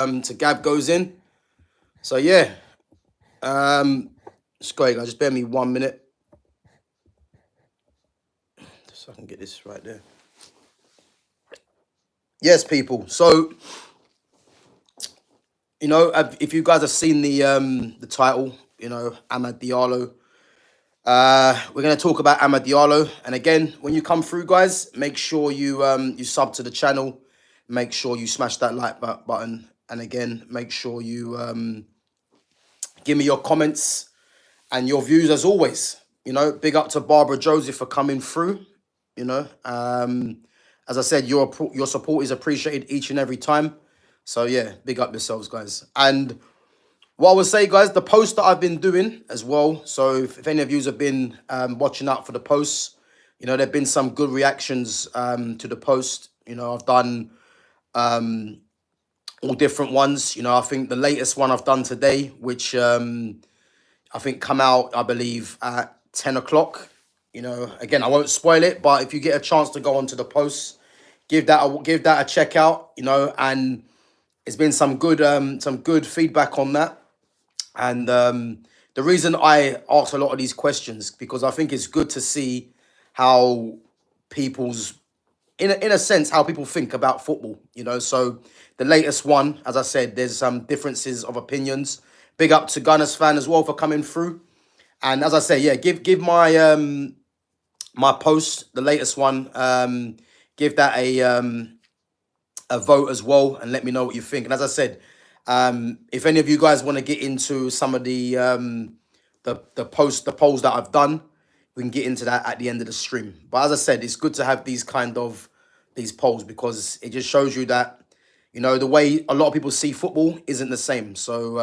To GavGoesIn. So yeah, just go ahead, guys. Just bear me 1 minute, just so I can get this right there. Yes, people. So if you guys have seen the title, AMAD Diallo. We're gonna talk about AMAD Diallo, and again, when you come through, guys, make sure you sub to the channel. Make sure you smash that like button, and again, make sure you give me your comments and your views as always. Big up to Barbara Joseph for coming through. As I said, your support is appreciated each and every time. So yeah, big up yourselves, guys. And what I would say, guys, the post that I've been doing as well. So if any of you have been watching out for the posts, there've been some good reactions to the post. I've done all different ones. I think the latest one I've done today, which I think come out, I believe, at 10 o'clock. Again, I won't spoil it, but if you get a chance to go onto the posts, give that a check out. And it's been some good feedback on that. And the reason I ask a lot of these questions, because I think it's good to see how people's, in a sense, how people think about football. So the latest one, as I said, there's some differences of opinions. Big up to Gunners fan as well for coming through. And as I say, yeah, give my my post, the latest one, give that a vote as well, and let me know what you think. And as I said, if any of you guys want to get into some of the polls that I've done, we can get into that at the end of the stream. But as I said, it's good to have these polls, because it just shows you that the way a lot of people see football isn't the same. So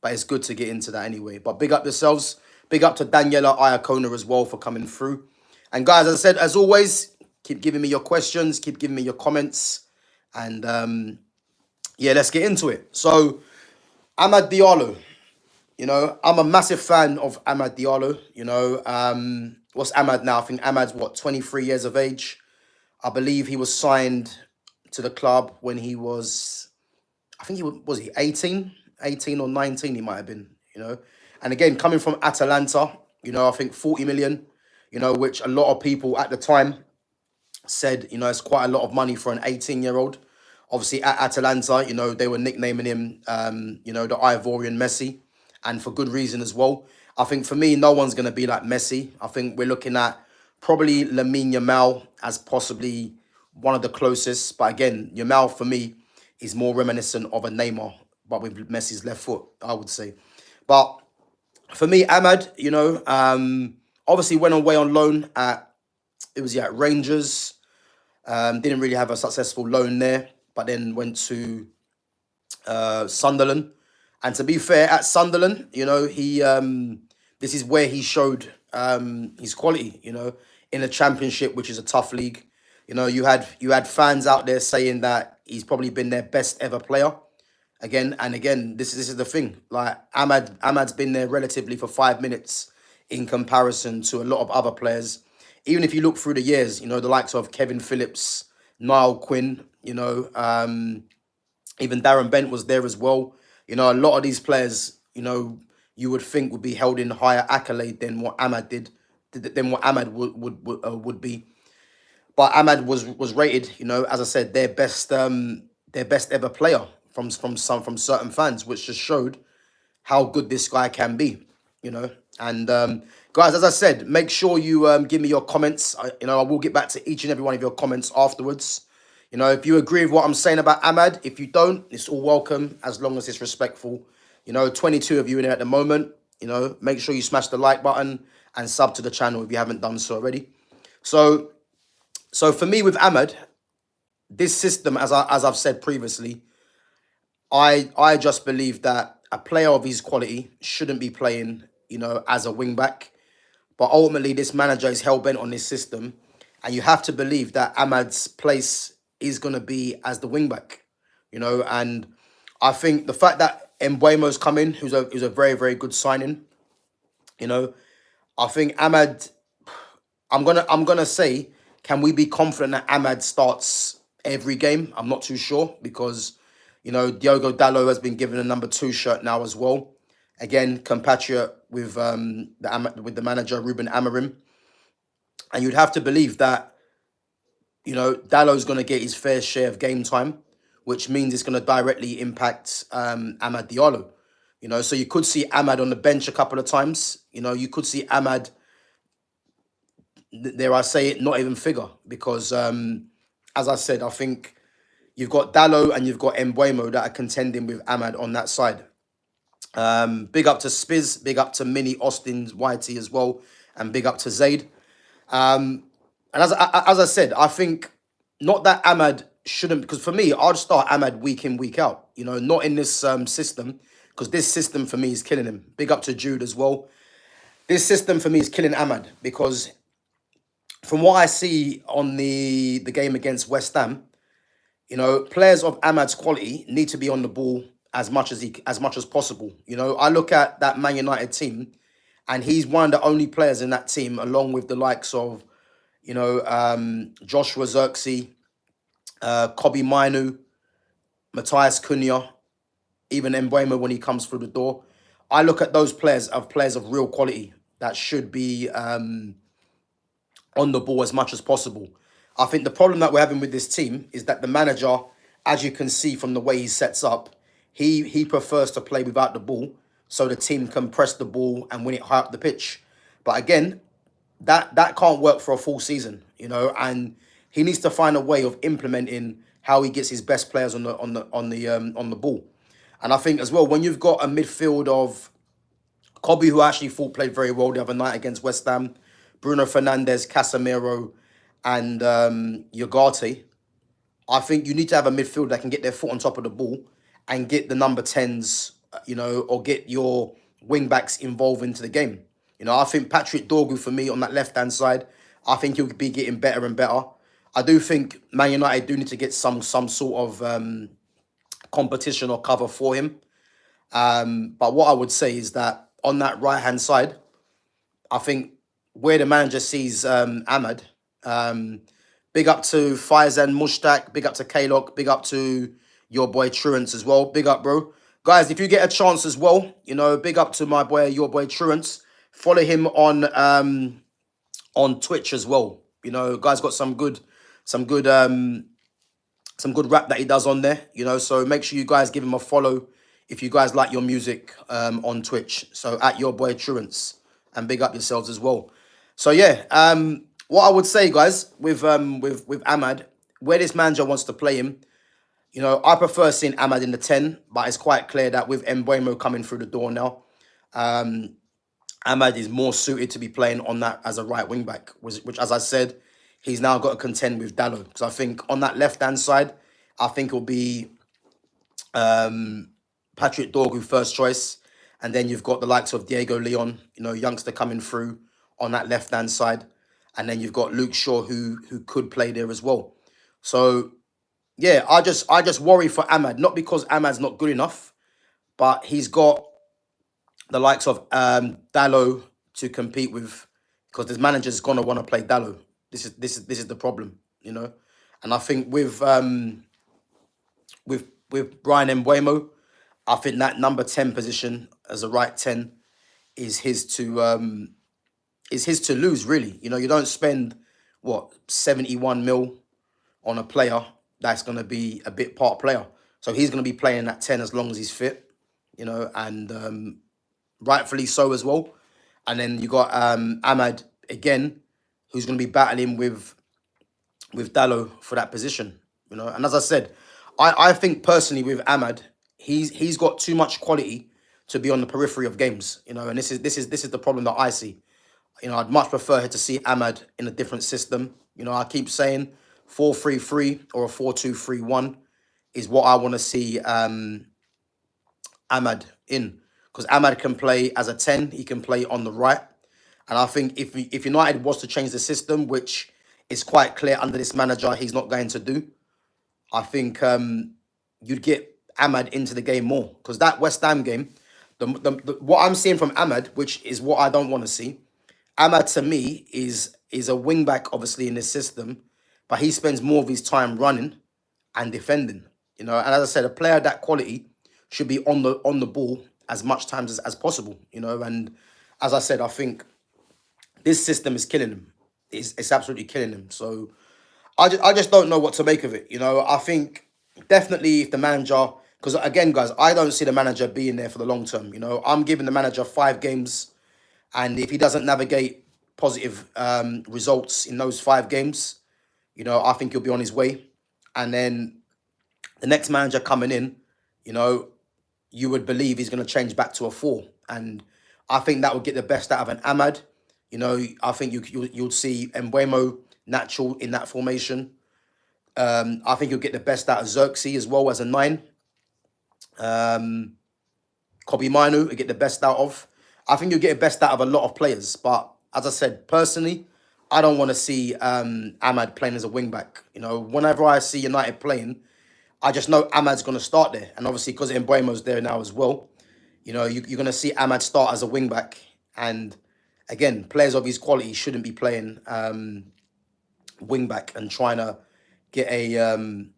but it's good to get into that anyway. But big up yourselves. Big up to Daniela Iacona as well for coming through. And guys, as I said, as always, keep giving me your questions, keep giving me your comments. And yeah, let's get into it. So AMAD Diallo, I'm a massive fan of AMAD Diallo. What's AMAD now? I think AMAD's 23 years of age. I believe he was signed to the club when he was, I think was he 18 or 19, he might have been, And again, coming from Atalanta, I think 40 million, which a lot of people at the time said, it's quite a lot of money for an 18-year-old. Obviously, at Atalanta, they were nicknaming him, the Ivorian Messi, and for good reason as well. I think for me, no one's going to be like Messi. I think we're looking at probably Lamine Yamal as possibly one of the closest. But again, Yamal, for me, is more reminiscent of a Neymar, but with Messi's left foot, I would say. But for me, AMAD, obviously went away on loan at Rangers. Didn't really have a successful loan there, but then went to Sunderland. And to be fair, at Sunderland, he this is where he showed his quality, in the Championship, which is a tough league. You had fans out there saying that he's probably been their best ever player. Again, this is the thing. Like Ahmad's been there relatively for 5 minutes in comparison to a lot of other players. Even if you look through the years, the likes of Kevin Phillips, Niall Quinn, even Darren Bent was there as well. A lot of these players, you would think would be held in higher accolade than what AMAD did, than what AMAD would be. But AMAD was rated, as I said, their best ever player from certain fans, which just showed how good this guy can be, And guys, as I said, make sure you give me your comments. I will get back to each and every one of your comments afterwards. If you agree with what I'm saying about AMAD, if you don't, it's all welcome as long as it's respectful. 22 of you in there at the moment. Make sure you smash the like button and sub to the channel if you haven't done so already. So for me with AMAD, this system, as I've said previously, I just believe that a player of his quality shouldn't be playing, as a wing back. But ultimately, this manager is hell-bent on this system. And you have to believe that AMAD's place is going to be as the wing back, And I think the fact that Mbuemo's come in, who's a very, very good signing, I think AMAD, I'm gonna say, can we be confident that AMAD starts every game? I'm not too sure, because You know, Diogo Dallo has been given a number 2 shirt now as well. Again, compatriot with with the manager Ruben Amorim, and you'd have to believe that, you know, Dallo's going to get his fair share of game time, which means it's going to directly impact AMAD Diallo. You know, so you could see AMAD on the bench a couple of times. You know, you could see AMAD, dare I say it, not even figure, because as I said, I think you've got Dallo and you've got Mbuemo that are contending with AMAD on that side. Big up to Spiz, big up to Mini Austin Whitey as well, and big up to Zaid. And as I said, I think not that AMAD shouldn't, because for me, I'd start AMAD week in, week out. You know, not in this system, because this system for me is killing him. Big up to Jude as well. This system for me is killing AMAD, because from what I see on the game against West Ham, you know, players of AMAD's quality need to be on the ball as much as possible. You know, I look at that Man United team, and he's one of the only players in that team, along with the likes of, you know, Joshua Zirkzee, Kobe Mainu, Matthias Cunha, even Mbuemo when he comes through the door. I look at those players of real quality that should be on the ball as much as possible. I think the problem that we're having with this team is that the manager, as you can see from the way he sets up, he prefers to play without the ball so the team can press the ball and win it high up the pitch. But again, that can't work for a full season, you know, and he needs to find a way of implementing how he gets his best players on the ball. And I think as well, when you've got a midfield of Kobe, who I actually thought played very well the other night against West Ham, Bruno Fernandes, Casemiro, and Ugarte, I think you need to have a midfield that can get their foot on top of the ball and get the number 10s, you know, or get your wing backs involved into the game. You know, I think Patrick Dorgu, for me, on that left-hand side, I think he'll be getting better and better. I do think Man United do need to get some sort of competition or cover for him. But what I would say is that on that right-hand side, I think where the manager sees AMAD, big up to Faizan Mushtaq, big up to Kalok, big up to your boy Truance as well. Big up, bro. Guys, if you get a chance as well, you know, big up to my boy, your boy Truance. Follow him on Twitch as well. You know, guy's got some good rap that he does on there, you know, so make sure you guys give him a follow if you guys like your music on Twitch. So at your boy Truance, and big up yourselves as well. So yeah, what I would say, guys, with AMAD, where this manager wants to play him, you know, I prefer seeing AMAD in the 10, but it's quite clear that with Mbuemo coming through the door now, AMAD is more suited to be playing on that as a right wing back, which as I said, he's now got to contend with Dallo. Because I think on that left-hand side, I think it'll be Patrick Dorgu first choice. And then you've got the likes of Diego Leon, you know, youngster coming through on that left-hand side. And then you've got Luke Shaw, who could play there as well. So, yeah, I just worry for AMAD. Not because AMAD's not good enough, but he's got the likes of Dallo to compete with, because this manager's gonna want to play Dallo. This is the problem, you know. And I think with Brian Mbuemo, I think that number 10 position as a right 10 is his to lose, really. You know, you don't spend 71 mil on a player that's gonna be a bit part player. So he's gonna be playing that 10 as long as he's fit, you know, and rightfully so as well. And then you got AMAD again, who's going to be battling with Dallo for that position, you know. And as I said, I think personally with AMAD, he's got too much quality to be on the periphery of games, you know. And this is the problem that I see. You know, I'd much prefer to see AMAD in a different system. You know, I keep saying 4-3-3 or a 4-2-3-1 is what I want to see AMAD in. Because AMAD can play as a 10, he can play on the right. And I think if United was to change the system, which is quite clear under this manager he's not going to do, I think you'd get AMAD into the game more. Because that West Ham game, what I'm seeing from AMAD, which is what I don't want to see, AMAD to me is a wing back, obviously, in this system, but he spends more of his time running and defending. You know, and as I said, a player of that quality should be on the ball as much times as possible. You know, and as I said, I think this system is killing him. It's absolutely killing him. So I just don't know what to make of it. You know, I think definitely if the manager, because again, guys, I don't see the manager being there for the long term. You know, I'm giving the manager 5 games, and if he doesn't navigate positive results in those 5 games, you know, I think he'll be on his way. And then the next manager coming in, you know, you would believe he's going to change back to a 4. And I think that would get the best out of an Ahmad. You know, I think you'll see Embuemo natural in that formation. I think you'll get the best out of Xerxes as well as a 9. Um, Kobe Minu will get the best out of. I think you'll get the best out of a lot of players. But as I said, personally, I don't want to see Ahmad playing as a wing back. You know, whenever I see United playing, I just know Ahmad's going to start there. And obviously, because Embuemo's there now as well, you know, you're going to see Ahmad start as a wing back. And again, players of his quality shouldn't be playing wing back and trying to get a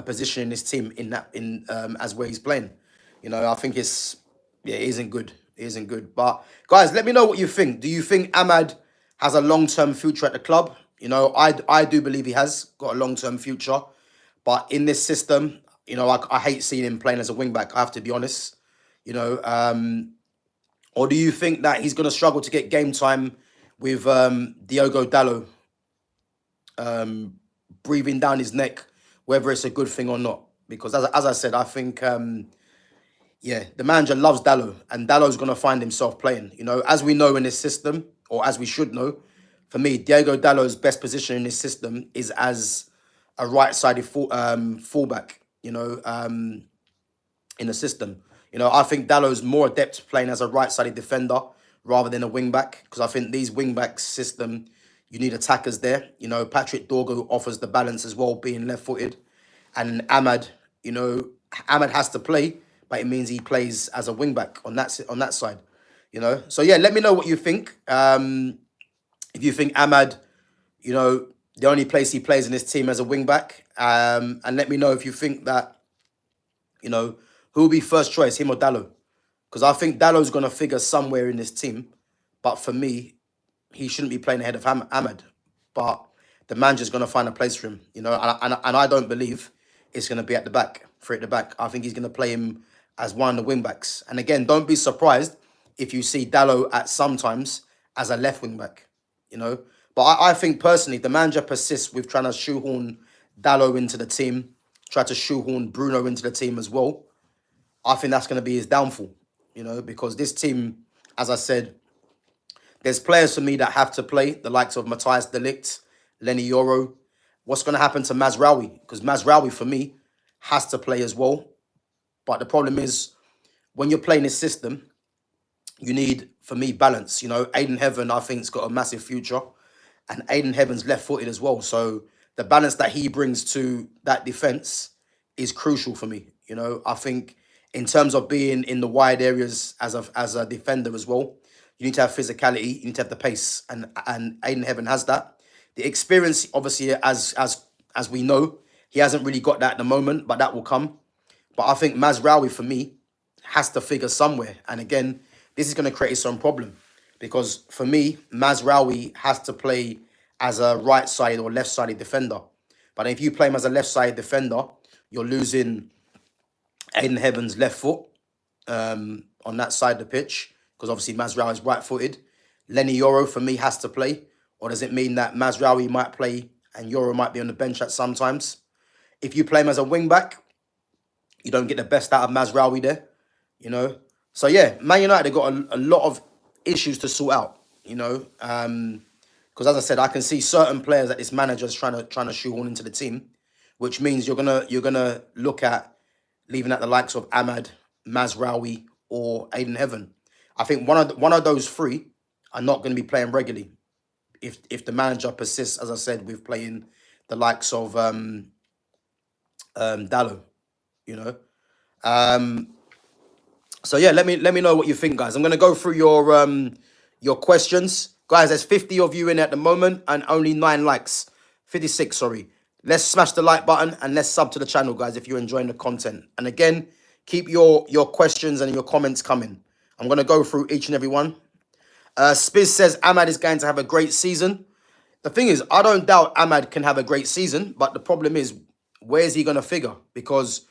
position in his team in as where he's playing. You know, I think it isn't good. It isn't good. But guys, let me know what you think. Do you think Ahmad has a long-term future at the club? You know, I do believe he has got a long-term future. But in this system, you know, I hate seeing him playing as a wing back. I have to be honest. You know, or do you think that he's going to struggle to get game time with Diogo Dallo breathing down his neck, whether it's a good thing or not? Because as I said, I think yeah, the manager loves Dallo, and Dallo's going to find himself playing. You know, as we know in this system, or as we should know, for me, Diego Dallo's best position in this system is as a right-sided fullback. You know, in the system. You know, I think Dallow's more adept playing as a right-sided defender rather than a wing-back, because I think these wing-back system, you need attackers there. You know, Patrick Dorgo offers the balance as well, being left-footed. And Ahmad, you know, Ahmad has to play, but it means he plays as a wing-back on that side. You know, so yeah, let me know what you think. If you think Ahmad, you know, the only place he plays in his team as a wing-back, and let me know if you think that, you know, who will be first choice, him or Dallo? Because I think Dallow's going to figure somewhere in this team. But for me, he shouldn't be playing ahead of Ahmad. But the manager's going to find a place for him, you know. And I don't believe it's going to be at the back, at the back. I think he's going to play him as one of the wing backs. And again, don't be surprised if you see Dallo at sometimes as a left wing back, you know. But I think personally, the manager persists with trying to shoehorn Dallo into the team, try to shoehorn Bruno into the team as well. I think that's going to be his downfall, you know, because this team, as I said, there's players for me that have to play, the likes of Matthias de Ligt, Lenny Yoro. What's going to happen to Mazraoui? Because Mazraoui, for me, has to play as well. But the problem is, when you're playing this system, you need, for me, balance. You know, Aiden Heaven, I think, has got a massive future. And Aiden Heaven's left-footed as well. So the balance that he brings to that defence is crucial for me. You know, I think in terms of being in the wide areas as a defender as well, you need to have physicality, you need to have the pace, and Aiden Heaven has that. The experience, obviously, as we know, he hasn't really got that at the moment, but that will come. But I think Mazraoui, for me, has to figure somewhere. And again, this is going to create some problem, because for me, Mazraoui has to play as a right-sided or left-sided defender. But if you play him as a left-sided defender, you're losing Aiden Heaven's left foot on that side of the pitch, because obviously Mazraoui is right-footed. Lenny Yoro, for me, has to play. Or does it mean that Mazraoui might play and Yoro might be on the bench at sometimes? If you play him as a wing-back, you don't get the best out of Mazraoui there, you know. So, yeah, Man United have got a lot of issues to sort out, you know. Because, as I said, I can see certain players that this manager's trying to shoehorn into the team, which means you're gonna look at leaving at the likes of Ahmad, Mazraoui, or Aiden Heaven. I think one of those three are not going to be playing regularly if the manager persists, as I said, with playing the likes of Dallo, you know. So yeah, let me know what you think, guys. I'm going to go through your questions, guys. There's 50 of you in at the moment and only 9 likes. 56, sorry. Let's smash the like button and let's sub to the channel, guys, if you're enjoying the content. And again, keep your questions and your comments coming. I'm going to go through each and every one. Spiz says AMAD is going to have a great season. The thing is, I don't doubt AMAD can have a great season, but the problem is, where's he going to figure? Because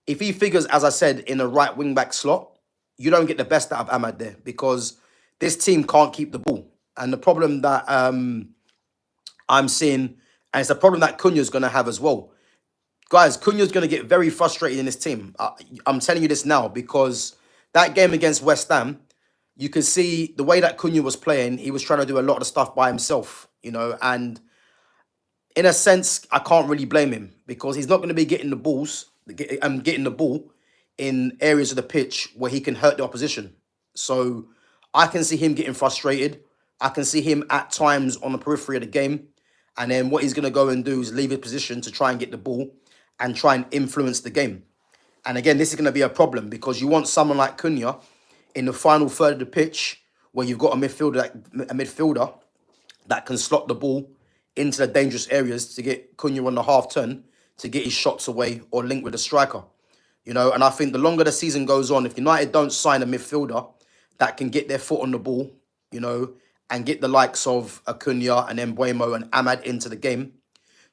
if he figures, as I said, in a right wing back slot, you don't get the best out of AMAD there because this team can't keep the ball. And the problem that I'm seeing, and it's a problem that Cunha's going to have as well. Guys, Cunha's going to get very frustrated in this team. I'm telling you this now because that game against West Ham, you could see the way that Cunha was playing, he was trying to do a lot of stuff by himself, and in a sense, I can't really blame him because he's not going to be getting the balls, getting the ball in areas of the pitch where he can hurt the opposition. So I can see him getting frustrated. I can see him at times on the periphery of the game. And then what he's going to go and do is leave his position to try and get the ball and try and influence the game. And again, this is going to be a problem because you want someone like Cunha in the final third of the pitch where you've got a midfielder that can slot the ball into the dangerous areas to get Cunha on the half turn to get his shots away or link with a striker. And I think the longer the season goes on, if United don't sign a midfielder that can get their foot on the ball, and get the likes of Cunha and Mbeumo and AMAD into the game,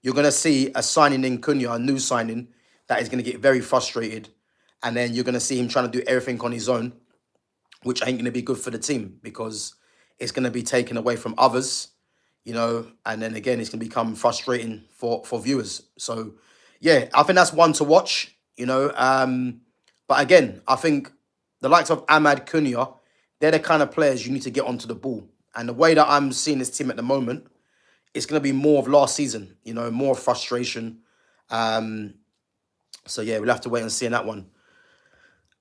you're going to see a signing in Cunha, a new signing, that is going to get very frustrated. And then you're going to see him trying to do everything on his own, which ain't going to be good for the team because it's going to be taken away from others, and then again, it's going to become frustrating for viewers. So, yeah, I think that's one to watch, But again, I think the likes of AMAD, Cunha, they're the kind of players you need to get onto the ball. And the way that I'm seeing this team at the moment, it's going to be more of last season, more frustration. So, yeah, we'll have to wait and see in that one.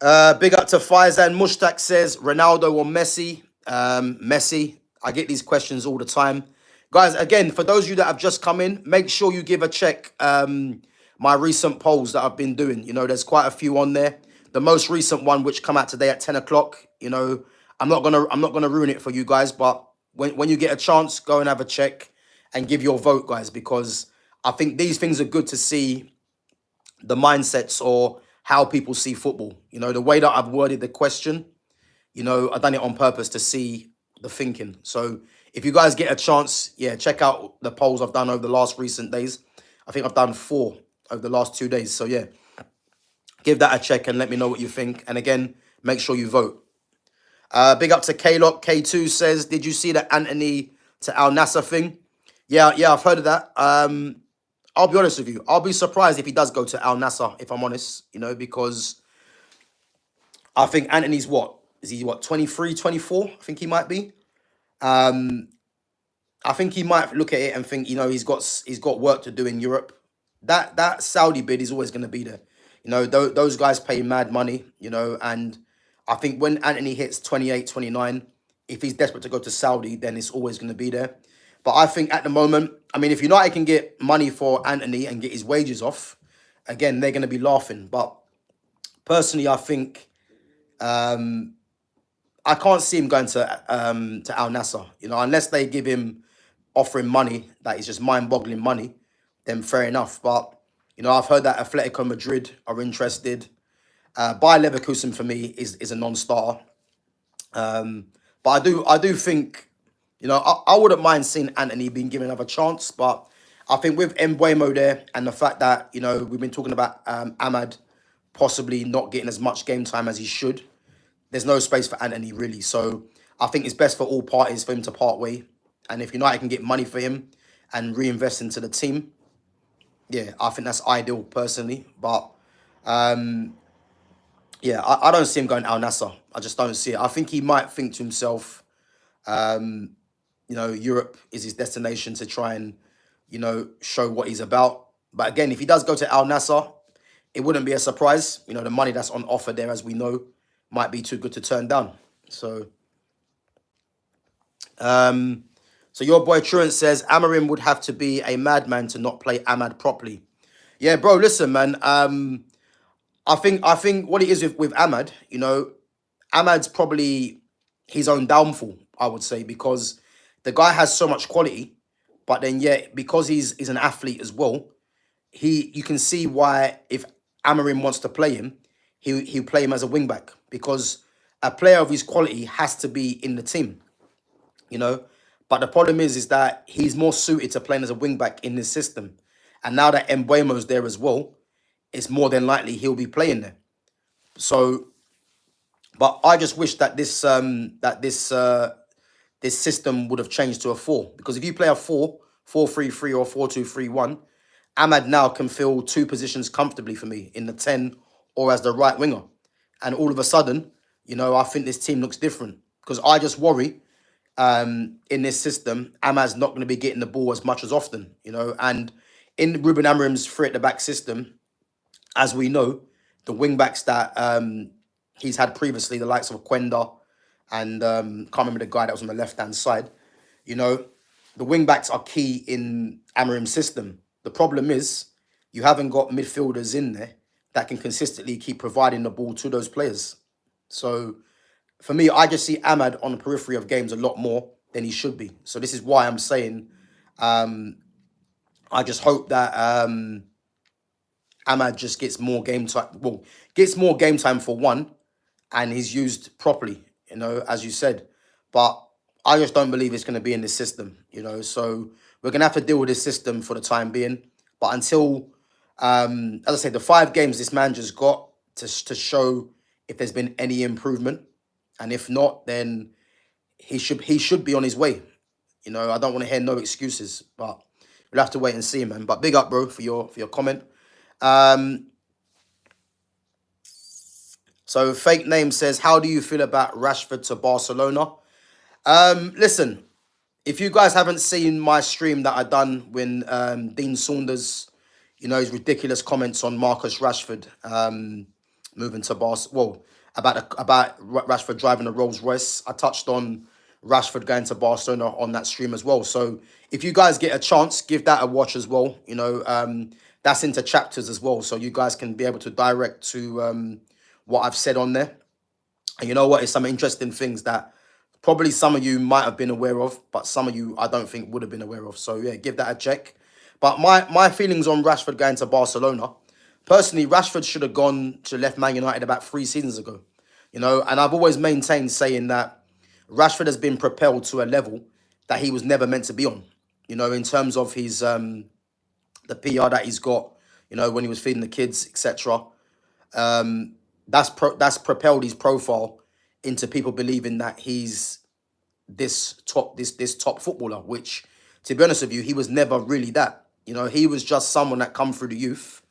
Big up to Faizan. Mushtaq says, Ronaldo or Messi? Messi. I get these questions all the time. Guys, again, for those of you that have just come in, make sure you give a check my recent polls that I've been doing. There's quite a few on there. The most recent one, which come out today at 10 o'clock, I'm not gonna ruin it for you guys, but when you get a chance, go and have a check and give your vote, guys, because I think these things are good to see the mindsets or how people see football. The way that I've worded the question, I've done it on purpose to see the thinking. So if you guys get a chance, yeah, check out the polls I've done over the last recent days. I think I've done 4 over the last 2 days. So yeah, give that a check and let me know what you think. And again, make sure you vote. Big up to K-Lock. K2 says, did you see the Anthony to Al Nassr thing? Yeah, I've heard of that. I'll be honest with you. I'll be surprised if he does go to Al Nassr, if I'm honest, because I think Anthony's Is he 23, 24? I think he might be. I think he might look at it and think, he's got work to do in Europe. That Saudi bid is always going to be there. Those guys pay mad money, and I think when Anthony hits 28, 29, if he's desperate to go to Saudi, then it's always going to be there. But I think at the moment, if United can get money for Anthony and get his wages off, again, they're going to be laughing. But personally, I think I can't see him going to Al Nassr, unless they give him offering money that is just mind-boggling money, then fair enough. But, I've heard that Atletico Madrid are interested. Bayer Leverkusen for me is a non-starter. But I do think, I wouldn't mind seeing Anthony being given another chance. But I think with Mbeumo there and the fact that, we've been talking about AMAD possibly not getting as much game time as he should, there's no space for Anthony really. So I think it's best for all parties for him to part way. And if United can get money for him and reinvest into the team, yeah, I think that's ideal personally. But yeah, I don't see him going Al Nassr. I just don't see it. I think he might think to himself, Europe is his destination to try and, show what he's about. But again, if he does go to Al Nassr, it wouldn't be a surprise. The money that's on offer there, as we know, might be too good to turn down. So, so your boy Truant says, Amarim would have to be a madman to not play AMAD properly. Yeah, bro, listen, man. I think what it is with AMAD, AMAD's probably his own downfall, I would say, because the guy has so much quality, but then, yeah, because he's an athlete as well, you can see why if Amarim wants to play him, he'll play him as a wing back, because a player of his quality has to be in the team, you know. But the problem is that he's more suited to playing as a wing back in this system. And now that Mbuemo's there as well, it's more than likely he'll be playing there. So, but I just wish that this system would have changed to a 4, because if you play a 4-4-3-3 or 4-2-3-1, Ahmad now can fill two positions comfortably for me, in the 10 or as the right winger. And all of a sudden, you know, I think this team looks different, because I just worry in this system, Ahmad's not going to be getting the ball as much as often, you know. And in Ruben Amorim's three at the back system, as we know, the wing backs that he's had previously, the likes of Quenda and can't remember the guy that was on the left hand side, you know, the wing backs are key in Amorim's system. The problem is you haven't got midfielders in there that can consistently keep providing the ball to those players. So for me, I just see Ahmad on the periphery of games a lot more than he should be. So this is why I'm saying I just hope that Ahmad just gets more game time. Well, gets more game time for one, and he's used properly, you know, as you said. But I just don't believe it's going to be in this system, you know. So we're going to have to deal with this system for the time being. But until, as I say, the 5 games this man just got to show if there's been any improvement. And if not, then he should be on his way. You know, I don't want to hear no excuses, but we'll have to wait and see, man. But big up, bro, for your comment. So fake name says, how do you feel about Rashford to Barcelona? Listen, if you guys haven't seen my stream that I done when Dean Saunders, you know, his ridiculous comments on Marcus Rashford moving to Barcelona, well, about Rashford driving a Rolls Royce, I touched on Rashford going to Barcelona on that stream as well. So if you guys get a chance, give that a watch as well. You know, that's into chapters as well, so you guys can be able to direct to what I've said on there. And you know what? It's some interesting things that probably some of you might have been aware of, but some of you I don't think would have been aware of. So yeah, give that a check. But my feelings on Rashford going to Barcelona, personally, Rashford should have left Man United about 3 seasons ago. You know, and I've always maintained saying that Rashford has been propelled to a level that he was never meant to be on. You know, in terms of his the PR that he's got, you know, when he was feeding the kids, etc. That's propelled his profile into people believing that he's this top footballer, which, to be honest with you, he was never really that. You know, he was just someone that come through the youth,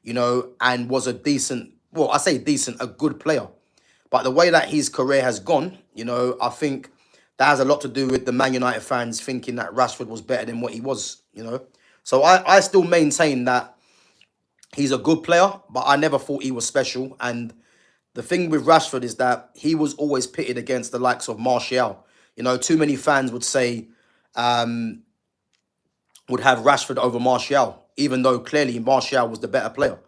you know, and was a decent, well, I say decent, a good player. But the way that his career has gone, you know, I think that has a lot to do with the Man United fans thinking that Rashford was better than what he was, you know. So I still maintain that he's a good player, but I never thought he was special. And the thing with Rashford is that he was always pitted against the likes of Martial. You know, too many fans would say, would have Rashford over Martial, even though clearly Martial was the better player.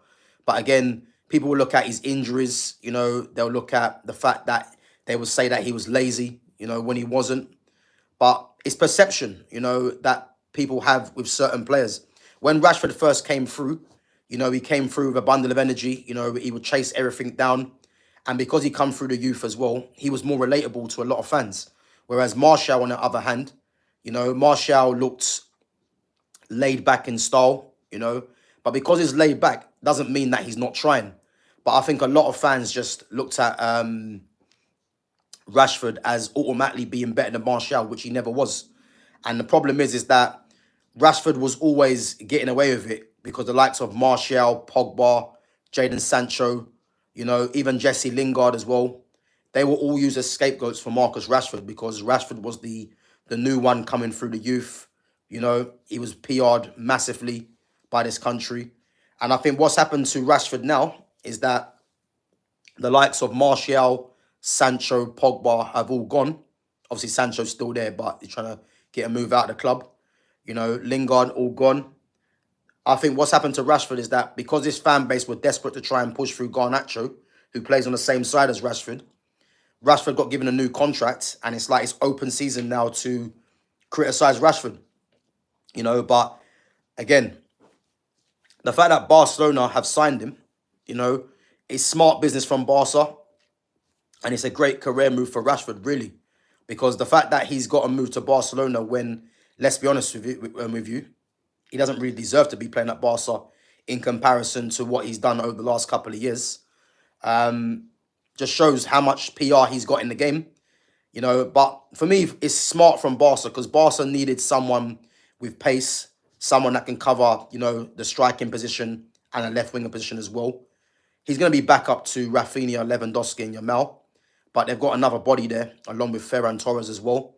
But again, people will look at his injuries, you know, they'll look at the fact that they would say that he was lazy, you know, when he wasn't. But it's perception, you know, that people have with certain players. When Rashford first came through, you know, he came through with a bundle of energy, you know, he would chase everything down. And because he come through the youth as well, he was more relatable to a lot of fans. Whereas Martial, on the other hand, you know, Martial looked laid back in style, you know. But because he's laid back, doesn't mean that he's not trying. But I think a lot of fans just looked at Rashford as automatically being better than Martial, which he never was. And the problem is that Rashford was always getting away with it because the likes of Martial, Pogba, Jadon Sancho, you know, even Jesse Lingard as well, they were all used as scapegoats for Marcus Rashford because Rashford was the new one coming through the youth. You know, he was PR'd massively by this country. And I think what's happened to Rashford now is that the likes of Martial, Sancho, Pogba have all gone. Obviously, Sancho's still there, but he's trying to get a move out of the club. You know, Lingard, all gone. I think what's happened to Rashford is that because his fan base were desperate to try and push through Garnacho, who plays on the same side as Rashford, Rashford got given a new contract, and it's like it's open season now to criticise Rashford. You know, but again, The fact that Barcelona have signed him, you know, it's smart business from Barca, and it's a great career move for Rashford, really, because the fact that he's got to move to Barcelona when, let's be honest with you, he doesn't really deserve to be playing at Barca in comparison to what he's done over the last couple of years. Just shows how much PR he's got in the game, you know. But for me, it's smart from Barca because Barca needed someone with pace, someone that can cover, you know, the striking position and a left winger position as well. He's going to be back up to Rafinha, Lewandowski and Yamal, but they've got another body there along with Ferran Torres as well.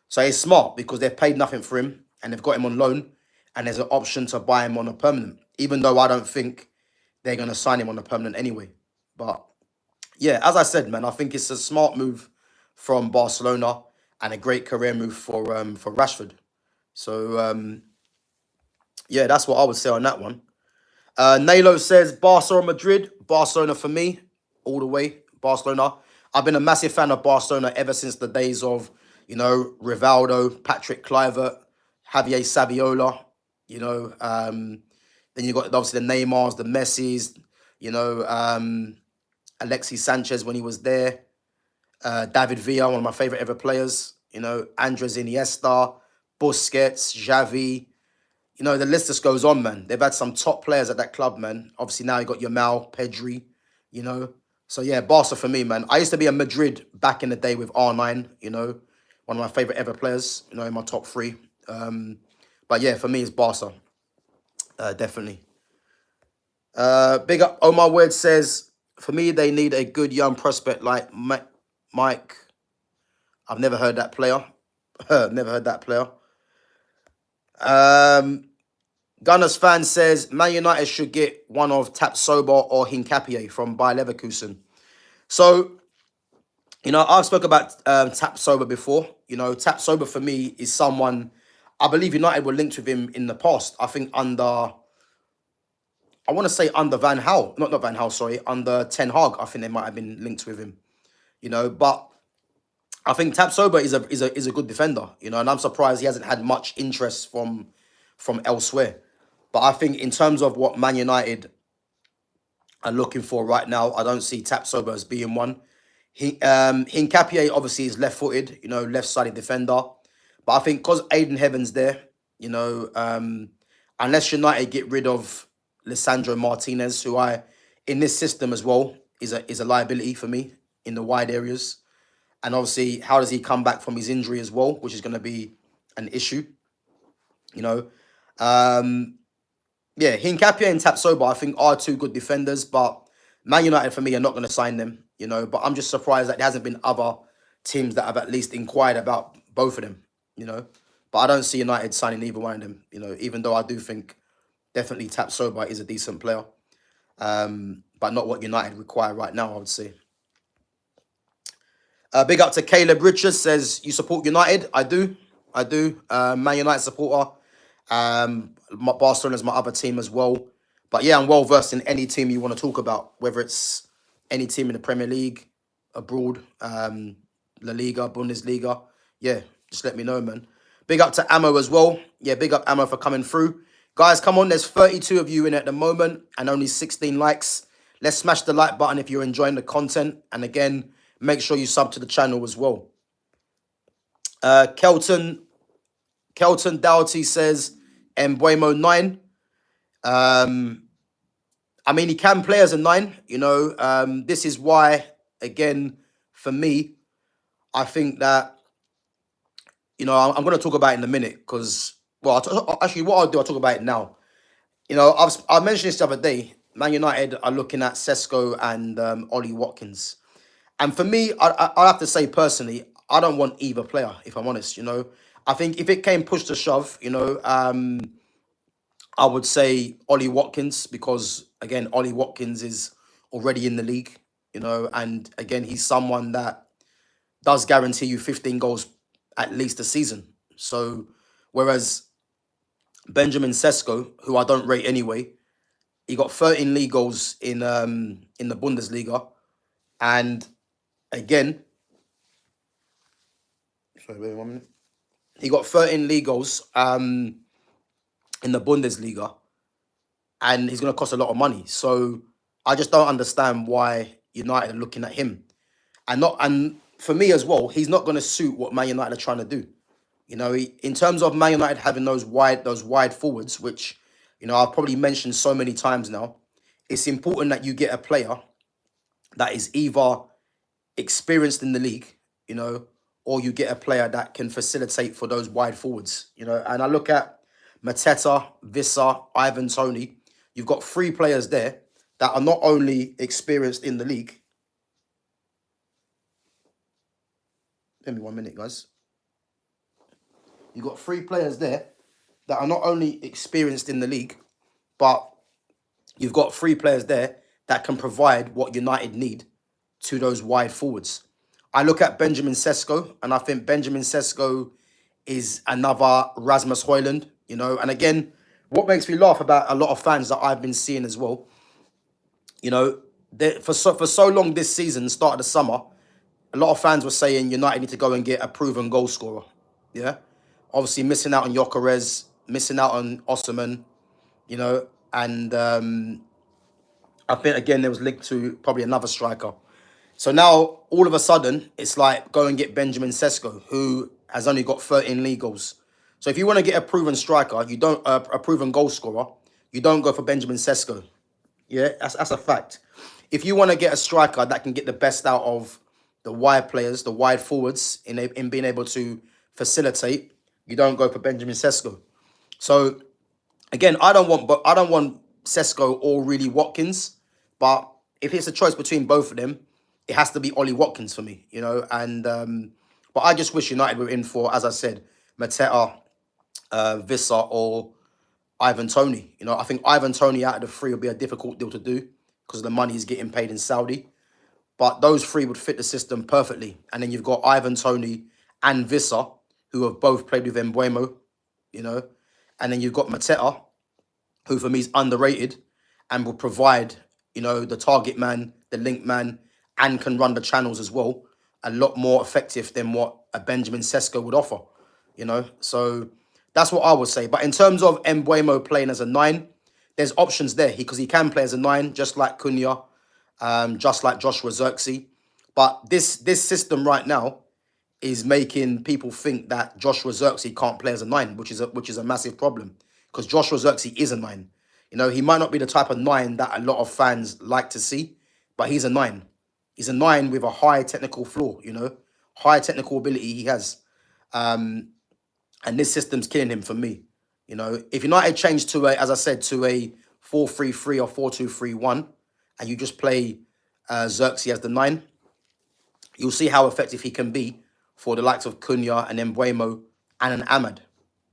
So it's smart because they've paid nothing for him and they've got him on loan and there's an option to buy him on a permanent, even though I don't think they're going to sign him on a permanent anyway. But yeah, as I said, man, I think it's a smart move from Barcelona and a great career move for Rashford. So yeah, that's what I would say on that one. Nalo says Barca or Madrid. Barcelona for me, all the way. Barcelona. I've been a massive fan of Barcelona ever since the days of, you know, Rivaldo, Patrick Kluivert, Javier Saviola. You know, then you got obviously the Neymars, the Messis. You know, Alexis Sanchez when he was there. David Villa, one of my favorite ever players. You know, Andres Iniesta, Busquets, Xavi. You know, the list just goes on, man. They've had some top players at that club, man. Obviously, now you got Yamal, Pedri, you know. So, yeah, Barca for me, man. I used to be a Madrid back in the day with R9, you know. One of my favourite ever players, you know, in my top three. But, yeah, for me, it's Barca. Definitely. Big up Omar Word says, for me, they need a good young prospect like Mike. I've never heard that player. Never heard that player. Gunners fan says Man United should get one of Tapsoba or Hincapié from Bayer Leverkusen. So, you know, I've spoke about Tapsoba before. You know, Tapsoba for me is someone, I believe United were linked with him in the past. I think under, I want to say under Van Gaal, not Van Gaal, sorry, under Ten Hag. I think they might have been linked with him. You know, but I think Tapsoba is a good defender. You know, and I'm surprised he hasn't had much interest from elsewhere. But I think in terms of what Man United are looking for right now, I don't see Tapsoba as being one. Hincapié obviously is left-footed, you know, left-sided defender. But I think because Aiden Heaven's there, you know, unless United get rid of Lisandro Martinez, who in this system as well, is a liability for me in the wide areas. And obviously, how does he come back from his injury as well, which is going to be an issue, you know. Yeah, Hincapié and Tapsoba, I think, are two good defenders, but Man United, for me, are not going to sign them, you know. But I'm just surprised that there hasn't been other teams that have at least inquired about both of them, you know. But I don't see United signing either one of them, you know, even though I do think definitely Tapsoba is a decent player. But not what United require right now, I would say. Big up to Caleb Richards, says, you support United? I do. Man United supporter. Barcelona is my other team as well. But yeah, I'm well versed in any team you want to talk about, whether it's any team in the Premier League, abroad, La Liga, Bundesliga. Yeah, just let me know, man. Big up to Ammo as well. Yeah, big up Ammo for coming through. Guys, come on. There's 32 of you in at the moment and only 16 likes. Let's smash the like button if you're enjoying the content. And again, make sure you sub to the channel as well. Kelton Doughty says, Mbuemo 9. I mean, he can play as a 9, you know. This is why, again, for me, I think that, you know, I'm going to talk about it in a minute because, well, actually, what I'll do, I'll talk about it now. You know, I mentioned this the other day. Man United are looking at Sesko and Ollie Watkins. And for me, I have to say personally, I don't want either player, if I'm honest, you know. I think if it came push to shove, you know, I would say Ollie Watkins because, again, Ollie Watkins is already in the league, you know, and again, he's someone that does guarantee you 15 goals at least a season. So, whereas Benjamin Sesko, who I don't rate anyway, he got 13 league goals in the Bundesliga, and again, sorry, wait 1 minute. He got 13 league goals in the Bundesliga. and he's going to cost a lot of money. So I just don't understand why United are looking at him. And for me as well, he's not going to suit what Man United are trying to do. In terms of Man United having those wide forwards, which I've probably mentioned so many times now, it's important that you get a player that is either experienced in the league, or you get a player that can facilitate for those wide forwards, And I look at Mateta, Vissa, Ivan Toney. You've got three players there that are not only experienced in the league. Give me 1 minute, guys. You've got three players there that are not only experienced in the league, but you've got three players there that can provide what United need to those wide forwards. I look at Benjamin Sesko, and I think Benjamin Sesko is another Rasmus Højlund, And again, what makes me laugh about a lot of fans that I've been seeing as well, for so long this season, start of the summer, a lot of fans were saying United need to go and get a proven goal scorer. Yeah. Obviously missing out on Gyökeres, missing out on Osimhen, and I think again there was linked to probably another striker. So now all of a sudden it's like go and get Benjamin Sesko, who has only got 13 league goals. So if you want to get a proven striker, you don't a proven goal scorer, you don't go for Benjamin Sesko. Yeah, that's a fact. If you want to get a striker that can get the best out of the wide players, the wide forwards, in being able to facilitate, you don't go for Benjamin Sesko. So again, I don't want Sesko or really Watkins, but if it's a choice between both of them, it has to be Ollie Watkins for me, And but I just wish United were in for, as I said, Mateta, Vissa, or Ivan Toney. I think Ivan Toney out of the three will be a difficult deal to do because the money is getting paid in Saudi. But those three would fit the system perfectly. And then you've got Ivan Toney and Vissa, who have both played with Mbeumo, And then you've got Mateta, who for me is underrated and will provide, the target man, the link man, and can run the channels as well, a lot more effective than what a Benjamin Sesko would offer, So that's what I would say. But in terms of Mbeumo playing as a 9, there's options there because he can play as a 9, just like Cunha, just like Joshua Zirkzee. But this system right now is making people think that Joshua Zirkzee can't play as a 9, which is a massive problem because Joshua Zirkzee is a 9. He might not be the type of 9 that a lot of fans like to see, but he's a 9. He's a 9 with a high technical floor, high technical ability he has. And this system's killing him for me. If United change to as I said, to a 4-3-3 or 4-2-3-1, and you just play Zirkzee as the 9, you'll see how effective he can be for the likes of Cunha and Mbeumo and an AMAD.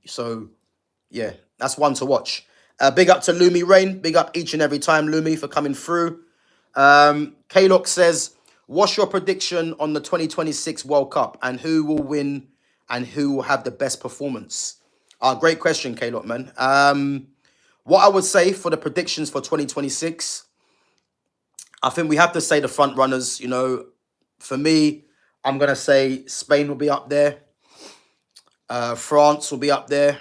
So, yeah, that's one to watch. Big up to Lumi Rain. Big up each and every time, Lumi, for coming through. K-Lock says, what's your prediction on the 2026 World Cup and who will win and who will have the best performance? Great question, K-Lock, man. What I would say for the predictions for 2026, I think we have to say the front runners. For me, I'm going to say Spain will be up there. France will be up there.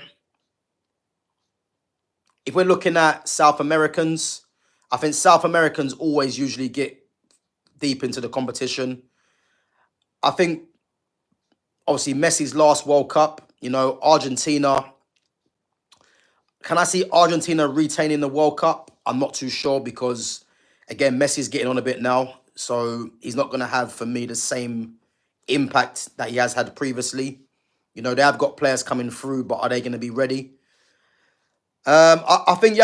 If we're looking at South Americans, I think South Americans always usually get deep into the competition. I think, obviously, Messi's last World Cup, Argentina. Can I see Argentina retaining the World Cup? I'm not too sure because, again, Messi's getting on a bit now. So he's not going to have, for me, the same impact that he has had previously. They have got players coming through, but are they going to be ready? I think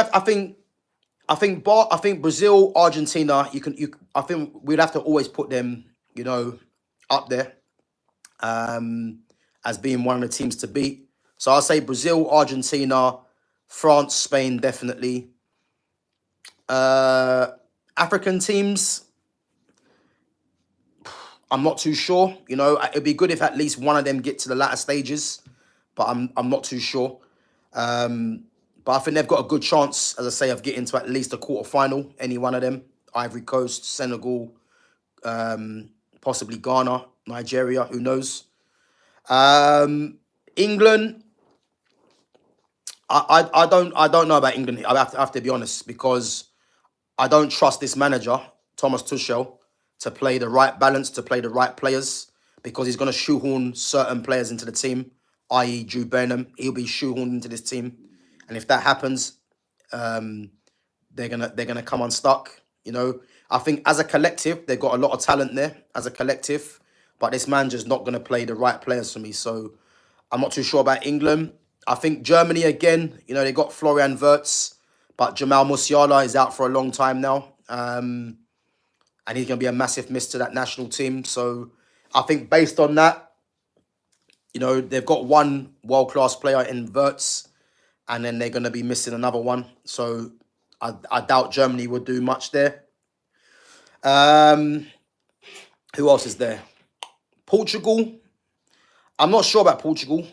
Brazil, Argentina. I think we'd have to always put them, up there, as being one of the teams to beat. So I'll say Brazil, Argentina, France, Spain, definitely. African teams, I'm not too sure. It'd be good if at least one of them get to the latter stages, but I'm not too sure. But I think they've got a good chance, as I say, of getting to at least a quarterfinal. Any one of them, Ivory Coast, Senegal, possibly Ghana, Nigeria. Who knows? England. I don't know about England. I have to be honest, because I don't trust this manager, Thomas Tuchel, to play the right balance, to play the right players, because he's going to shoehorn certain players into the team, i.e. Jude Bellingham. He'll be shoehorned into this team, and if that happens, they're gonna come unstuck. I think as a collective, they've got a lot of talent there as a collective, but this man just not gonna play the right players for me. So I'm not too sure about England. I think Germany again. They got Florian Wirtz, but Jamal Musiala is out for a long time now, and he's gonna be a massive miss to that national team. So I think based on that, they've got one world class player in Wirtz, and then they're gonna be missing another one. So I doubt Germany would do much there. Um, who else is there? Portugal. I'm not sure about Portugal.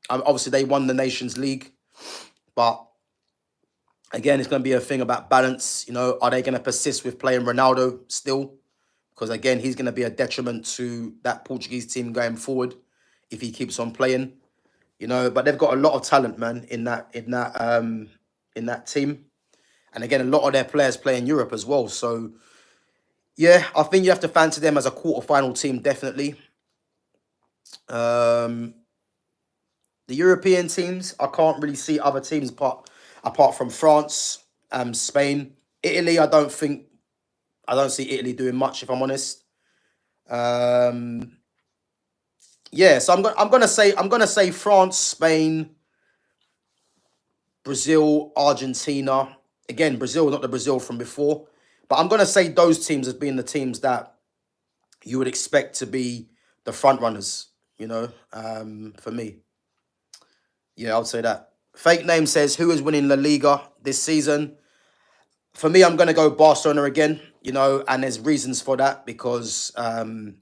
Obviously they won the Nations League, but again, it's going to be a thing about balance. Are they going to persist with playing Ronaldo still? Because again, he's going to be a detriment to that Portuguese team going forward if he keeps on playing. But they've got a lot of talent, man, in that team. And again, a lot of their players play in Europe as well. So yeah, I think you have to fancy them as a quarterfinal team, definitely. Um, the European teams, I can't really see other teams apart from France, Spain, Italy. I don't see Italy doing much, if I'm honest. Um, yeah, so I'm gonna say France, Spain, Brazil, Argentina. Again, Brazil, not the Brazil from before, but I'm gonna say those teams as being the teams that you would expect to be the front runners. For me, yeah, I would say that. Fake name says who is winning La Liga this season. For me, I'm gonna go Barcelona again. And there's reasons for that because I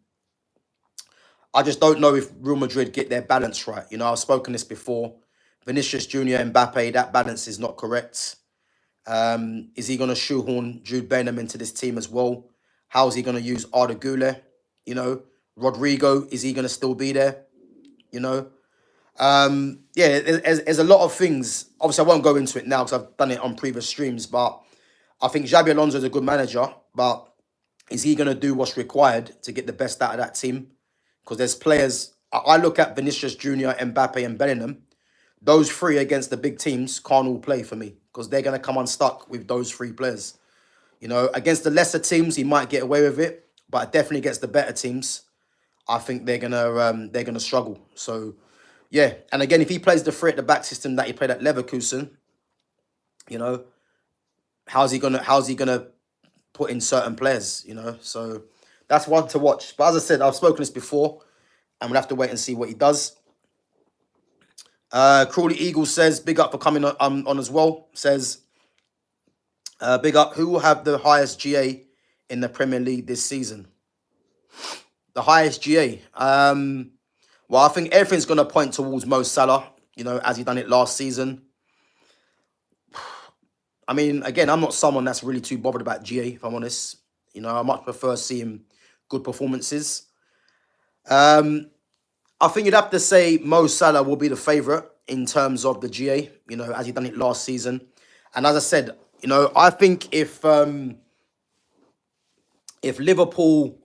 just don't know if Real Madrid get their balance right. I've spoken this before. Vinicius Junior, Mbappe, that balance is not correct. Is he going to shoehorn Jude Bellingham into this team as well? How is he going to use Arda Güler? Rodrigo, is he going to still be there? Yeah, there's a lot of things. Obviously, I won't go into it now because I've done it on previous streams, but I think Xabi Alonso is a good manager, but is he going to do what's required to get the best out of that team? Because there's players. I look at Vinicius Junior, Mbappe, and Bellingham. Those three against the big teams can't all play for me because they're going to come unstuck with those three players. Against the lesser teams, he might get away with it, but definitely against the better teams, I think they're gonna struggle. So yeah, and again, if he plays the three at the back system that he played at Leverkusen, you know, how's he gonna put in certain players? So that's one to watch. But as I said, I've spoken this before, and we'll have to wait and see what he does. Crawley Eagle says, big up for coming on as well. Says, big up, who will have the highest GA in the Premier League this season? The highest GA? Well, I think everything's going to point towards Mo Salah, as he done it last season. I mean, again, I'm not someone that's really too bothered about GA, if I'm honest. I much prefer seeing good performances. I think you'd have to say Mo Salah will be the favourite in terms of the GA, as he done it last season. And as I said, I think if Liverpool,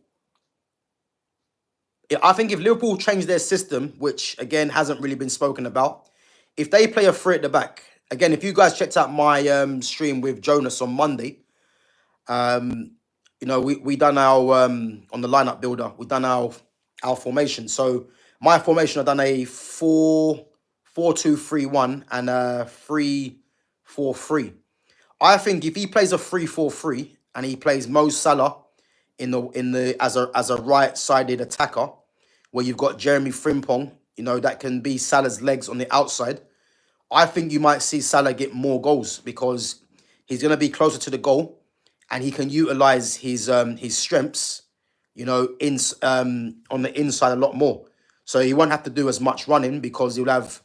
if Liverpool change their system, which again hasn't really been spoken about, if they play a three at the back, again, if you guys checked out my stream with Jonas on Monday, we done our on the lineup builder, we done our formation. So my formation, I've done a 4-2-3-1 and a 3-4-3. I think if he plays a 3-4-3 and he plays Mo Salah in the as a right-sided attacker, where you've got Jeremy Frimpong, that can be Salah's legs on the outside, I think you might see Salah get more goals because he's going to be closer to the goal and he can utilize his strengths, in on the inside a lot more. So he won't have to do as much running because he'll have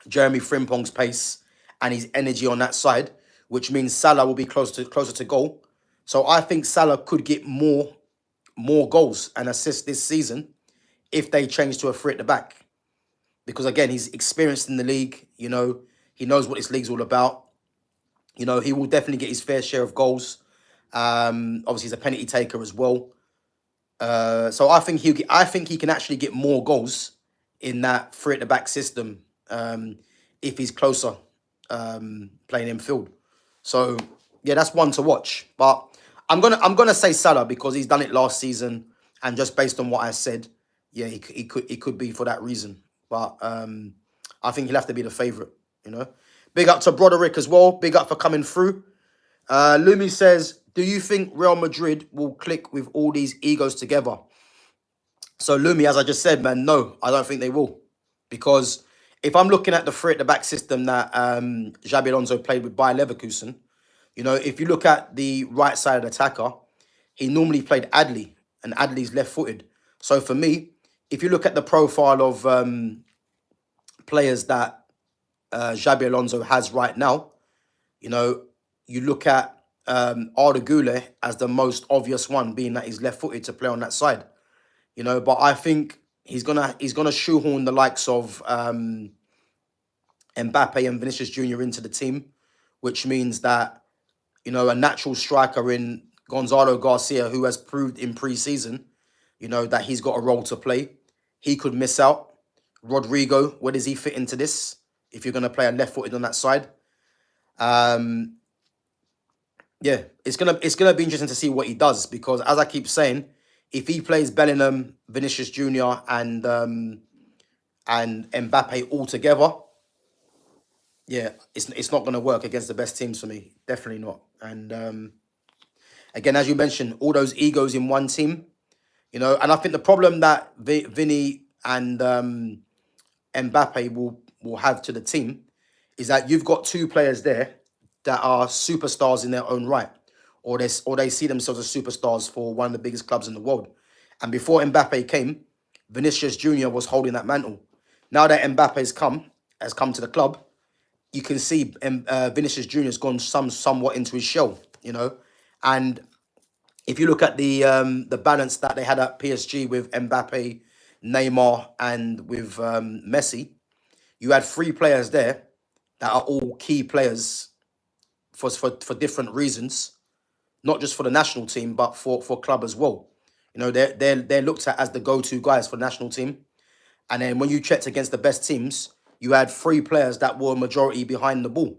Jeremy Frimpong's pace and his energy on that side, which means Salah will be closer to goal. So I think Salah could get more goals and assists this season if they change to a three at the back. because again, he's experienced in the league. You know, he knows what this league's all about. You know, he will definitely get his fair share of goals. Obviously, he's a penalty taker as well. So I think he can actually get more goals in that three at the back system if he's closer playing in field. So yeah, that's one to watch. But I'm gonna say Salah because he's done it last season, and just based on what I said, yeah, he could be for that reason. But I think he'll have to be the favourite. You know, big up to Broderick as well. Big up for coming through. Lumi says, do you think Real Madrid will click with all these egos together? So Lumi, as I just said, man, no, I don't think they will. Because if I'm looking at the three at the back system that Xabi Alonso played with Bayer Leverkusen, you know, if you look at the right side attacker, he normally played Adley, and Adley's left-footed. So for me, if you look at the profile of players that Xabi Alonso has right now, you know, you look at Arda Güler as the most obvious one, being that he's left-footed to play on that side. You know, but I think he's gonna shoehorn the likes of Mbappe and Vinicius Junior into the team, which means that, you know, a natural striker in Gonzalo Garcia, who has proved in pre-season, you know, that he's got a role to play. He could miss out. Rodrigo, where does he fit into this? If you're gonna play a left-footed on that side, yeah, it's gonna be interesting to see what he does, because as I keep saying, if he plays Bellingham, Vinicius Junior, and Mbappe all together, yeah, it's not gonna work against the best teams for me. Definitely not. And again, as you mentioned, all those egos in one team, you know, and I think the problem that Vinny and Mbappe will have to the team is that you've got two players there that are superstars in their own right, or they see themselves as superstars for one of the biggest clubs in the world. And before Mbappe came, Vinicius Junior was holding that mantle. Now that Mbappe has come to the club, you can see Vinicius Junior has gone somewhat into his shell, you know. And if you look at the balance that they had at PSG with Mbappe, Neymar, and with Messi, you had three players there that are all key players for different reasons, not just for the national team, but for club as well. You know, they're looked at as the go-to guys for the national team. And then when you checked against the best teams, you had three players that were majority behind the ball.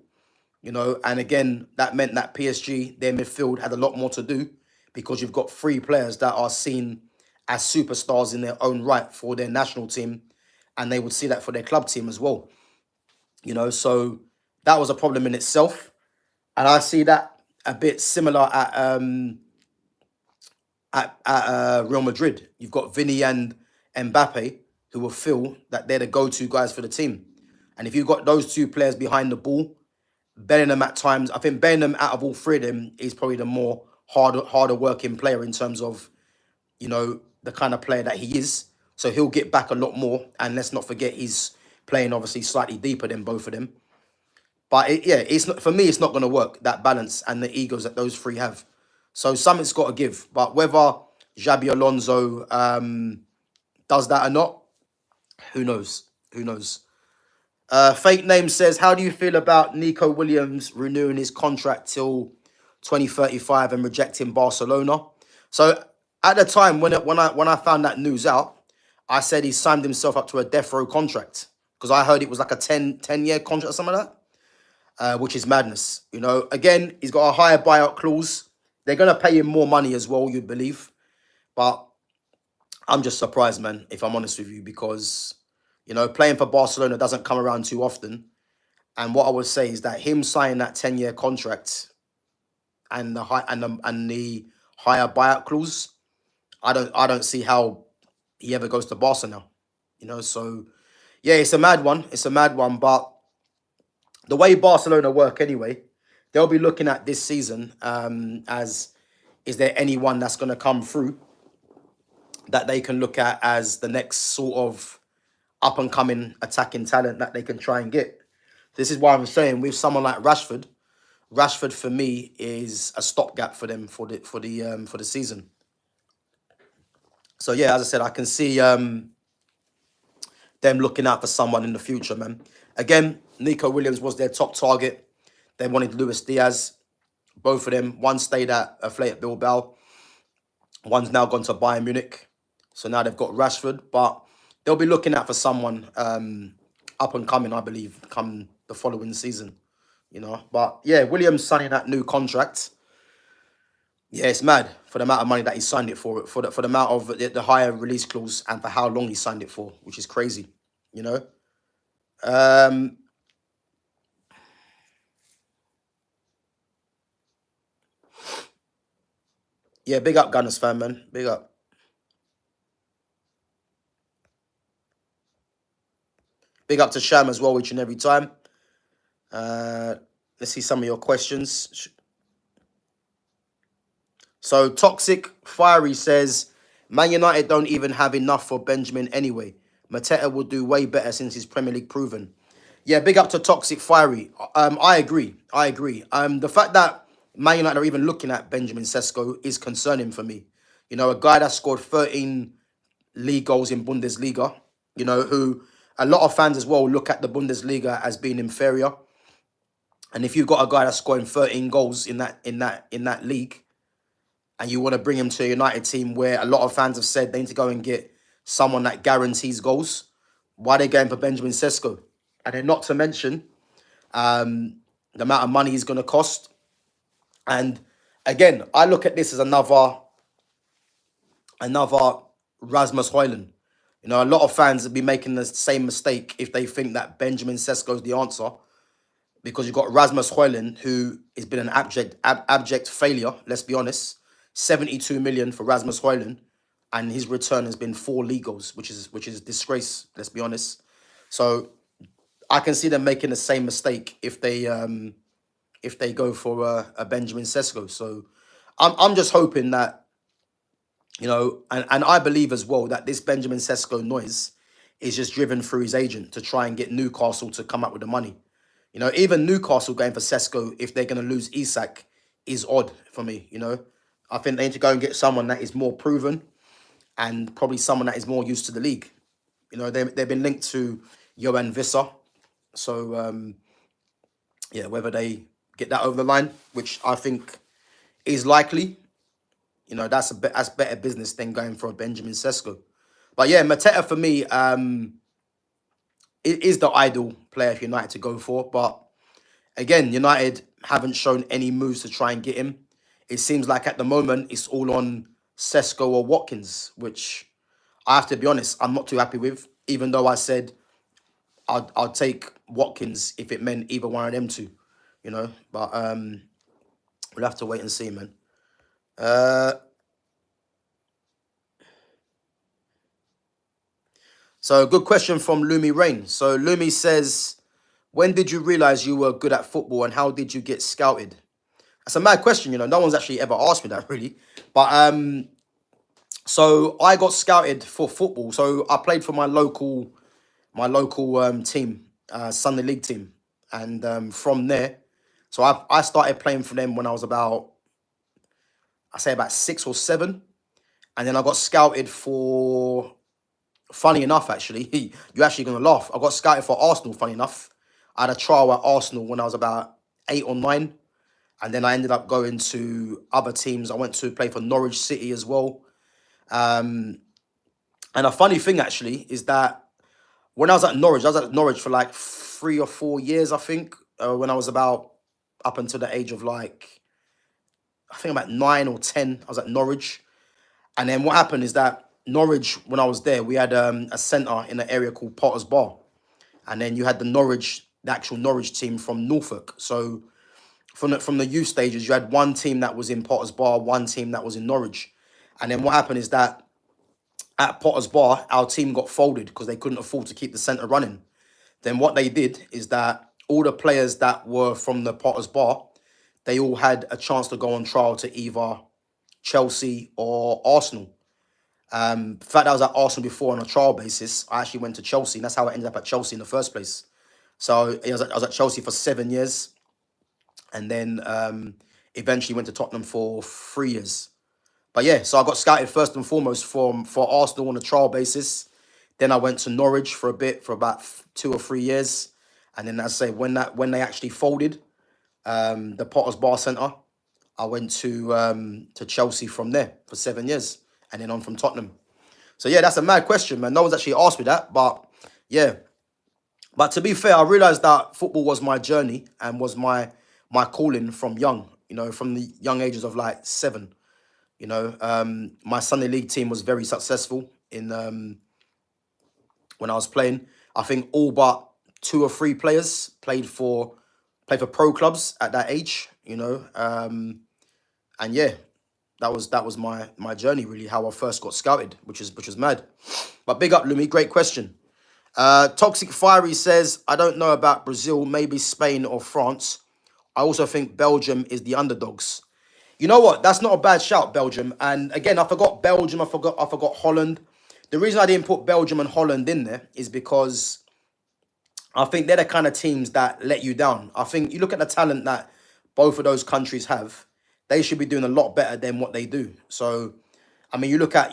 You know, and again, that meant that PSG, their midfield, had a lot more to do, because you've got three players that are seen as superstars in their own right for their national team, and they would see that for their club team as well. You know, so that was a problem in itself. And I see that a bit similar at Real Madrid. You've got Vinny and Mbappe, who will feel that they're the go-to guys for the team. And if you've got those two players behind the ball, Bellingham at times, I think Bellingham out of all three of them is probably the more harder working player in terms of, you know, the kind of player that he is. So he'll get back a lot more. And let's not forget, he's playing obviously slightly deeper than both of them. But it's not, for me, it's not going to work, that balance and the egos that those three have. So something's got to give. But whether Xabi Alonso does that or not, who knows? Who knows? Fake Name says, how do you feel about Nico Williams renewing his contract till 2035 and rejecting Barcelona? So at the time when I found that news out, I said he signed himself up to a death row contract, because I heard it was like a 10-year contract or something like that, which is madness. You know, again, he's got a higher buyout clause. They're going to pay him more money as well, you'd believe. But I'm just surprised, man, if I'm honest with you, because, you know, playing for Barcelona doesn't come around too often. And what I would say is that him signing that 10-year contract and the higher buyout clause, I don't see how he ever goes to Barca now. You know, so yeah, it's a mad one. It's a mad one, but the way Barcelona work anyway, they'll be looking at this season as, is there anyone that's going to come through that they can look at as the next sort of up-and-coming attacking talent that they can try and get. This is why I'm saying, with someone like Rashford for me is a stopgap for them for the season. So yeah, as I said, I can see them looking out for someone in the future, man. Again, Nico Williams was their top target. They wanted Luis Diaz. Both of them. One stayed at Athletic Bilbao. One's now gone to Bayern Munich. So now they've got Rashford. But they'll be looking out for someone up and coming, I believe, come the following season. You know. But yeah, Williams signing that new contract. Yeah, it's mad for the amount of money that he signed it for the amount of the higher release clause and for how long he signed it for, which is crazy. You know. Um, yeah, big up Gunners fan, man. Big up. Big up to Sham as well, each and every time. Let's see some of your questions. So Toxic Fiery says, Man United don't even have enough for Benjamin anyway. Mateta will do way better since he's Premier League proven. Yeah, big up to Toxic Fiery. I agree. The fact that Man United are even looking at Benjamin Sesko is concerning for me. You know, a guy that scored 13 league goals in Bundesliga, you know, who a lot of fans as well look at the Bundesliga as being inferior. And if you've got a guy that's scoring 13 goals in that league, and you want to bring him to a United team where a lot of fans have said they need to go and get someone that guarantees goals, why are they going for Benjamin Sesko? And then not to mention the amount of money he's going to cost. And again, I look at this as another Rasmus Højlund. You know, a lot of fans would be making the same mistake if they think that Benjamin Sesko is the answer, because you've got Rasmus Højlund, who has been an abject failure, let's be honest. 72 million for Rasmus Højlund, and his return has been 4 league goals, which is a disgrace, let's be honest. So I can see them making the same mistake if they go for a Benjamin Sesko. So I'm just hoping that, you know, and I believe as well that this Benjamin Sesko noise is just driven through his agent to try and get Newcastle to come up with the money. You know, even Newcastle going for Sesko, if they're going to lose Isak, is odd for me, you know. I think they need to go and get someone that is more proven and probably someone that is more used to the league. You know, they've been linked to Johan Visser. So, yeah, whether they get that over the line, which I think is likely, you know, that's better business than going for a Benjamin Sesko. But yeah, Mateta for me, it is the ideal player for United to go for. But again, United haven't shown any moves to try and get him. It seems like at the moment it's all on Sesko or Watkins, which I have to be honest, I'm not too happy with. Even though I said I'd take Watkins if it meant either one of them two, you know. But we'll have to wait and see, man. So good question from Lumi Rain. So Lumi says, when did you realize you were good at football and how did you get scouted? That's a mad question, you know. No one's actually ever asked me that, really. But so I got scouted for football. So I played for my local team, Sunday League team, and from there, so I started playing for them when I was about 6 or 7, and then I got scouted for. Funny enough, actually, you're actually gonna laugh. I got scouted for Arsenal. Funny enough, I had a trial at Arsenal when I was about 8 or 9. And then I ended up going to other teams. I went to play for Norwich City as well. And a funny thing, actually, is that when I was at Norwich for like 3 or 4 years, I think, when I was about up until the age of like, I think about 9 or 10, I was at Norwich. And then what happened is that Norwich, when I was there, we had a centre in an area called Potter's Bar. And then you had the actual Norwich team from Norfolk. So from the youth stages, you had one team that was in Potter's Bar, one team that was in Norwich. And then what happened is that at Potter's Bar, our team got folded because they couldn't afford to keep the centre running. Then what they did is that all the players that were from the Potter's Bar, they all had a chance to go on trial to either Chelsea or Arsenal. The fact that I was at Arsenal before on a trial basis, I actually went to Chelsea, and that's how I ended up at Chelsea in the first place. So I was at Chelsea for 7 years. And then eventually went to Tottenham for 3 years. But yeah, so I got scouted first and foremost for Arsenal on a trial basis. Then I went to Norwich for a bit, for about 2 or 3 years. And then, as I say, when they actually folded, the Potters Bar Centre, I went to Chelsea from there for 7 years, and then on from Tottenham. So yeah, that's a mad question, man. No one's actually asked me that, but yeah. But to be fair, I realised that football was my journey and was my calling from young. You know, from the young ages of like 7. You know, my Sunday league team was very successful in when I was playing. I think all but 2 or 3 players played for pro clubs at that age. You know, and yeah, that was my journey, really, how I first got scouted, which was mad. But big up, Lumi, great question. Toxic Fiery says, I don't know about Brazil, maybe Spain or France. I also think Belgium is the underdogs. You know what? That's not a bad shout, Belgium. And again, I forgot Belgium. I forgot Holland. The reason I didn't put Belgium and Holland in there is because I think they're the kind of teams that let you down. I think you look at the talent that both of those countries have, they should be doing a lot better than what they do. So, I mean, you look at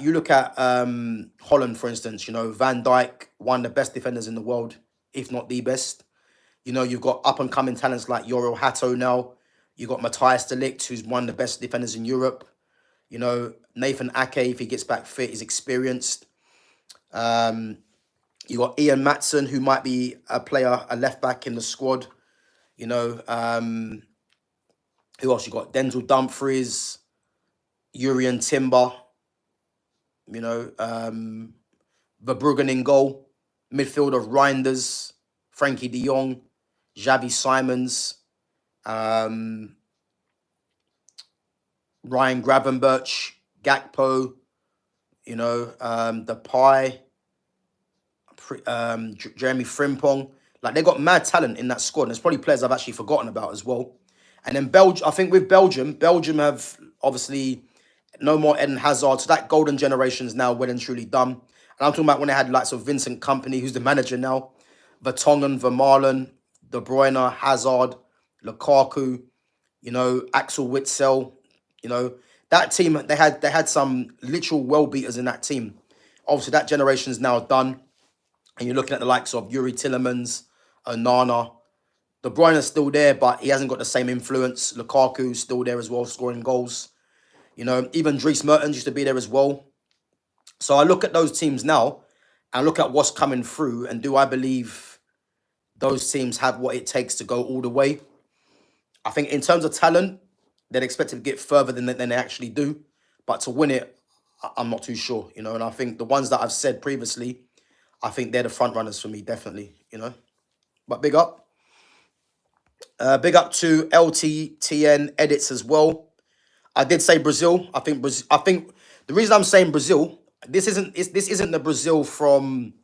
Holland, for instance. You know, Van Dijk, one of the best defenders in the world, if not the best. You know, you've got up and coming talents like Yorio Hato now. You've got Matthias de Ligt, who's one of the best defenders in Europe. You know, Nathan Ake, if he gets back fit, is experienced. You got Ian Matson, who might be a left back in the squad. You know, who else you got? Denzel Dumfries, Urian Timber. You know, Verbruggen in goal. Midfield of Reinders, Frankie de Jong, Xavi Simons, Ryan Gravenberch, Gakpo, you know, Depay, Jeremy Frimpong. Like, they got mad talent in that squad. And there's probably players I've actually forgotten about as well. And then I think with Belgium have obviously no more Eden Hazard. So that golden generation is now well and truly done. And I'm talking about when they had like Vincent Kompany, who's the manager now, Vertonghen, Vermaelen, De Bruyne, Hazard, Lukaku, you know, Axel Witsel. You know, that team, they had some literal well beaters in that team. Obviously, that generation is now done. And you're looking at the likes of Yuri Tillemans, Onana. De Bruyne is still there, but he hasn't got the same influence. Lukaku's still there as well, scoring goals. You know, even Dries Mertens used to be there as well. So I look at those teams now and look at what's coming through, and do I believe those teams have what it takes to go all the way? I think in terms of talent, they're expected to get further than they actually do. But to win it, I'm not too sure, you know. And I think the ones that I've said previously, I think they're the front runners for me, definitely, you know. But big up. Big up to LTTN Edits as well. I did say Brazil. I think the reason I'm saying Brazil, this isn't the Brazil from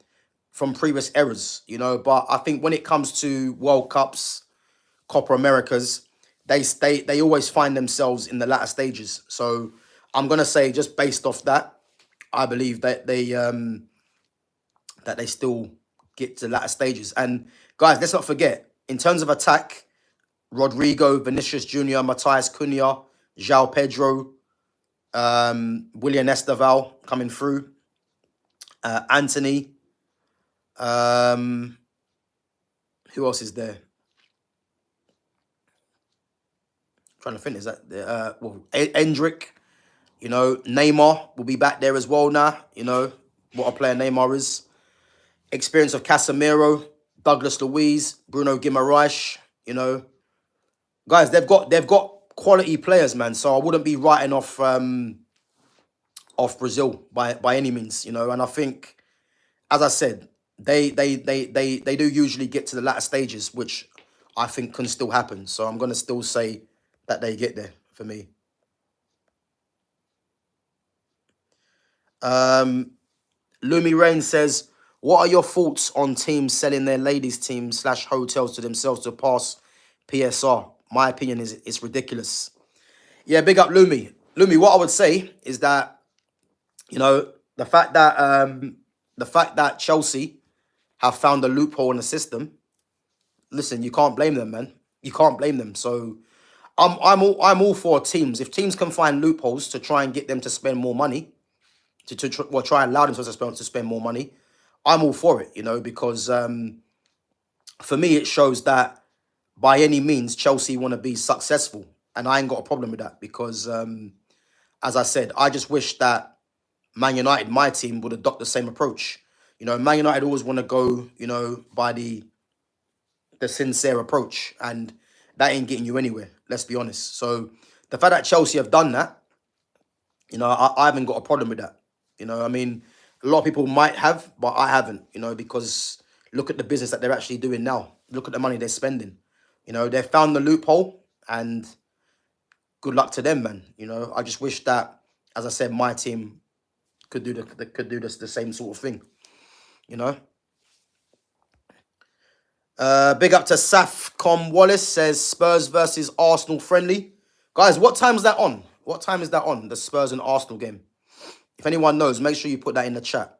previous eras, you know. But I think when it comes to World Cups, Copa Americas, they always find themselves in the latter stages. So I'm gonna say, just based off that, I believe that they still get to the latter stages. And guys, let's not forget, in terms of attack, Rodrigo, Vinicius Junior, Matthias Cunha, João Pedro, William Esteval coming through, Anthony. Who else is there? Trying to think, is that Endrick, you know, Neymar will be back there as well now. You know what a player Neymar is. Experience of Casemiro, Douglas Luiz, Bruno Guimaraes. You know, guys, they've got quality players, man. So I wouldn't be writing off Brazil by any means, you know. And I think, as I said, they do usually get to the latter stages, which I think can still happen. So I'm gonna still say that they get there for me. Lumi Rain says, what are your thoughts on teams selling their ladies' team / hotels to themselves to pass PSR? My opinion is it's ridiculous. Yeah, big up Lumi. Lumi, what I would say is that, you know, the fact that Chelsea have found a loophole in the system, listen, you can't blame them, man. You can't blame them. So I'm all for teams. If teams can find loopholes to try and get them to spend more money, to try and allow them to spend more money, I'm all for it, because for me it shows that by any means Chelsea want to be successful, and I ain't got a problem with that because, as I said, I just wish that Man United, my team, would adopt the same approach. Man United always want to go, by the sincere approach, and that ain't getting you anywhere. Let's be honest. So the fact that Chelsea have done that, I haven't got a problem with that. I mean, a lot of people might have, but I haven't. Because look at the business that they're actually doing now. Look at the money they're spending. They've found the loophole, and good luck to them, man. I just wish that, as I said, my team could do the same sort of thing. You know. Big up to Safcom Wallace, says Spurs versus Arsenal friendly. Guys, what time is that on? What time is that on? The Spurs and Arsenal game. If anyone knows, make sure you put that in the chat.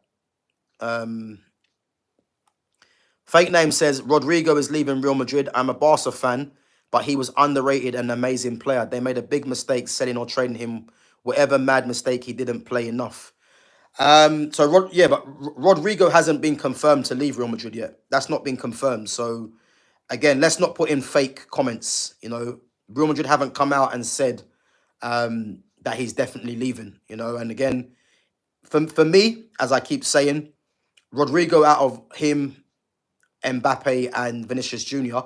Fake name says Rodrigo is leaving Real Madrid. I'm a Barca fan, but he was underrated and an amazing player. They made a big mistake selling or trading him. Whatever mad mistake, he didn't play enough. But Rodrigo hasn't been confirmed to leave Real Madrid yet. That's not been confirmed. So again, let's not put in fake comments. Real Madrid haven't come out and said that he's definitely leaving. And again, for me, as I keep saying, Rodrigo out of him, Mbappe and Vinicius Jr.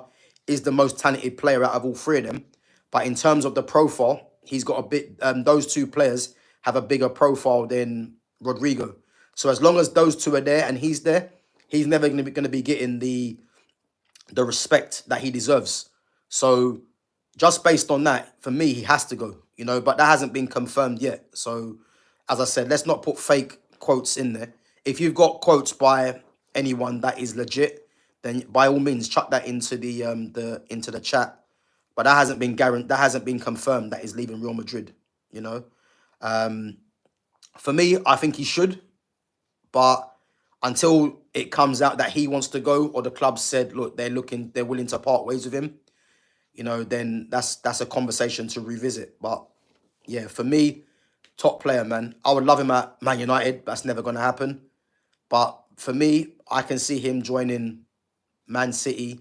is the most talented player out of all three of them. But in terms of the profile, he's got a bit. Those two players have a bigger profile than Rodrigo. So as long as those two are there and he's there, he's never going to be getting the respect that he deserves. So just based on that, for me, he has to go. But that hasn't been confirmed yet. So as I said, let's not put fake quotes in there. If you've got quotes by anyone that is legit, then by all means chuck that into the chat. But that hasn't been guaranteed. That hasn't been confirmed that he's leaving Real Madrid. For me, I think he should, but until it comes out that he wants to go or the club said, look, they're willing to part ways with him, then that's a conversation to revisit. But yeah, for me, top player, man. I would love him at Man United. That's never going to happen. But for me, I can see him joining Man City.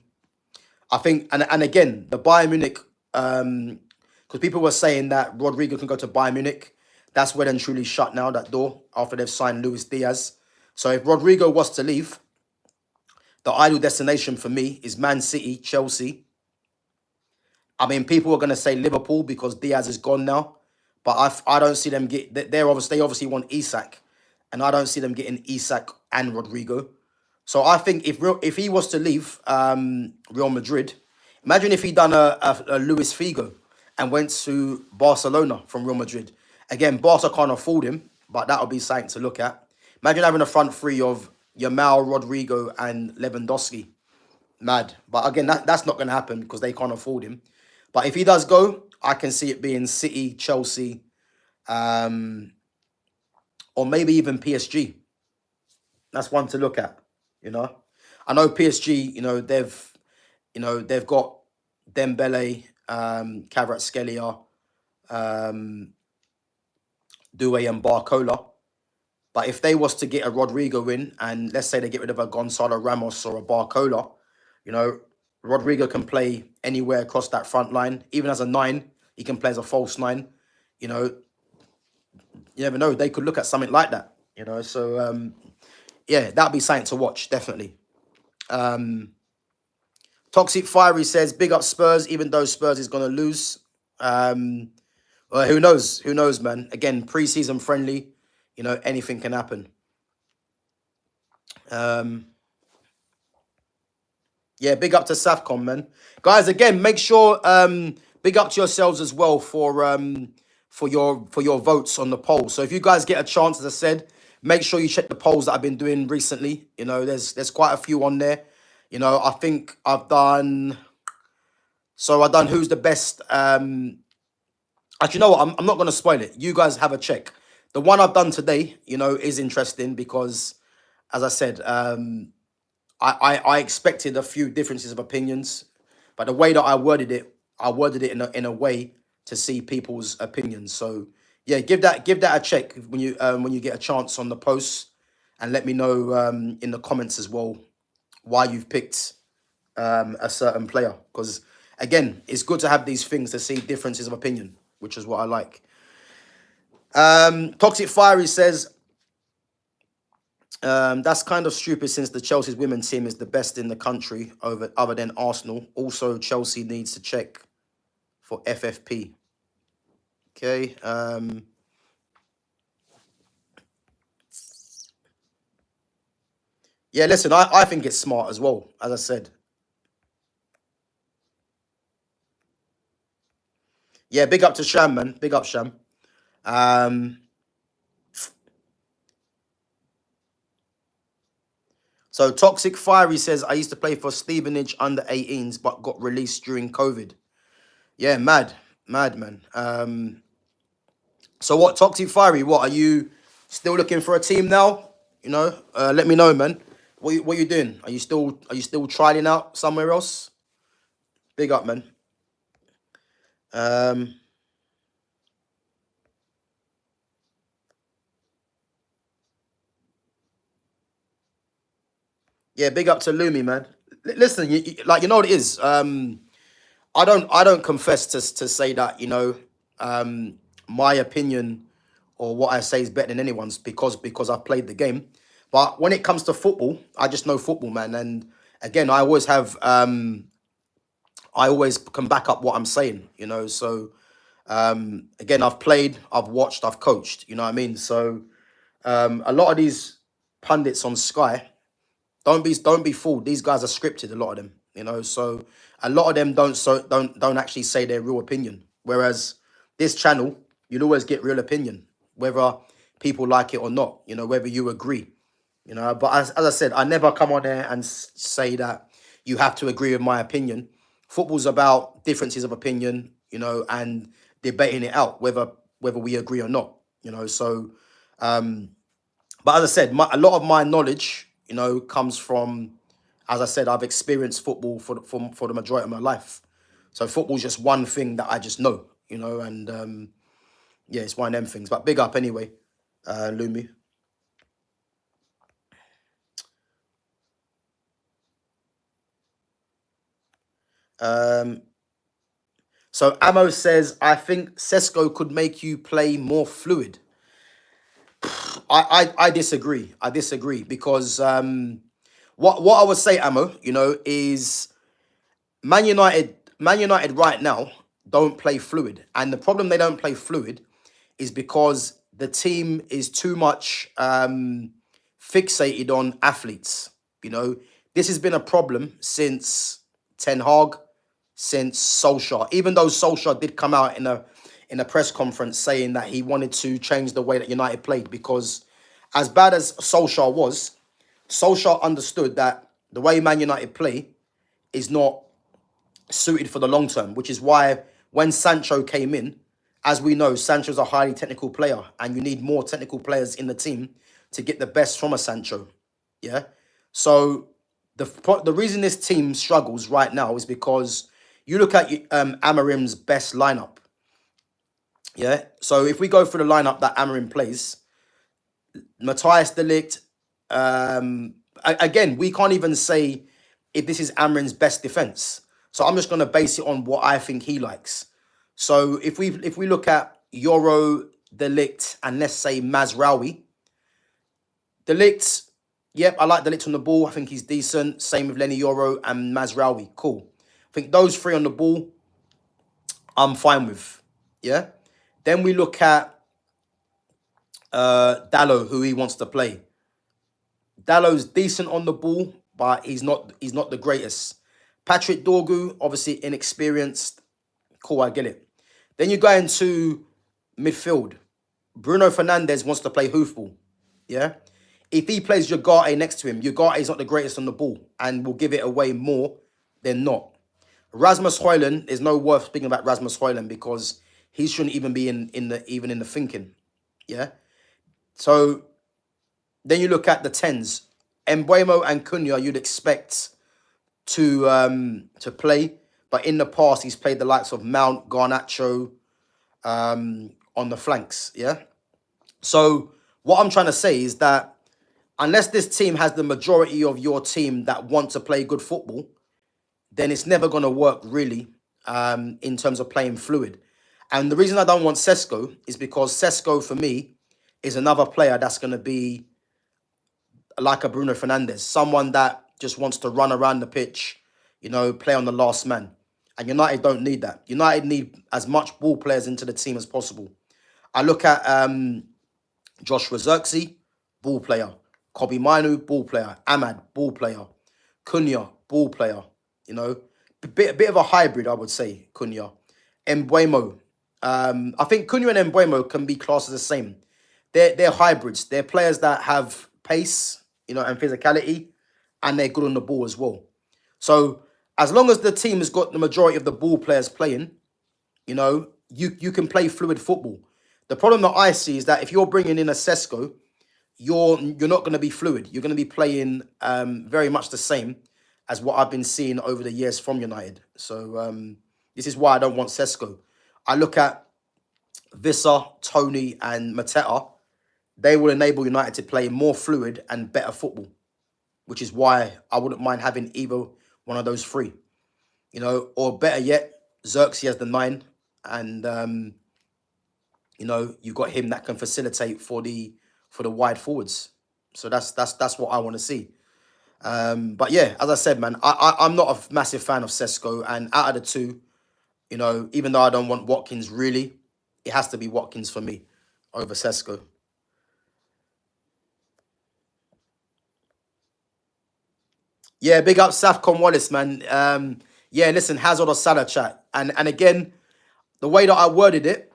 I think, and again, the Bayern Munich, because people were saying that Rodrigo can go to Bayern Munich. That's well and truly shut now, that door, after they've signed Luis Diaz. So if Rodrigo was to leave, the ideal destination for me is Man City, Chelsea. I mean, people are going to say Liverpool because Diaz is gone now. But I don't see them get... They obviously want Isak. And I don't see them getting Isak and Rodrigo. So I think if he was to leave Real Madrid, imagine if he done a Luis Figo and went to Barcelona from Real Madrid. Again, Barca can't afford him, but that would be something to look at. Imagine having a front three of Yamal, Rodrigo, and Lewandowski. Mad. But again, that's not going to happen because they can't afford him. But if he does go, I can see it being City, Chelsea, or maybe even PSG. That's one to look at. I know PSG. They've got Dembele, Kvaratskhelia, Doué and Barcola. But if they was to get a Rodrigo in, and let's say they get rid of a Gonzalo Ramos or a Barcola, Rodrigo can play anywhere across that front line. Even as a 9, he can play as a false 9. You never know. They could look at something like that. So yeah, that'd be something to watch, definitely. Toxic Fiery says, big up Spurs, even though Spurs is going to lose. Well, who knows? Who knows, man? Again, pre-season friendly. Anything can happen. Yeah, big up to Safcom, man. Guys, again, make sure big up to yourselves as well for your votes on the poll. So if you guys get a chance, as I said, make sure you check the polls that I've been doing recently. There's quite a few on there. I think I've done. So I've done who's the best. Actually, you know what? I'm not going to spoil it. You guys have a check. The one I've done today, is interesting because, as I said, I expected a few differences of opinions, but the way that I worded it in a way to see people's opinions. So yeah, give that a check when you get a chance on the posts. and let me know in the comments as well why you've picked a certain player. Because again, it's good to have these things to see differences of opinion, which is what I like. Toxic Fiery says, that's kind of stupid since the Chelsea's women's team is the best in the country other than Arsenal. Also, Chelsea needs to check for FFP. Okay. Yeah, listen, I think it's smart as well, as I said. Yeah, big up to Sham, man. Big up, Sham. So Toxic Fiery says, I used to play for Stevenage under 18s, but got released during COVID. Yeah, mad, man. So what, Toxic Fiery? What, are you still looking for a team now? You know, let me know, man. What you doing? Are you still trialing out somewhere else? Big up, man. Yeah, big up to Lumi, man. Listen, like you know what it is. I don't confess to say that my opinion or what I say is better than anyone's because I've played the game. But when it comes to football, I just know football, man. And again, I always can back up what I'm saying, So again, I've played, I've watched, I've coached, you know what I mean? So a lot of these pundits on Sky, don't be fooled. These guys are scripted, a lot of them, So a lot of them don't actually say their real opinion. Whereas this channel, you'll always get real opinion, whether people like it or not, whether you agree. But as I said, I never come on there and say that you have to agree with my opinion. Football's about differences of opinion, and debating it out, whether we agree or not, So, but as I said, a lot of my knowledge, comes from, as I said, I've experienced football for the majority of my life. So football's just one thing that I just know, and yeah, it's one of them things. But big up anyway, Lumi. So Amo says, I think Sesko could make you play more fluid. I disagree. I disagree because what I would say, Amo, is Man United right now don't play fluid, and the problem they don't play fluid is because the team is too much fixated on athletes. This has been a problem since Ten Hag, since Solskjaer. Even though Solskjaer did come out in a press conference saying that he wanted to change the way that United played, because as bad as Solskjaer was, Solskjaer understood that the way Man United play is not suited for the long term, which is why when Sancho came in, as we know, Sancho's a highly technical player, and you need more technical players in the team to get the best from a Sancho. Yeah. So the reason this team struggles right now is because you look at Amarim's best lineup. Yeah. So if we go through the lineup that Amarim plays, Matthias de Ligt, again, we can't even say if this is Amarim's best defense. So I'm just going to base it on what I think he likes. So if we look at Euro, de Ligt, and let's say Mazraoui, de Ligt, yep, I like de Ligt on the ball. I think he's decent. Same with Lenny Euro and Mazraoui. Cool. I think those three on the ball, I'm fine with. Yeah. Then we look at Diallo, who he wants to play. Dallow's decent on the ball, but he's not the greatest. Patrick Dorgu, obviously inexperienced. Cool, I get it. Then you go into midfield. Bruno Fernandes wants to play hoofball. Yeah. If he plays Ugarte next to him, Ugarte is not the greatest on the ball and will give it away more than not. Rasmus Højlund, there's no worth speaking about Rasmus Højlund because he shouldn't even be in the thinking. Yeah. So then you look at the tens. Embuemo and Cunha, you'd expect to play, but in the past he's played the likes of Mount, Garnacho on the flanks. Yeah. So what I'm trying to say is that unless this team has the majority of your team that want to play good football, then it's never going to work really in terms of playing fluid. And the reason I don't want Sesko is because Sesko, for me, is another player that's going to be like a Bruno Fernandes, someone that just wants to run around the pitch, play on the last man. And United don't need that. United need as much ball players into the team as possible. I look at Joshua Zirkzee, ball player. Kobe Minu, ball player. AMAD, ball player. Cunha, ball player. A bit of a hybrid, I would say, Cunha. Mbeumo. I think Cunha and Mbeumo can be classed as the same. They're hybrids. They're players that have pace, and physicality, and they're good on the ball as well. So as long as the team has got the majority of the ball players playing, you can play fluid football. The problem that I see is that if you're bringing in a Sesko, you're not going to be fluid. You're going to be playing very much the same as what I've been seeing over the years from United. So this is why I don't want Sesko. I look at Visser, Tony, and Mateta. They will enable United to play more fluid and better football, which is why I wouldn't mind having either one of those three. Or better yet, Xerxes as the 9, and you've got him that can facilitate for the wide forwards. So that's what I want to see. But yeah, as I said, man, I'm not a massive fan of Sesko, and out of the two, even though I don't want Watkins really, it has to be Watkins for me over Sesko. Yeah, big up Safcon Wallace, man. Yeah, listen, Hazard or Salah chat, and again, the way that I worded it,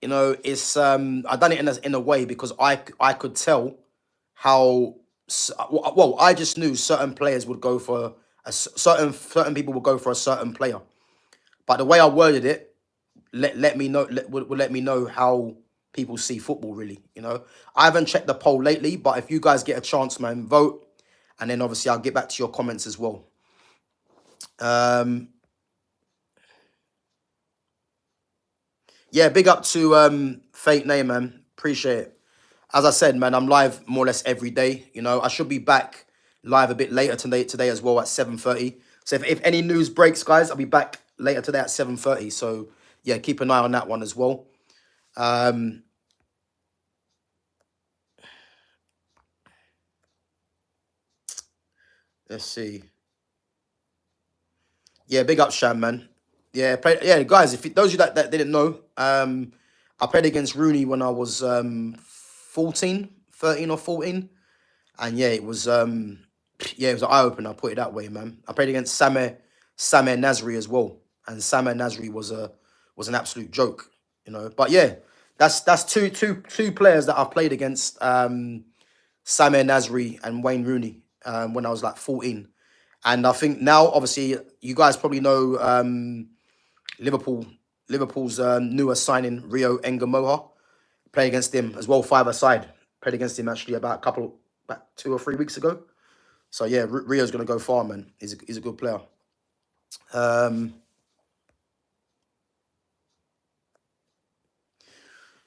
it's I done it in a way because I could tell how well I just knew certain players would go for certain people would go for a certain player, but the way I worded it let me know would let me know how people see football really. I haven't checked the poll lately, but if you guys get a chance, man, vote, and then obviously I'll get back to your comments as well. Yeah, big up to Fake Name, man. Appreciate it. As I said, man, I'm live more or less every day. I should be back live a bit later today as well at 7:30. So if any news breaks, guys, I'll be back later today at 7:30. So yeah, keep an eye on that one as well. Let's see. Yeah, big up Sham, man. Yeah, guys, if those of you that didn't know, I played against Rooney when I was 13 or 14. And yeah, it was an eye opener, I'll put it that way, man. I played against Sameh Nasri as well. And Sameh Nasri was an absolute joke, But yeah, that's two players that I've played against, Sameh Nasri and Wayne Rooney, when I was like 14. And I think now, obviously, you guys probably know Liverpool's newer signing, Rio Engamoha. Played against him as well, five-a-side. Played against him actually about 2 or 3 weeks ago. So yeah, Rio's gonna go far, man. He's a good player.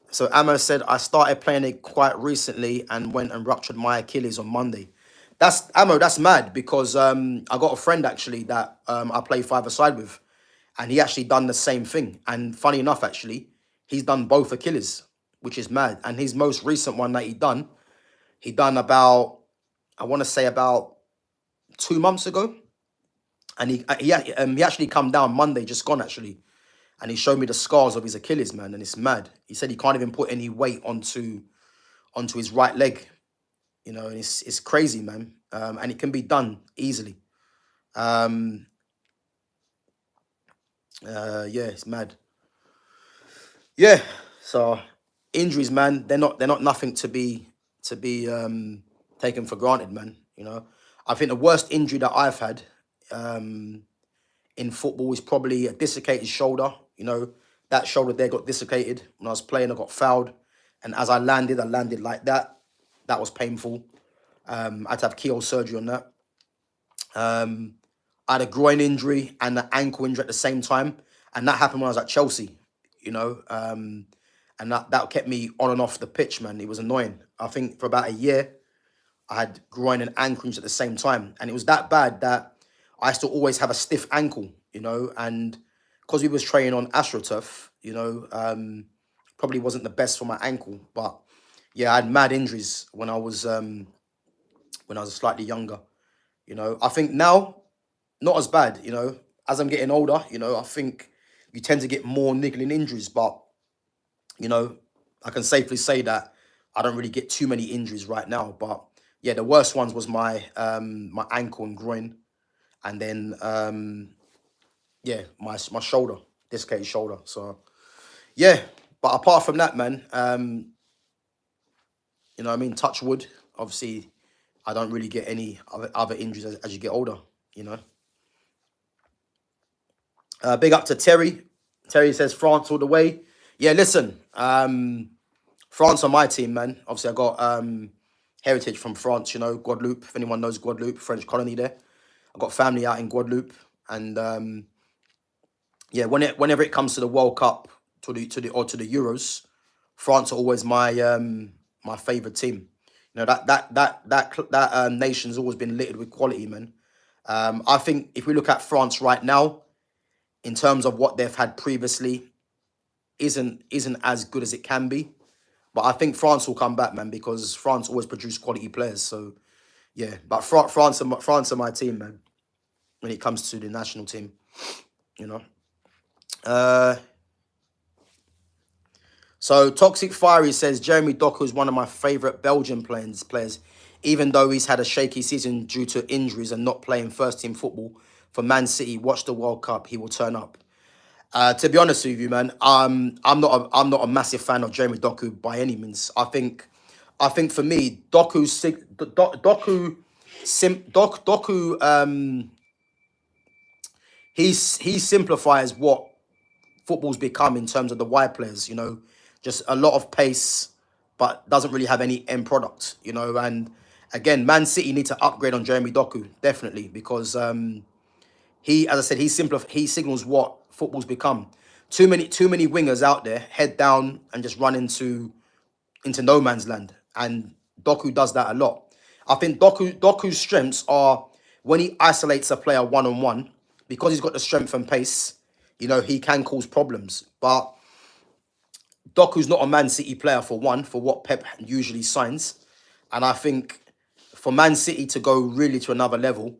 So Amo said, I started playing it quite recently and went and ruptured my Achilles on Monday. That's mad because I got a friend actually that I play five-a-side with, and he actually done the same thing. And funny enough, actually, he's done both Achilles, which is mad. And his most recent one that he done about, I want to say about 2 months ago. And he actually come down Monday, just gone actually. And he showed me the scars of his Achilles, man, and it's mad. He said he can't even put any weight onto his right leg, and it's crazy, man. And it can be done easily. Yeah, it's mad. Yeah, so injuries, man, they're not nothing to be taken for granted, man. I think the worst injury that I've had in football is probably a dislocated shoulder. That shoulder there got dislocated when I was playing. I got fouled, and as I landed like that. That was painful. I had to have keyhole surgery on that. I had a groin injury and an ankle injury at the same time, and that happened when I was at Chelsea. And that kept me on and off the pitch, man. It was annoying. I think for about a year, I had groin and ankle injuries at the same time, and it was that bad that I used to always have a stiff ankle, and because we was training on AstroTurf, probably wasn't the best for my ankle, but yeah, I had mad injuries when I was slightly younger. I think now not as bad. As I'm getting older, I think you tend to get more niggling injuries, but you know, I can safely say that I don't really get too many injuries right now. But yeah, the worst ones was my ankle and groin, and then yeah, my shoulder, dislocated shoulder. So yeah, but apart from that, man, what I mean, touch wood. Obviously, I don't really get any other injuries as you get older. You know. Big up to Terry. Terry says France all the way. Yeah, listen, France on my team, man. Obviously, I got heritage from France. Guadeloupe. If anyone knows Guadeloupe, French colony there. I got family out in Guadeloupe, and yeah, whenever it comes to the World Cup, to the Euros, France are always my favorite team. That nation's always been littered with quality, man. I think if we look at France right now, in terms of what they've had previously, isn't as good as it can be. But I think France will come back, man, because France always produce quality players. So yeah, but France are my team, man, when it comes to the national team. You know. So Toxic Fiery says Jeremy Doku is one of my favourite Belgian players, even though he's had a shaky season due to injuries and not playing first team football for Man City. Watch the World Cup, he will turn up. To be honest with you, man, I'm not a massive fan of Jeremy Doku by any means. I think for me, he simplifies what football's become in terms of the wide players. Just a lot of pace, but doesn't really have any end product. And again, Man City need to upgrade on Jeremy Doku definitely, because he, as I said, he signals what football's become. Too many wingers out there, head down and just run into no man's land. And Doku does that a lot. I think Doku's strengths are when he isolates a player one-on-one, because he's got the strength and pace, he can cause problems. But Doku's not a Man City player for what Pep usually signs. And I think for Man City to go really to another level,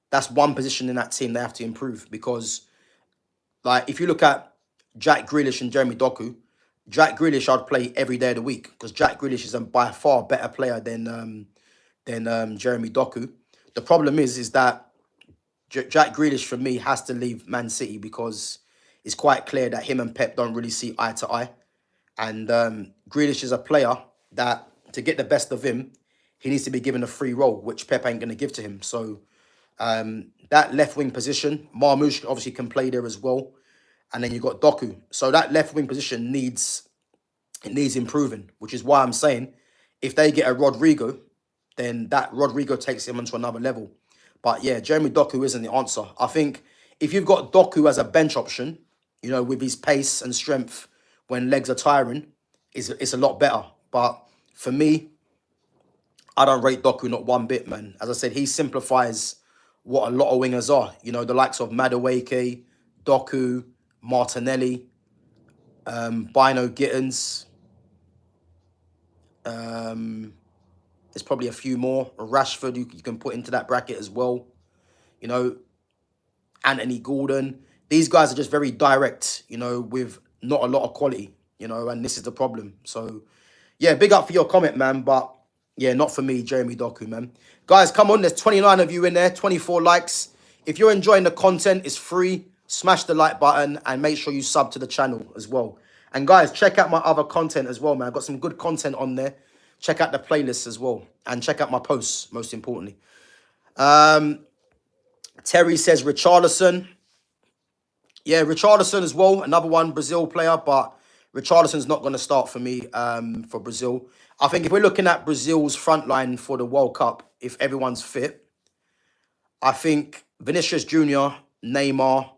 that's one position in that team they have to improve. Because, like, if you look at Jack Grealish and Jeremy Doku, Jack Grealish I'd play every day of the week, because Jack Grealish is a by far better player than Jeremy Doku. The problem is that Jack Grealish, for me, has to leave Man City, because it's quite clear that him and Pep don't really see eye to eye. And Grealish is a player that, to get the best of him, he needs to be given a free role, which Pep ain't going to give to him. So that left wing position, Marmoush obviously can play there as well. And then you've got Doku. So that left wing position needs improving, which is why I'm saying if they get a Rodrigo, then that Rodrigo takes him onto another level. But yeah, Jeremy Doku isn't the answer. I think if you've got Doku as a bench option, with his pace and strength when legs are tiring, it's a lot better. But for me, I don't rate Doku not one bit, man. As I said, he simplifies what a lot of wingers are. The likes of Madueke, Doku, Martinelli, Bino Gittins. There's probably a few more. Rashford, you can put into that bracket as well. Anthony Gordon. These guys are just very direct, with not a lot of quality, and this is the problem. So, yeah, big up for your comment, man. But, yeah, not for me, Jeremy Doku, man. Guys, come on. There's 29 of you in there, 24 likes. If you're enjoying the content, it's free. Smash the like button and make sure you sub to the channel as well. And, guys, check out my other content as well, man. I've got some good content on there. Check out the playlists as well. And check out my posts, most importantly. Terry says Richarlison. Yeah, Richarlison as well. Another one, Brazil player. But Richarlison's not going to start for me for Brazil. I think if we're looking at Brazil's front line for the World Cup, if everyone's fit, I think Vinicius Jr., Neymar.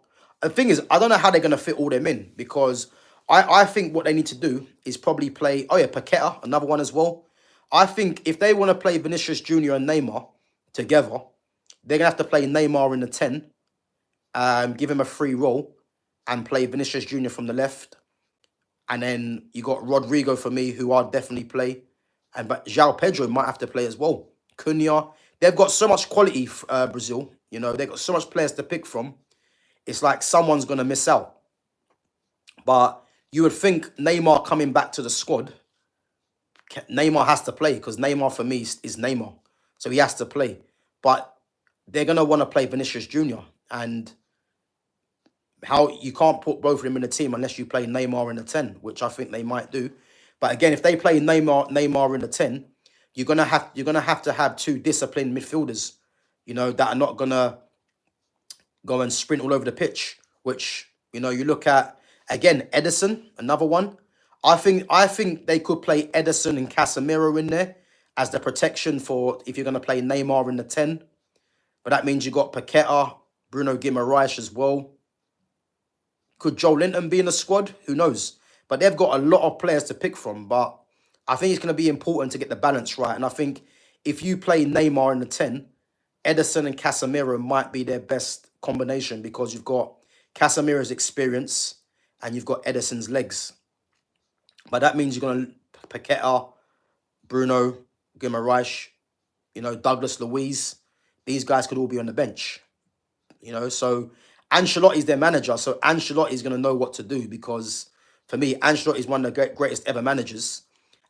The thing is, I don't know how they're going to fit all them in, because I think what they need to do is probably play, Paqueta, another one as well. I think if they want to play Vinicius Junior and Neymar together, they're gonna have to play Neymar in the 10, give him a free role, and play Vinicius Junior from the left. And then you got Rodrigo for me, who I'll definitely play. But João Pedro might have to play as well. Cunha. They've got so much quality, Brazil. You know, they've got so much players to pick from. It's like someone's going to miss out. But you would think Neymar coming back to the squad, Neymar has to play, because Neymar for me is Neymar. So he has to play. But they're going to want to play Vinicius Junior. And how you can't put both of them in the team unless you play Neymar in the 10, which I think they might do. But again, if they play Neymar in the 10, you're gonna have to have two disciplined midfielders, you know, that are not gonna go and sprint all over the pitch. Which, you know, you look at again, Edison, another one. I think they could play Edison and Casemiro in there as the protection for if you're gonna play Neymar in the 10. But that means you got Paqueta, Bruno Guimaraes as well. Could Joe Linton be in the squad? Who knows? But they've got a lot of players to pick from. But I think it's going to be important to get the balance right. And I think if you play Neymar in the 10, Edison and Casemiro might be their best combination, because you've got Casemiro's experience and you've got Edison's legs. But that means you're going to Paqueta, Bruno Guimaraes, you know, Douglas Luiz. These guys could all be on the bench. You know, so Ancelotti's their manager, so Ancelotti's going to know what to do, because for me, Ancelotti is one of the greatest ever managers,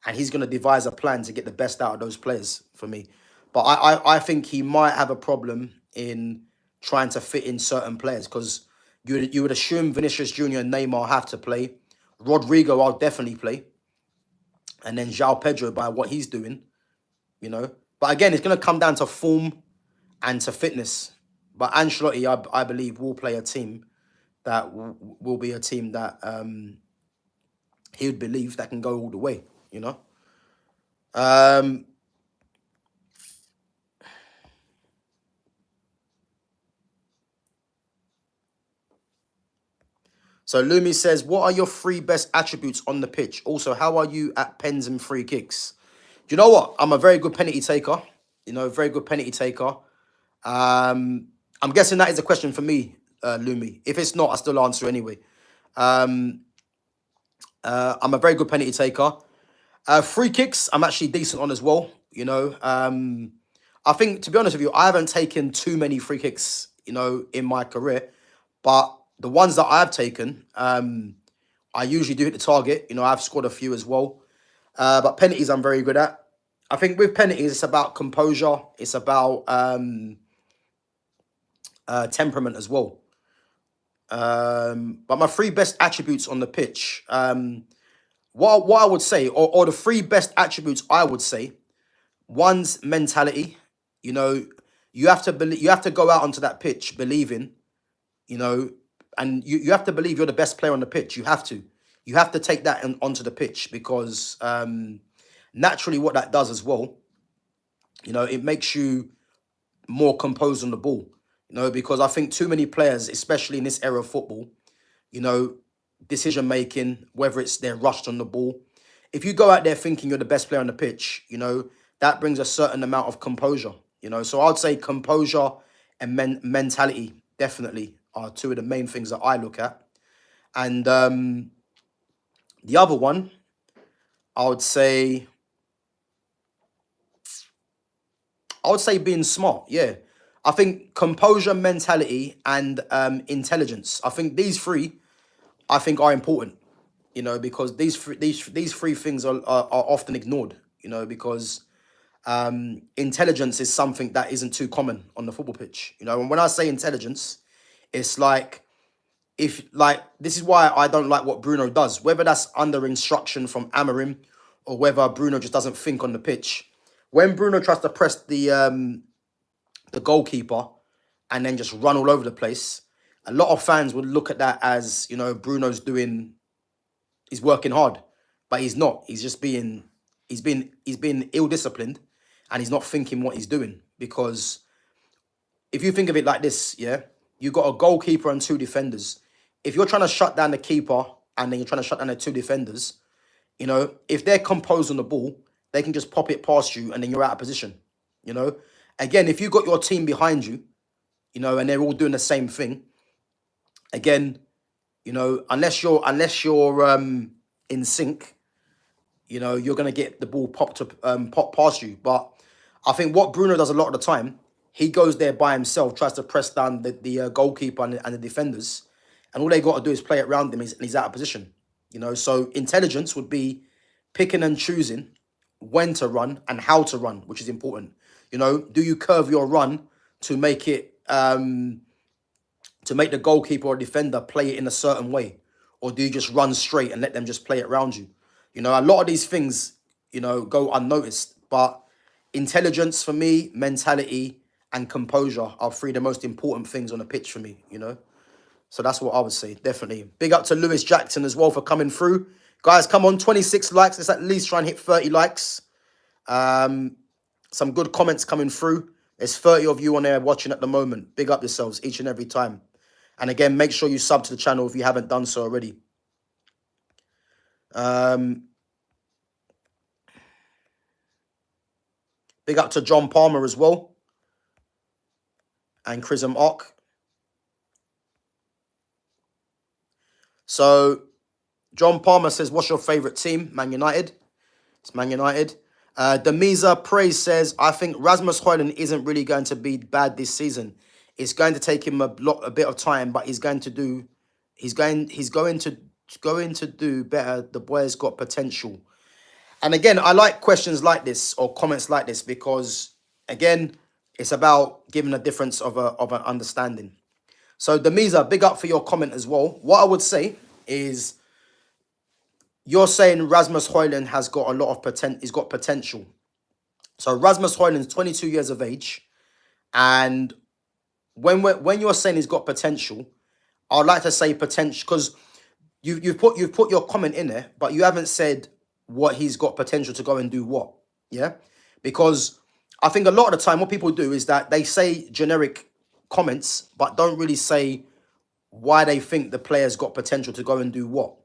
and he's going to devise a plan to get the best out of those players for me. But I think he might have a problem in trying to fit in certain players, because you would assume Vinicius Junior and Neymar have to play. Rodrigo, I'll definitely play. And then João Pedro by what he's doing, you know. But again, it's going to come down to form and to fitness. But Ancelotti, I believe, will play a team that will be a team that he would believe that can go all the way, you know. So Lumi says, what are your 3 best attributes on the pitch? Also, how are you at pens and free kicks? Do you know what? I'm a very good penalty taker. You know, very good penalty taker. I'm guessing that is a question for me, Lumi. If it's not, I still answer anyway. I'm a very good penalty taker. Free kicks, I'm actually decent on as well. You know, I think, to be honest with you, I haven't taken too many free kicks, you know, in my career. But the ones that I've taken, I usually do hit the target. You know, I've scored a few as well. But penalties, I'm very good at. I think with penalties, it's about composure. It's about temperament as well. But my 3 best attributes on the pitch, what I would say, or the 3 best attributes I would say, one's mentality. You know, you have to believe, you have to go out onto that pitch believing, you know, and you have to believe you're the best player on the pitch. You have to take that onto the pitch, because naturally what that does as well, you know, it makes you more composed on the ball. You know, because I think too many players, especially in this era of football, you know, decision making, whether it's they're rushed on the ball. If you go out there thinking you're the best player on the pitch, you know, that brings a certain amount of composure. You know, so I'd say composure and mentality definitely are 2 of the main things that I look at. And the other one, I would say being smart. Yeah. I think composure, mentality, and intelligence. I think these 3, are important. You know, because these 3 things are often ignored. You know, because intelligence is something that isn't too common on the football pitch. You know, and when I say intelligence, it's like, this is why I don't like what Bruno does, whether that's under instruction from Amorim or whether Bruno just doesn't think on the pitch. When Bruno tries to press the goalkeeper and then just run all over the place, a lot of fans would look at that as, you know, he's working hard, but he's not. He's just being ill-disciplined, and he's not thinking what he's doing. Because if you think of it like this, yeah, you got a goalkeeper and 2 defenders. If you're trying to shut down the keeper and then you're trying to shut down the 2 defenders, you know, if they're composed on the ball, they can just pop it past you and then you're out of position. You know, again, if you got your team behind you, you know, and they're all doing the same thing, again, you know, unless you're in sync, you know, you're gonna get the ball pop past you. But I think what Bruno does a lot of the time, he goes there by himself, tries to press down the goalkeeper and the defenders, and all they got to do is play it around him, and he's out of position. You know, so intelligence would be picking and choosing when to run and how to run, which is important. You know, do you curve your run to make it to make the goalkeeper or defender play it in a certain way, or do you just run straight and let them just play it around you? You know, a lot of these things, you know, go unnoticed, but intelligence for me, mentality, and composure are three of the most important things on a pitch for me, you know? So that's what I would say, definitely. Big up to Lewis Jackson as well for coming through. Guys, come on, 26 likes. Let's at least try and hit 30 likes. Some good comments coming through. There's 30 of you on there watching at the moment. Big up yourselves each and every time. And again, make sure you sub to the channel if you haven't done so already. Big up to John Palmer as well. And Chrism Ock. So, John Palmer says, what's your favourite team? Man United. It's Man United. Demiza Praise says, I think Rasmus Højlund isn't really going to be bad this season. It's going to take him a bit of time, but he's going to do better. The boy's got potential. And again, I like questions like this or comments like this because, again, it's about giving a difference of an understanding. So, Demiza, big up for your comment as well. What I would say is, you're saying Rasmus Højlund has got a lot of he's got potential. So Rasmus Højlund's 22 years of age, and when you're saying he's got potential, I'd like to say potential because you've put your comment in there, but you haven't said what he's got potential to go and do what. Yeah, because I think a lot of the time what people do is that they say generic comments, but don't really say why they think the player's got potential to go and do what.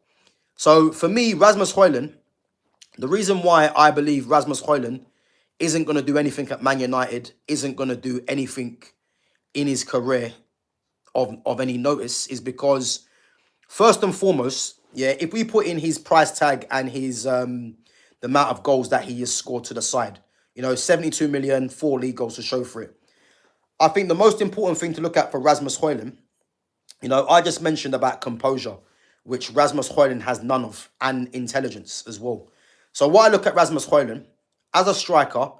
So for me, Rasmus Højlund, the reason why I believe Rasmus Højlund isn't going to do anything at Man United, isn't going to do anything in his career of any notice, is because first and foremost, yeah, if we put in his price tag and his the amount of goals that he has scored to the side, you know, 72 million, 4 league goals to show for it. I think the most important thing to look at for Rasmus Højlund, you know, I just mentioned about composure, which Rasmus Højlund has none of, and intelligence as well. So what I look at Rasmus Højlund, as a striker,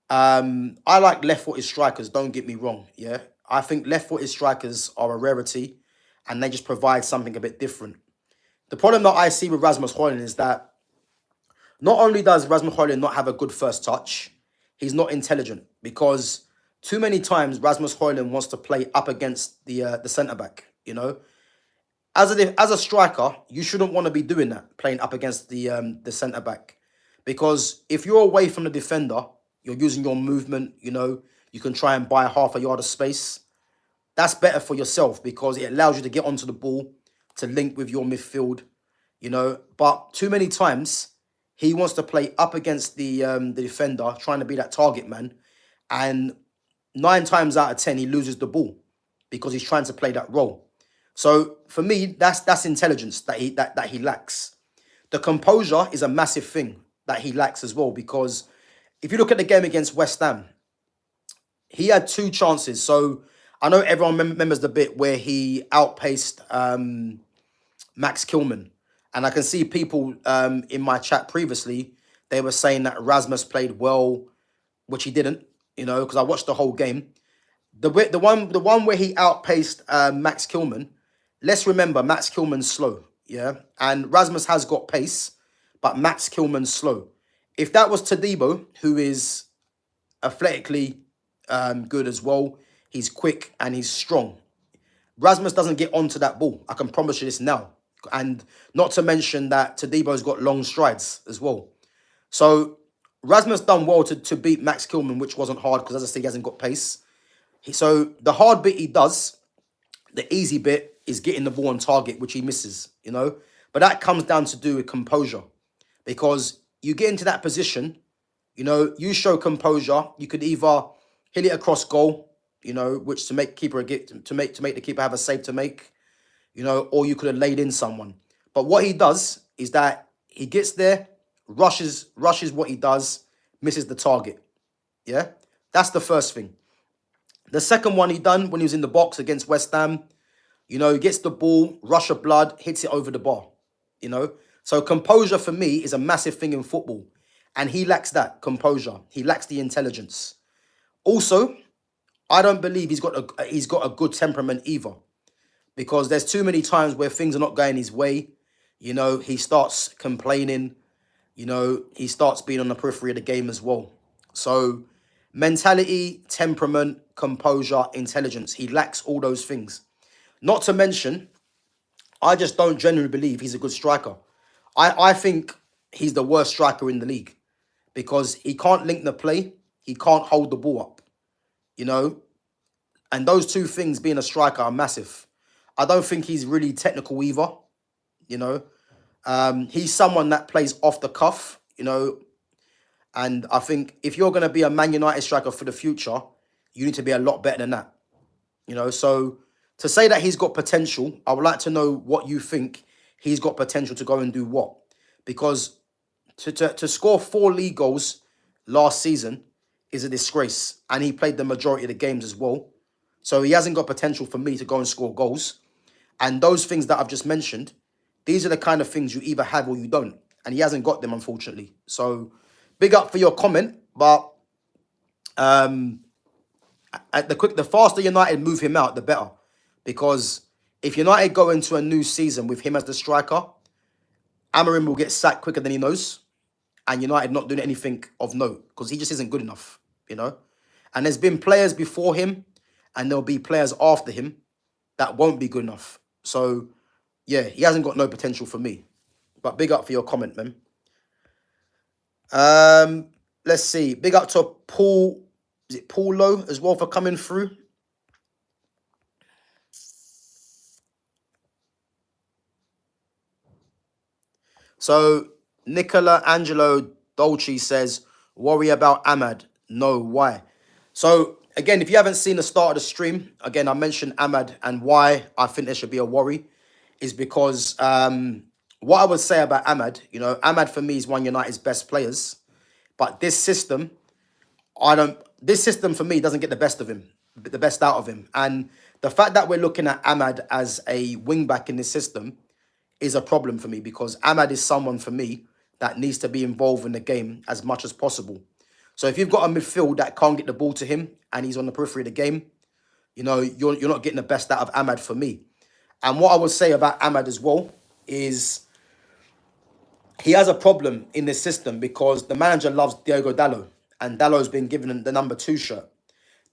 I like left-footed strikers, don't get me wrong, yeah? I think left-footed strikers are a rarity, and they just provide something a bit different. The problem that I see with Rasmus Højlund is that not only does Rasmus Højlund not have a good first touch, he's not intelligent, because too many times Rasmus Højlund wants to play up against the centre-back, you know? As a striker, you shouldn't want to be doing that, playing up against the centre-back. Because if you're away from the defender, you're using your movement, you know, you can try and buy half a yard of space. That's better for yourself because it allows you to get onto the ball, to link with your midfield, you know. But too many times, he wants to play up against the defender, trying to be that target man. And 9 times out of 10, he loses the ball because he's trying to play that role. So for me, that's intelligence that he lacks. The composure is a massive thing that he lacks as well, because if you look at the game against West Ham, he had 2 chances. So I know everyone remembers the bit where he outpaced Max Kilman, and I can see people in my chat previously, they were saying that Rasmus played well, which he didn't, you know, because I watched the whole game. The one where he outpaced Max Kilman. Let's remember, Max Kilman's slow, yeah? And Rasmus has got pace, but Max Kilman's slow. If that was Todibo, who is athletically good as well, he's quick and he's strong, Rasmus doesn't get onto that ball. I can promise you this now. And not to mention that Todibo's got long strides as well. So Rasmus done well to beat Max Kilman, which wasn't hard because, as I say, he hasn't got pace. So the hard bit he does, the easy bit, is getting the ball on target, which he misses, you know. But that comes down to do with composure, because you get into that position You know, you show composure. You could either hit it across goal, you know, which to make keeper get to make the keeper have a save to make, you know, or you could have laid in someone. But what he does is that he gets there, rushes what he does, misses the target. Yeah, that's the first thing. The second one he done when he was in the box against West Ham, you know, he gets the ball, rush of blood, hits it over the bar. You know, so composure for me is a massive thing in football, and he lacks that composure. He lacks the intelligence. Also, I don't believe he's got a good temperament either, because there's too many times where things are not going his way. You know, he starts complaining. You know, he starts being on the periphery of the game as well. So, mentality, temperament, composure, intelligence. He lacks all those things. Not to mention, I just don't genuinely believe he's a good striker. I think he's the worst striker in the league because he can't link the play. He can't hold the ball up, you know. And those two things being a striker are massive. I don't think he's really technical either, you know. He's someone that plays off the cuff, you know. And I think if you're going to be a Man United striker for the future, you need to be a lot better than that, you know. So to say that he's got potential, I would like to know what you think he's got potential to go and do what. Because to score 4 league goals last season is a disgrace. And he played the majority of the games as well. So he hasn't got potential for me to go and score goals. And those things that I've just mentioned, these are the kind of things you either have or you don't. And he hasn't got them, unfortunately. So big up for your comment. But the faster United move him out, the better. Because if United go into a new season with him as the striker, Amarim will get sacked quicker than he knows. And United not doing anything of note because he just isn't good enough, you know. And there's been players before him and there'll be players after him that won't be good enough. So, yeah, he hasn't got no potential for me. But big up for your comment, man. Let's see. Big up to Paul. Is it Paul Lowe as well for coming through? So, Nicola Angelo Dolce says, worry about AMAD. No, why? So, again, if you haven't seen the start of the stream, again, I mentioned AMAD and why I think there should be a worry is because what I would say about AMAD, you know, AMAD for me is one of United's best players. But this system, this system for me doesn't get the best of him, the best out of him. And the fact that we're looking at AMAD as a wing back in this system is a problem for me because AMAD is someone for me that needs to be involved in the game as much as possible. So if you've got a midfield that can't get the ball to him and he's on the periphery of the game, you know, you're not getting the best out of AMAD for me. And what I would say about AMAD as well is he has a problem in this system because the manager loves Diogo Dallo and Dallo's been given the number 2 shirt.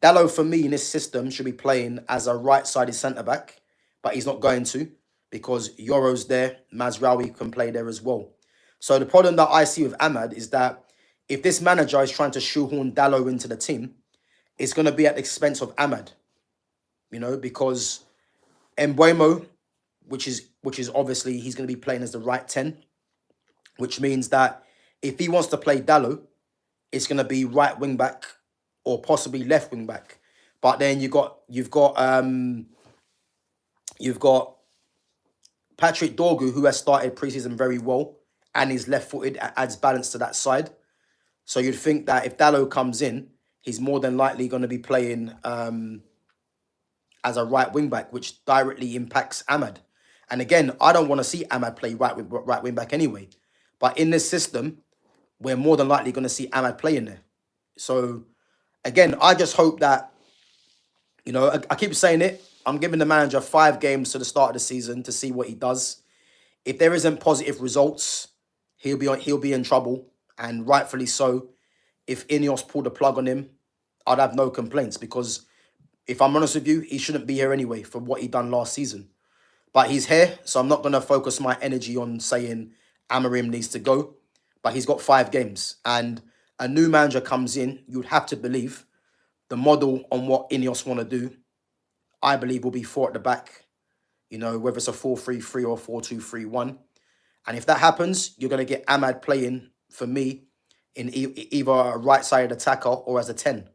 Dallo, for me, in this system, should be playing as a right-sided centre-back, but he's not going to because Yoro's there, Mazraoui can play there as well. So the problem that I see with AMAD is that if this manager is trying to shoehorn Dallo into the team, it's going to be at the expense of AMAD, you know, because Mbuemo, which is obviously he's going to be playing as the right 10, which means that if he wants to play Dallo, it's going to be right wing back or possibly left wing back. But then you've got Patrick Dorgu, who has started preseason very well and is left-footed, adds balance to that side. So you'd think that if Dallo comes in, he's more than likely going to be playing as a right wing back, which directly impacts AMAD. And again, I don't want to see AMAD play right wing back anyway. But in this system, we're more than likely going to see AMAD play in there. So again, I just hope that, you know, I keep saying it. I'm giving the manager 5 games to the start of the season to see what he does. If there isn't positive results, he'll be in trouble, and rightfully so. If Ineos pulled the plug on him, I'd have no complaints because if I'm honest with you, he shouldn't be here anyway for what he done last season. But he's here, so I'm not going to focus my energy on saying Amarim needs to go. But he's got 5 games, and a new manager comes in, you'd have to believe the model on what Ineos want to do, I believe will be 4 at the back, you know, whether it's a 4-3-3 or 4-2-3-1. And if that happens, you're going to get AMAD playing, for me, in either a right-sided attacker or as a 10.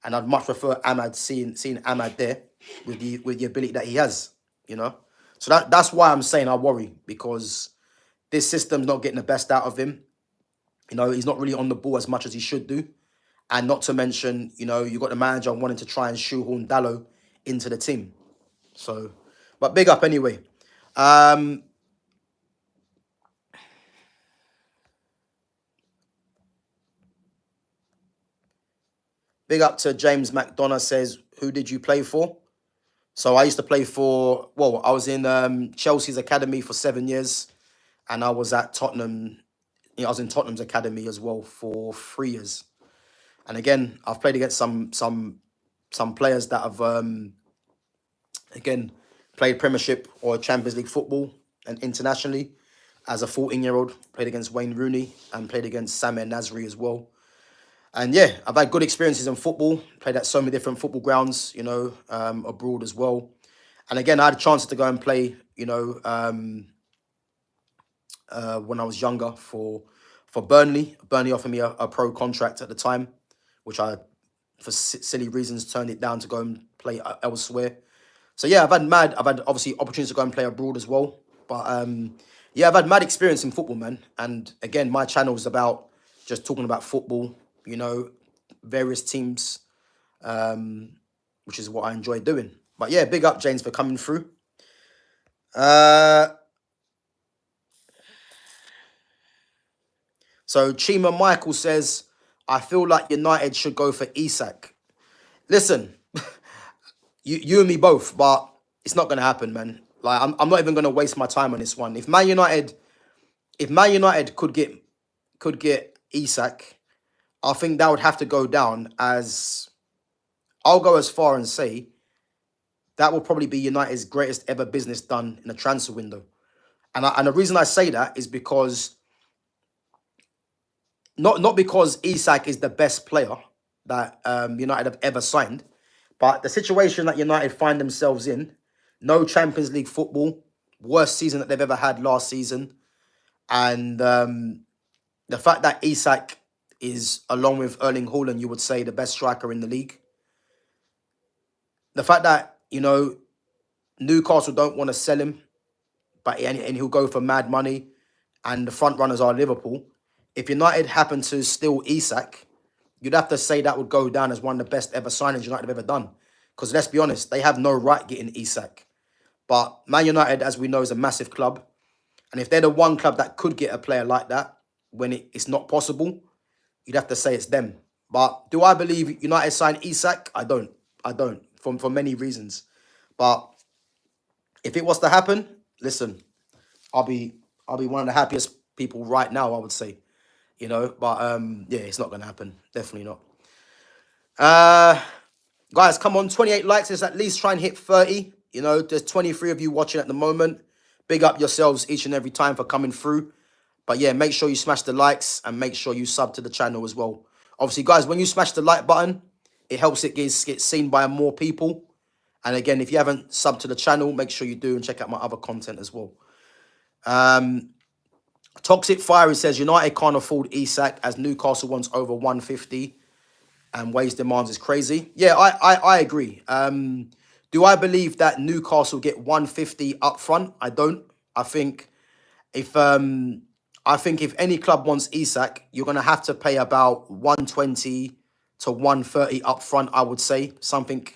And I'd much prefer AMAD, seeing AMAD there with the ability that he has, you know. So that's why I'm saying I worry, because this system's not getting the best out of him. You know, he's not really on the ball as much as he should do. And not to mention, you know, you got the manager wanting to try and shoehorn Diallo into the team. So, but big up anyway. Big up to James McDonough, says, who did you play for? So I used to play for, well, I was in Chelsea's academy for 7 years, and I was at Tottenham. You know, I was in Tottenham's academy as well for 3 years. And again, I've played against some players that have again played Premiership or Champions League football and internationally. As a 14-year-old, played against Wayne Rooney and played against Samir Nasri as well. And yeah, I've had good experiences in football. Played at so many different football grounds, you know, abroad as well. And again, I had a chance to go and play, you know, when I was younger for Burnley. Burnley offered me a pro contract at the time, which I, for silly reasons, turned it down to go and play elsewhere. So yeah, I've had obviously opportunities to go and play abroad as well. But yeah, I've had mad experience in football, man. And again, my channel is about just talking about football, you know, various teams, which is what I enjoy doing. But yeah, big up, James, for coming through. So Chima Michael says, I feel like United should go for Isak. Listen, you and me both, but it's not going to happen, man. Like, I'm not even going to waste my time on this one. If Man United could get Isak, I think that would have to go down as, I'll go as far and say that will probably be United's greatest ever business done in a transfer window. And the reason I say that is because not because Isak is the best player that United have ever signed, but the situation that United find themselves in, no Champions League football, worst season that they've ever had last season, and the fact that Isak is, along with Erling Haaland, you would say the best striker in the league. The fact that, you know, Newcastle don't want to sell him, but and he'll go for mad money, and the front runners are Liverpool. If United happen to steal Isak, you'd have to say that would go down as one of the best ever signings United have ever done. Because let's be honest, they have no right getting Isak. But Man United, as we know, is a massive club. And if they're the one club that could get a player like that when it's not possible, you'd have to say it's them. But do I believe United signed Isak? I don't. For many reasons. But if it was to happen, listen, I'll be one of the happiest people right now, I would say. You know, but yeah, it's not gonna happen. Definitely not. Guys, come on, 28 likes. Let's at least try and hit 30. You know, there's 23 of you watching at the moment. Big up yourselves each and every time for coming through. But yeah, make sure you smash the likes and make sure you sub to the channel as well. Obviously, guys, when you smash the like button, it helps it get seen by more people. And again, if you haven't subbed to the channel, make sure you do and check out my other content as well. Toxic Fiery says, United can't afford Isak as Newcastle wants over 150 and Wade's demands is crazy. Yeah, I agree. Do I believe that Newcastle get 150 up front? I don't. I think if any club wants Isak, you're going to have to pay about 120 to 130 up front, I would say. Something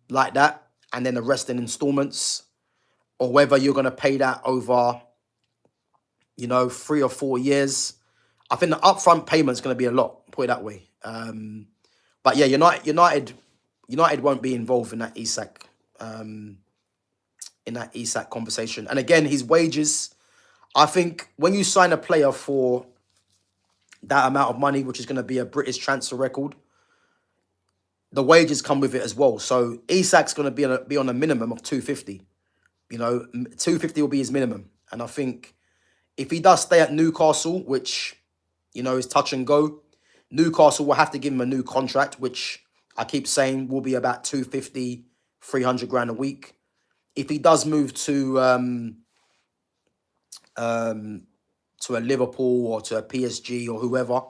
like that. And then the rest in installments. Or whether you're going to pay that over, you know, 3 or 4 years. I think the upfront payment's going to be a lot, put it that way. But yeah, United won't be involved in that Isak, conversation. And again, his wages, I think when you sign a player for that amount of money, which is going to be a British transfer record, the wages come with it as well. So Isak's going to be on a minimum of 250. You know, 250 will be his minimum. And I think if he does stay at Newcastle, which, you know, is touch and go, Newcastle will have to give him a new contract, which I keep saying will be about 250, 300 grand a week. If he does move to a Liverpool or to a PSG or whoever,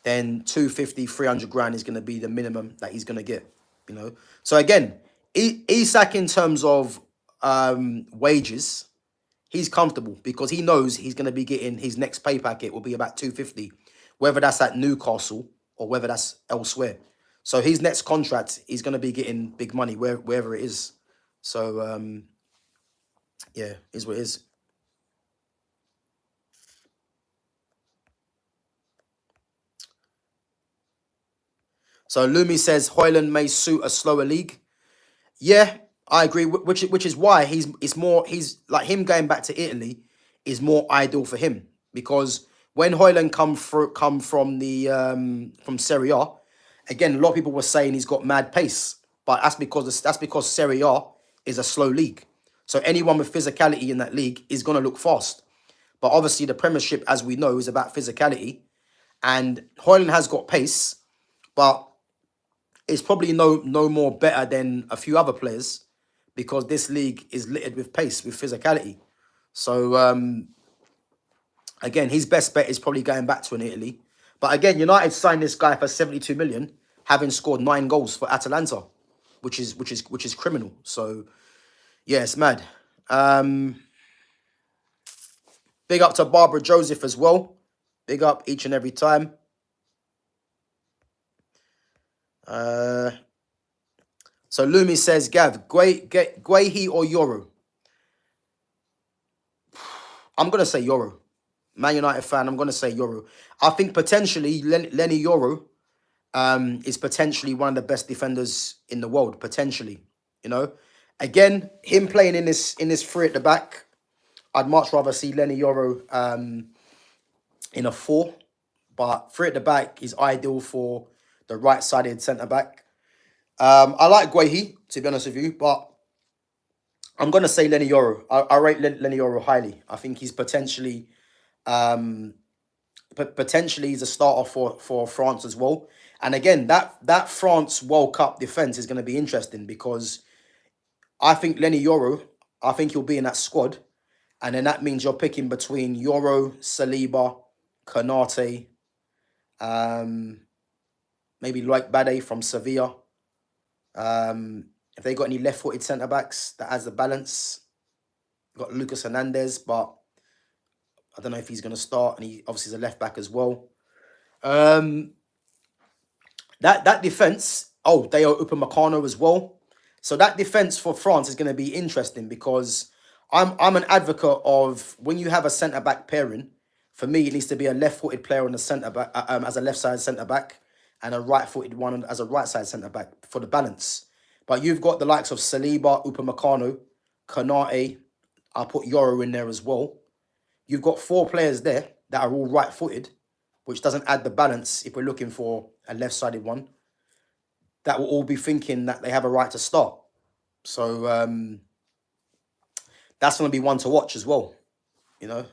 then 250, 300 grand is going to be the minimum that he's going to get, you know. So again, Isak in terms of wages, he's comfortable because he knows he's going to be getting his next pay packet will be about 250, whether that's at Newcastle or whether that's elsewhere. So his next contract, he's going to be getting big money wherever it is. So yeah, is what it is. So Lumi says Hoyland may suit a slower league. Yeah, I agree. Which is why he's like him going back to Italy is more ideal for him because when Hoyland come from the from Serie A, again a lot of people were saying he's got mad pace, but that's because Serie A is a slow league. So anyone with physicality in that league is gonna look fast. But obviously the Premiership, as we know, is about physicality, and Hoyland has got pace, but it's probably no more better than a few other players because this league is littered with pace, with physicality. So again, his best bet is probably going back to an Italy. But again, United signed this guy for 72 million, having scored 9 goals for Atalanta, which is criminal. So yeah, it's mad. Big up to Barbara Joseph as well. Big up each and every time. So Lumi says, Gav, Guehi or Euro? I'm going to say Euro. Man United fan, I'm going to say Euro. I think potentially Lenny Euro is potentially one of the best defenders in the world, potentially. You know, again, him playing in this three at the back, I'd much rather see Lenny Euro in a 4, but three at the back is ideal for the right-sided centre-back. I like Guehi, to be honest with you, but I'm going to say Lenny Yoro. I rate Lenny Yoro highly. I think he's potentially he's a starter for France as well. And again, that France World Cup defense is going to be interesting because I think Lenny Yoro, I think he'll be in that squad. And then that means you're picking between Yoro, Saliba, Konate, maybe Loic Bade from Sevilla. If they got any left-footed centre-backs that has the balance, got Lucas Hernandez, but I don't know if he's going to start, and he obviously is a left-back as well. That defence, they are Upamecano as well. So that defence for France is going to be interesting because I'm an advocate of when you have a centre-back pairing, for me, it needs to be a left-footed player on the centre-back as a left-side centre-back and a right-footed one as a right-side centre-back for the balance. But you've got the likes of Saliba, Upamecano, Konate. I'll put Yoro in there as well. You've got 4 players there that are all right-footed, which doesn't add the balance if we're looking for a left-sided one. That will all be thinking that they have a right to start. So that's going to be one to watch as well, you know.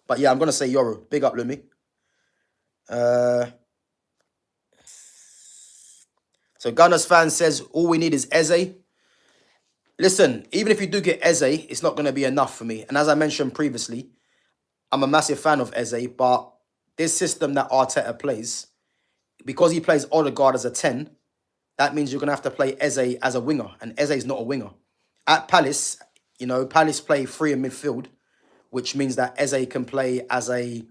But yeah, I'm going to say Yoro. Big up, Lumi. So Gunners fan says, all we need is Eze. Listen, even if you do get Eze, it's not going to be enough for me. And as I mentioned previously, I'm a massive fan of Eze, but this system that Arteta plays, because he plays Odegaard as a 10, that means you're going to have to play Eze as a winger. And Eze is not a winger. At Palace, Palace play 3 in midfield, which means that Eze can play as a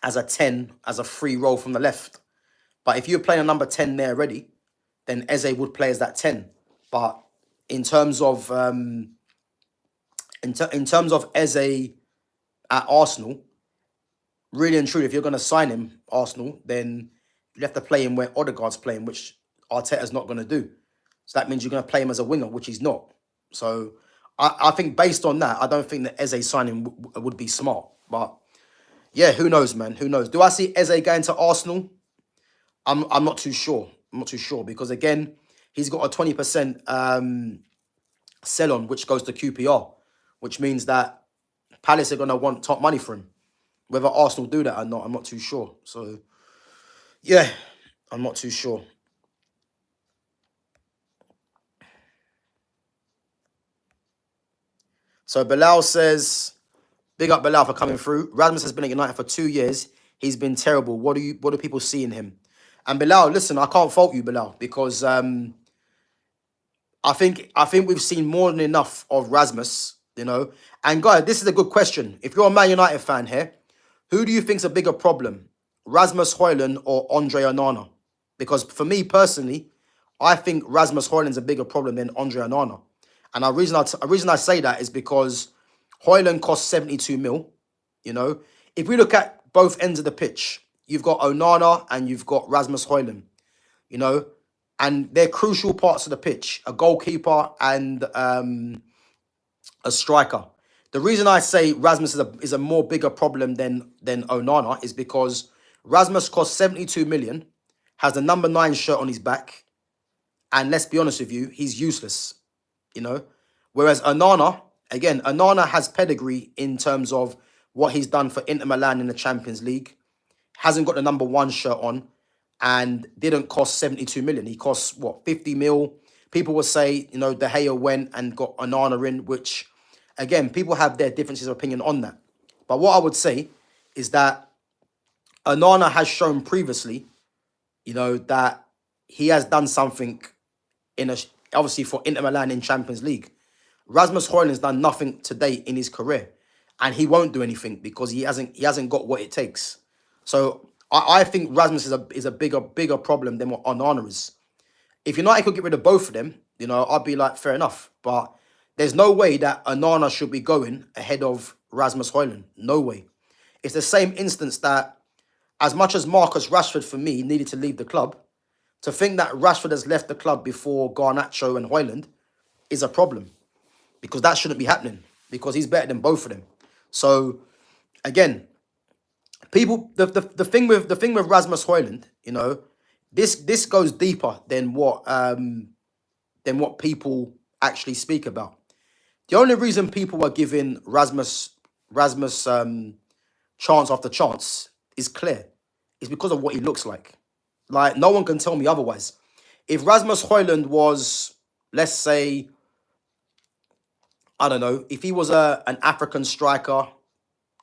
10, as a free role from the left. But if you're playing a number 10 there already, then Eze would play as that 10. But in terms of Eze at Arsenal, really and truly, if you're going to sign him, Arsenal, then you have to play him where Odegaard's playing, which Arteta's not going to do. So that means you're going to play him as a winger, which he's not. So I think based on that, I don't think that Eze signing would be smart. But yeah, who knows, man? Who knows? Do I see Eze going to Arsenal? I'm not too sure. I'm not too sure because again, he's got a 20% sell on, which goes to QPR, which means that Palace are going to want top money for him. Whether Arsenal do that or not, I'm not too sure. So yeah, I'm not too sure. So Bilal says, big up Bilal for coming through. Rasmus has been at United for 2 years. He's been terrible. What do people see in him? And Bilal, listen, I can't fault you, Bilal, because I think we've seen more than enough of Rasmus, you know. And guys, this is a good question. If you're a Man United fan here, who do you think's a bigger problem, Rasmus Højlund or Andre Onana? Because for me personally, I think Rasmus Højlund's a bigger problem than Andre Onana. And the reason I say that is because Højlund costs 72 mil. You know, if we look at both ends of the pitch, you've got Onana and you've got Rasmus Højlund. You know, and they're crucial parts of the pitch: a goalkeeper and a striker. The reason I say Rasmus is a more bigger problem than Onana is because Rasmus costs 72 million, has the number 9 shirt on his back, and let's be honest with you, he's useless, you know. Whereas Onana has pedigree in terms of what he's done for Inter Milan in the Champions League, hasn't got the number 1 shirt on, and didn't cost 72 million. He costs, what, 50 mil? People will say, you know, De Gea went and got Onana in, which, again, people have their differences of opinion on that. But what I would say is that Onana has shown previously, you know, that he has done something obviously for Inter Milan in Champions League. Rasmus Højlund has done nothing to date in his career, and he won't do anything because he hasn't got what it takes. So I think Rasmus is a bigger problem than what Onana is. If United could get rid of both of them, you know, I'd be like, fair enough. But there's no way that Onana should be going ahead of Rasmus Højlund. No way. It's the same instance that as much as Marcus Rashford, for me, needed to leave the club, to think that Rashford has left the club before Garnacho and Højlund is a problem. Because that shouldn't be happening. Because he's better than both of them. So, again, people, the thing with Rasmus Højlund, you know, this goes deeper than what people actually speak about. The only reason people are giving Rasmus chance after chance is clear. It's because of what he looks like. Like, no one can tell me otherwise. If Rasmus Højlund was, let's say, I don't know, if he was an African striker,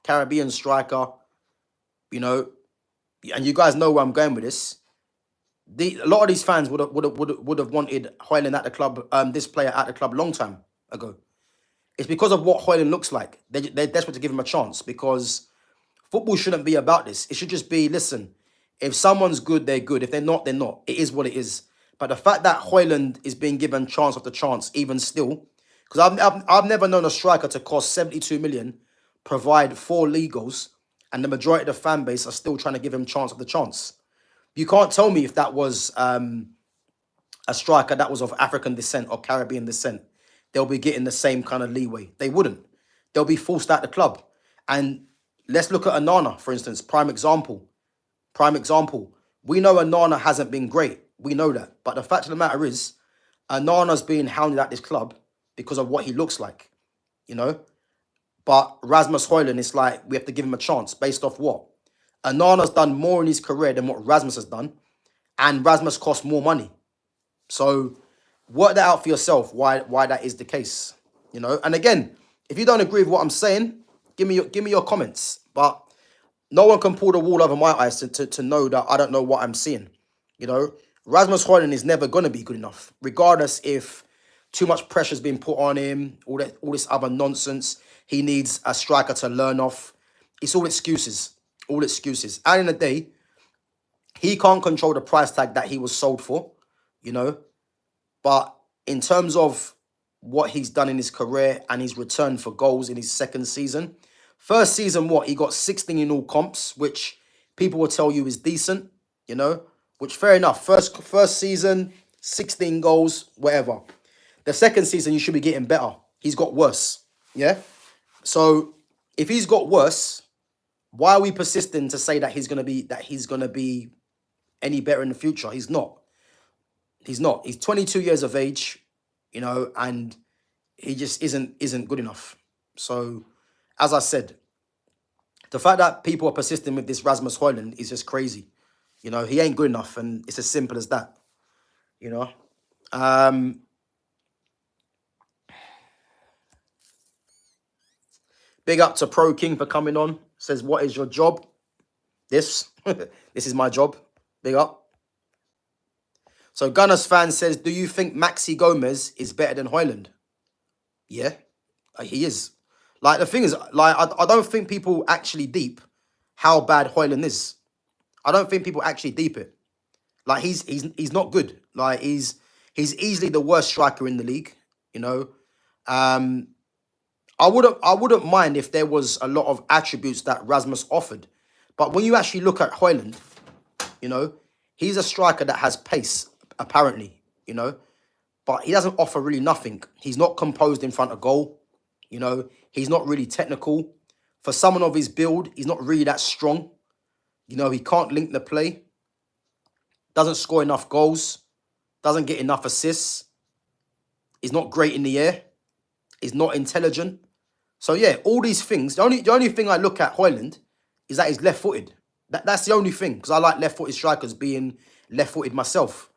Caribbean striker, you know, and you guys know where I'm going with this. A lot of these fans would have wanted Højlund at the club, this player at the club long time ago. It's because of what Højlund looks like. They're desperate to give him a chance because football shouldn't be about this. It should just be, listen, if someone's good, they're good. If they're not, they're not. It is what it is. But the fact that Højlund is being given chance after chance, even still, because I've never known a striker to cost 72 million, provide 4 league goals, and the majority of the fan base are still trying to give him chance after chance. You can't tell me if that was a striker that was of African descent or Caribbean descent, they'll be getting the same kind of leeway. They wouldn't. They'll be forced out the club. And let's look at Onana, for instance, prime example. We know Onana hasn't been great. We know that. But the fact of the matter is, Onana's being hounded at this club because of what he looks like, you know. But Rasmus Højlund, it's like we have to give him a chance based off what? Onana's done more in his career than what Rasmus has done. And Rasmus costs more money. So work that out for yourself, why that is the case, you know. And again, if you don't agree with what I'm saying, give me your comments. But no one can pull the wool over my eyes to know that I don't know what I'm seeing, you know. Rasmus Højlund is never going to be good enough, regardless if too much pressure's been put on him, all this other nonsense. He needs a striker to learn off. It's all excuses. All excuses. At the end of the day, he can't control the price tag that he was sold for, you know. But in terms of what he's done in his career and his return for goals in his second season, first season, he got 16 in all comps, which people will tell you is decent, you know, which fair enough. First season, 16 goals, whatever. The second season, you should be getting better. He's got worse, yeah? So if he's got worse, why are we persisting to say that he's gonna be any better in the future? He's not. He's not. He's 22 years of age, you know, and he just isn't good enough. So, as I said, the fact that people are persisting with this Rasmus Højlund is just crazy. You know, he ain't good enough, and it's as simple as that. You know. Big up to Pro King for coming on. Says, what is your job? This, this is my job. Big up. So Gunners fan says, do you think Maxi Gomez is better than Hoyland? Yeah, he is. Like the thing is, like I don't think people actually deep how bad Hoyland is. I don't think people actually deep it. Like he's not good. Like he's easily the worst striker in the league. You know, um, I wouldn't mind if there was a lot of attributes that Rasmus offered, but when you actually look at Hoyland, you know, he's a striker that has pace apparently. You know, but he doesn't offer really nothing. He's not composed in front of goal. You know, he's not really technical. For someone of his build, he's not really that strong. You know, he can't link the play, doesn't score enough goals, doesn't get enough assists. He's not great in the air. He's not intelligent. So yeah, all these things. The only thing I look at Hoyland is that he's left-footed. That's the only thing, because I like left-footed strikers being left-footed myself.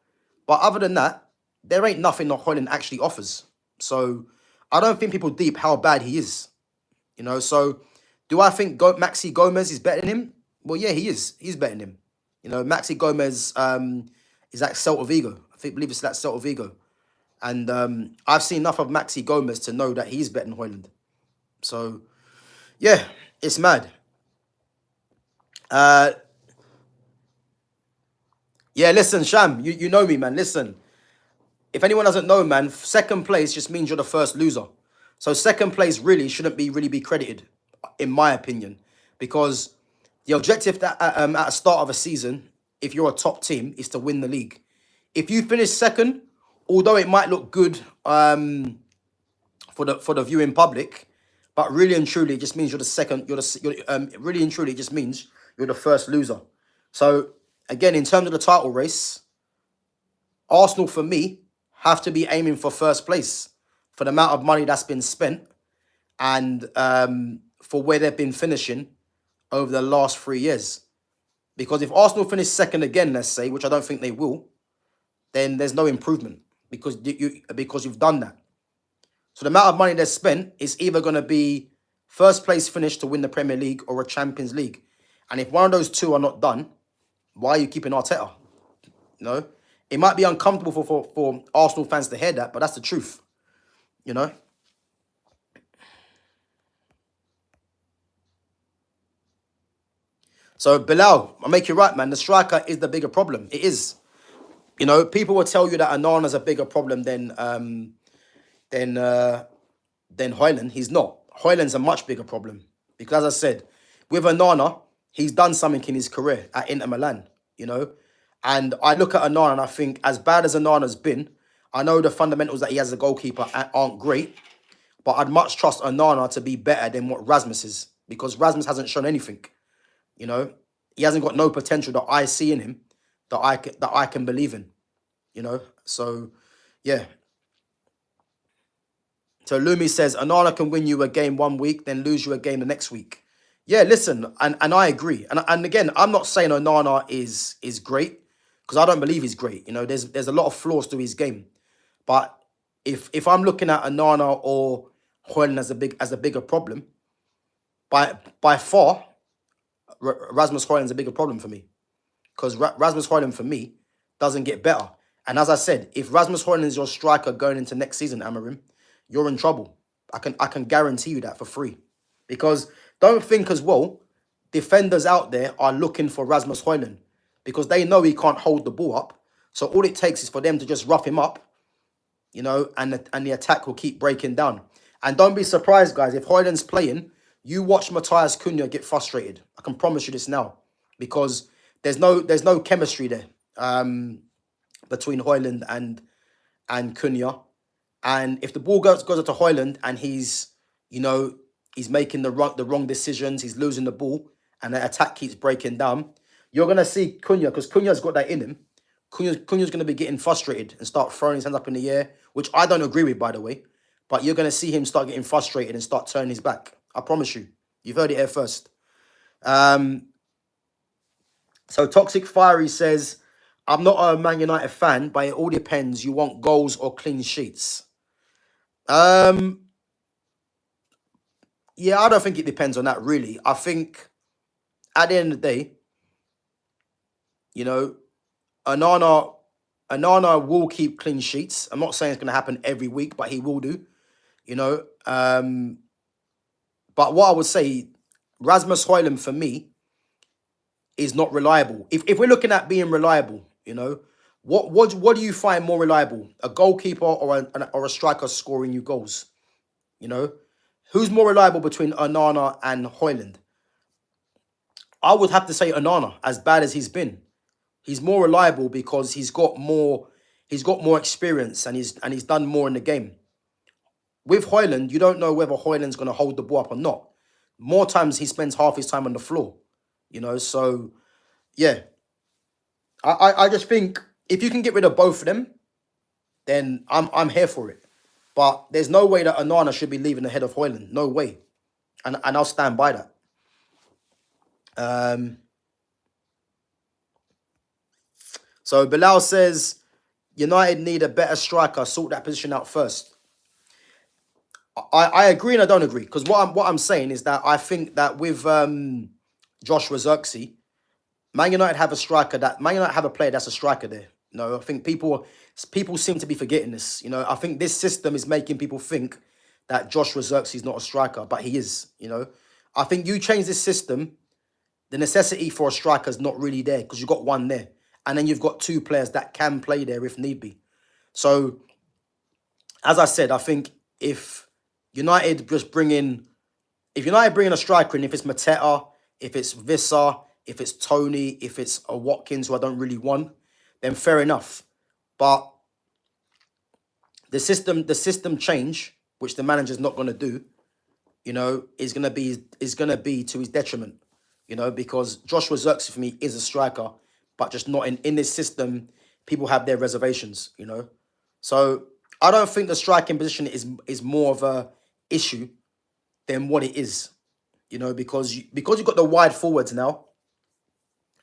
But other than that, there ain't nothing that Hoyland actually offers. So I don't think people deep how bad he is. You know, so do I think Maxi Gomez is better than him? Well, yeah, he is. He's better than him. You know, Maxi Gomez is at Celta Vigo. Believe it's that Celta Vigo. And I've seen enough of Maxi Gomez to know that he's better than Hoyland. So, yeah, it's mad. Yeah, listen, Sham, you know me, man. Listen, if anyone doesn't know, man, second place just means you're the first loser. So second place shouldn't really be credited, in my opinion, because the objective that at the start of a season, if you're a top team, is to win the league. If you finish second, although it might look good for the viewing public, but really and truly, it just means you're the second. Really and truly, it just means you're the first loser. So again, in terms of the title race, Arsenal for me have to be aiming for first place for the amount of money that's been spent and for where they've been finishing over the last 3 years. Because if Arsenal finish second again, let's say, which I don't think they will, then there's no improvement because you've done that. So the amount of money they've spent is either going to be first place finish to win the Premier League or a Champions League. And if one of those two are not done, why are you keeping Arteta? You know, it might be uncomfortable for Arsenal fans to hear that, but that's the truth. You know. So Bilal, I make you right, man. The striker is the bigger problem. It is. You know, people will tell you that Anana's a bigger problem than Højlund. He's not. Højlund's a much bigger problem because, as I said, with Anana, he's done something in his career at Inter Milan. You know, and I look at Anana and I think, as bad as Anana's been, I know the fundamentals that he has as a goalkeeper aren't great, but I'd much trust Anana to be better than what Rasmus is because Rasmus hasn't shown anything. You know, he hasn't got no potential that I see in him that I can believe in. You know, so yeah. So Lumi says Anana can win you a game 1 week, then lose you a game the next week. Yeah, listen, and I agree. And again, I'm not saying Onana is great because I don't believe he's great. You know, there's a lot of flaws to his game. But if I'm looking at Onana or Højlund as a bigger problem, by far, Rasmus Højlund's a bigger problem for me because Rasmus Højlund for me doesn't get better. And as I said, if Rasmus Højlund is your striker going into next season, Amarim, you're in trouble. I can guarantee you that for free. Because don't think as well, defenders out there are looking for Rasmus Højlund because they know he can't hold the ball up. So all it takes is for them to just rough him up, you know, and the attack will keep breaking down. And don't be surprised, guys, if Højlund's playing, you watch Matthias Cunha get frustrated. I can promise you this now because there's no chemistry there between Højlund and Cunha. And if the ball goes up to Højlund and he's making the wrong decisions, he's losing the ball, and the attack keeps breaking down, you're gonna see Cunha, because Cunha's got that in him. Cunha's gonna be getting frustrated and start throwing his hands up in the air, which I don't agree with, by the way. But you're gonna see him start getting frustrated and start turning his back. I promise you. You've heard it here first. So Toxic Fiery says, I'm not a Man United fan, but it all depends. You want goals or clean sheets? Yeah, I don't think it depends on that, really. I think at the end of the day, You know, Anana, Anana will keep clean sheets. I'm not saying it's going to happen every week, but he will do. You know, but what I would say, Rasmus Højlund for me is not reliable. If we're looking at being reliable, you know, what do you find more reliable? A goalkeeper or a striker scoring you goals? You know, who's more reliable between Anana and Højlund? I would have to say Anana, as bad as he's been. He's more reliable because he's got more experience and he's done more in the game. With Højlund, you don't know whether Højlund's going to hold the ball up or not. More times he spends half his time on the floor, you know. So yeah, I just think if you can get rid of both of them, then I'm here for it. But there's no way that Anana should be leaving ahead of Højlund. No way, and I'll stand by that. So Bilal says United need a better striker. Sort that position out first. I agree and I don't agree because what I'm saying is that I think that with Joshua Zirkzee, Man United have a striker that Man United have a player that's a striker there. You know, I think people seem to be forgetting this. You know, I think this system is making people think that Joshua Zirkzee is not a striker, but he is. You know, I think you change this system, the necessity for a striker is not really there because you've got one there, and then you've got two players that can play there if need be. So, as I said, I think if United bring in a striker, and if it's Mateta, if it's Vissa, if it's Tony, if it's a Watkins who I don't really want, then fair enough. But the system change, which the manager's not going to do, you know, is going to be to his detriment, you know, because Joshua Zirkzee for me is a striker, but just not in this system. People have their reservations, you know. So I don't think the striking position is more of a issue than what it is, you know, because you've got the wide forwards now,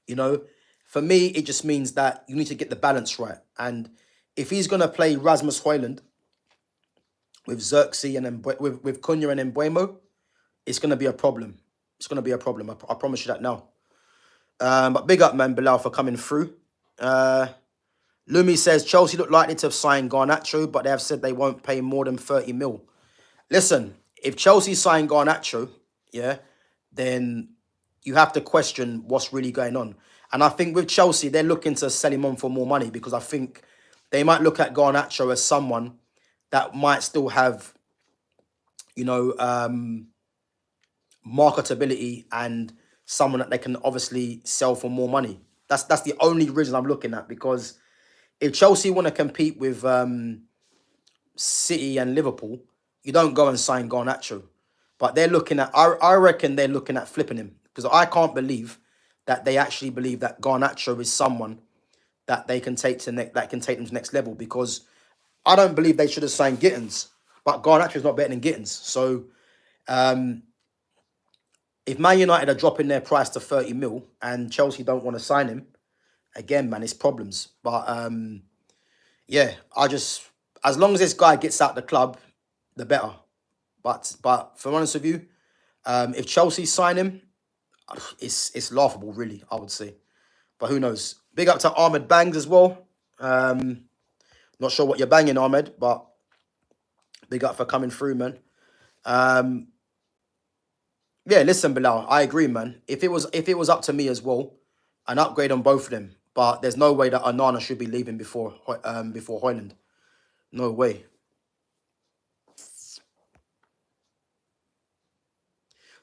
you know. For me, it just means that you need to get the balance right. And if he's going to play Rasmus Højlund with Zirkzee and with Cunha and Mbuemo, it's going to be a problem. It's going to be a problem. I promise you that now. But big up, man, Bilal, for coming through. Lumi says Chelsea look likely to have signed Garnacho, but they have said they won't pay more than 30 mil. Listen, if Chelsea sign Garnacho, yeah, then you have to question what's really going on. And I think with Chelsea, they're looking to sell him on for more money because I think they might look at Garnacho as someone that might still have, you know, marketability and someone that they can obviously sell for more money. That's the only reason I'm looking at, because if Chelsea want to compete with City and Liverpool, you don't go and sign Garnacho. But they're looking at, I reckon they're looking at flipping him, because I can't believe that they actually believe that Garnacho is someone that they can take to that can take them to the next level, because I don't believe they should have signed Gittins, but Garnacho is not better than Gittins. So if Man United are dropping their price to 30 mil and Chelsea don't want to sign him, again, man, it's problems. But yeah, as long as this guy gets out the club, the better. But for honest with you, if Chelsea sign him, it's laughable, really, I would say. But who knows? Big up to Ahmed Bangs as well. Not sure what you're banging, Ahmed, but big up for coming through, man. Yeah, listen, Bilal, I agree, man. If it was up to me as well, an upgrade on both of them. But there's no way that Anana should be leaving before Højlund. No way.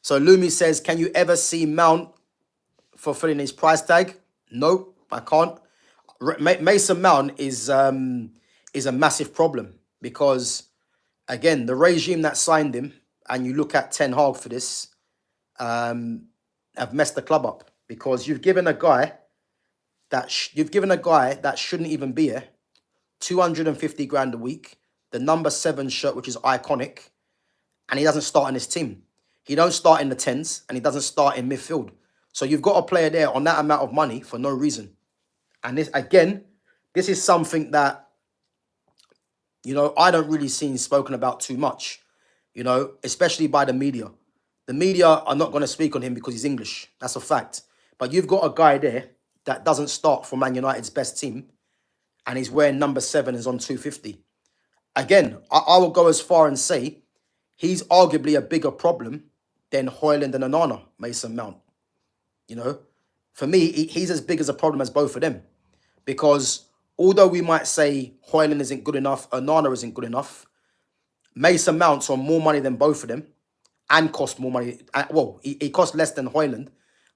So Lumi says, can you ever see Mount fulfilling his price tag? No, I can't. Mason Mount is a massive problem because, again, the regime that signed him, and you look at Ten Hag for this, have messed the club up, because you've given a guy that shouldn't even be here 250 grand a week, the number 7 shirt, which is iconic, and he doesn't start in his team. He don't start in the 10s, and he doesn't start in midfield. So you've got a player there on that amount of money for no reason. And this is something that, you know, I don't really see spoken about too much, you know, especially by the media. The media are not going to speak on him because he's English. That's a fact. But you've got a guy there that doesn't start for Man United's best team, and he's wearing number 7 is on 250. Again, I will go as far and say he's arguably a bigger problem than Højlund and Onana, Mason Mount. You know, for me, he's as big as a problem as both of them. Because although we might say Højlund isn't good enough, Onana isn't good enough, Mason Mount's on more money than both of them and cost more money. Well, he costs less than Højlund,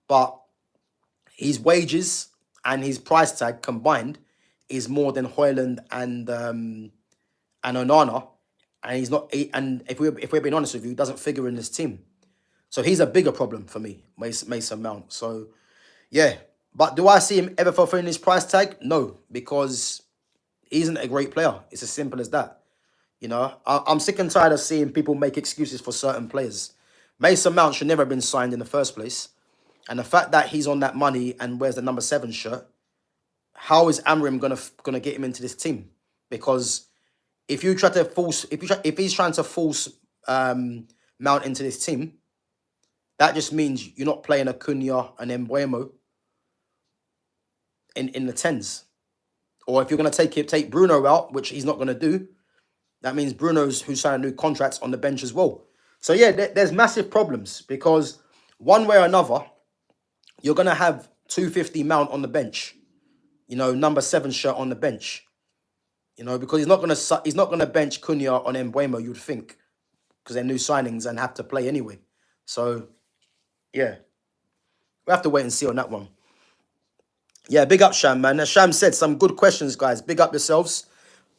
but his wages and his price tag combined is more than Højlund and Onana, and he's not. And if we're being honest with you, he doesn't figure in this team. So he's a bigger problem for me, Mason Mount. So yeah, but do I see him ever fulfilling his price tag? No, because he isn't a great player. It's as simple as that. You know, I'm sick and tired of seeing people make excuses for certain players. Mason Mount should never have been signed in the first place. And the fact that he's on that money and wears the number 7 shirt, how is Amrim gonna get him into this team? Because if you try to force, if he's trying to force Mount into this team, that just means you're not playing Acuna and Mbeumo in the 10s. Or if you're gonna take Bruno out, which he's not gonna do, that means Bruno's, who signed a new contract, on the bench as well. So yeah, there's massive problems because one way or another, you're gonna have 250 Mount on the bench. You know, number 7 shirt on the bench. You know, because he's not gonna bench Cunha on Mbeumo, you'd think, because they're new signings and have to play anyway. So yeah, we have to wait and see on that one. Yeah, big up Sham, man. As Sham said, some good questions, guys. Big up yourselves.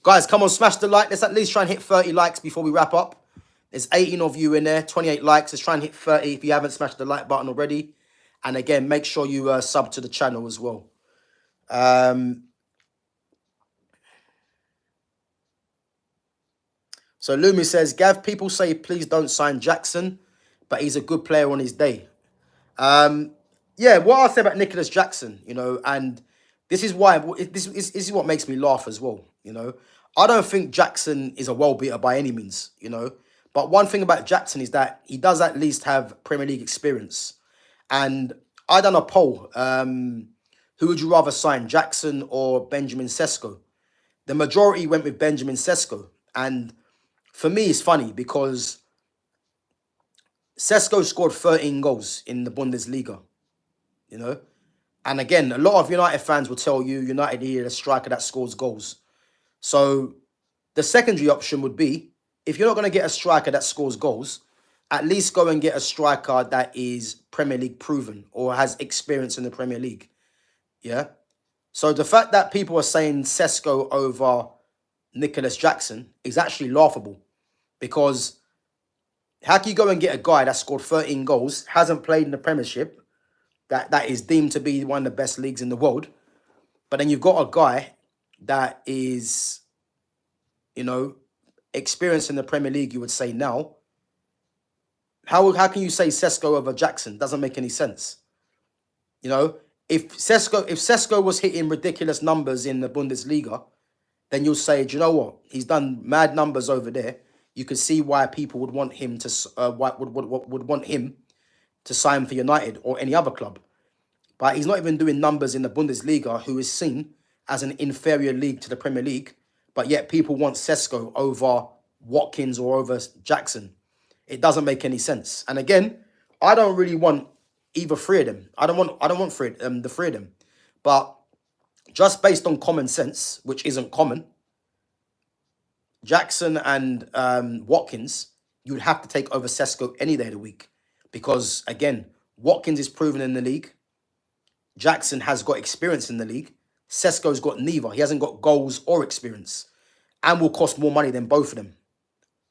Guys, come on, smash the like. Let's at least try and hit 30 likes before we wrap up. There's 18 of you in there, 28 likes. Let's try and hit 30 if you haven't smashed the like button already. And again, make sure you sub to the channel as well. So Lumi says, Gav, people say please don't sign Jackson, but he's a good player on his day. Yeah, what I say about Nicholas Jackson, you know, and this is why this is what makes me laugh as well, you know. I don't think Jackson is a world beater by any means, you know. But one thing about Jackson is that he does at least have Premier League experience. And I done a poll. Who would you rather sign, Jackson or Benjamin Sesko? The majority went with Benjamin Sesko. And for me, it's funny because Sesko scored 13 goals in the Bundesliga, you know. And again, a lot of United fans will tell you United need a striker that scores goals. So the secondary option would be, if you're not going to get a striker that scores goals, at least go and get a striker that is Premier League proven or has experience in the Premier League. Yeah. So the fact that people are saying Sesko over Nicholas Jackson is actually laughable, because how can you go and get a guy that scored 13 goals, hasn't played in the Premiership, that is deemed to be one of the best leagues in the world, but then you've got a guy that is, you know, experienced in the Premier League, you would say now. How can you say Sesko over Jackson? Doesn't make any sense. You know, if Sesko was hitting ridiculous numbers in the Bundesliga, then you'll say, do you know what? He's done mad numbers over there. You could see why people would want him to would want him to sign for United or any other club. But he's not even doing numbers in the Bundesliga, who is seen as an inferior league to the Premier League. But yet people want Sesko over Watkins or over Jackson. It doesn't make any sense. And again, I don't really want either three of them. I don't want the three of them. But just based on common sense, which isn't common, Jackson and Watkins, you would have to take over Sesko any day of the week. Because again, Watkins is proven in the league. Jackson has got experience in the league. Sesko's got neither. He hasn't got goals or experience, and will cost more money than both of them.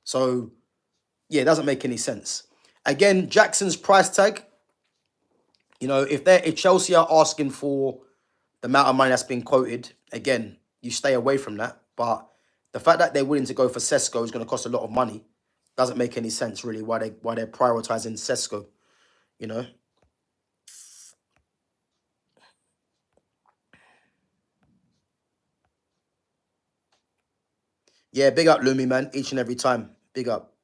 So yeah, it doesn't make any sense. Again, Jackson's price tag, you know, if Chelsea are asking for the amount of money that's been quoted, again, you stay away from that. But the fact that they're willing to go for Sesko is going to cost a lot of money. Doesn't make any sense, really, why they're prioritizing Sesko, you know. Yeah, big up Lumi, man, each and every time. Big up.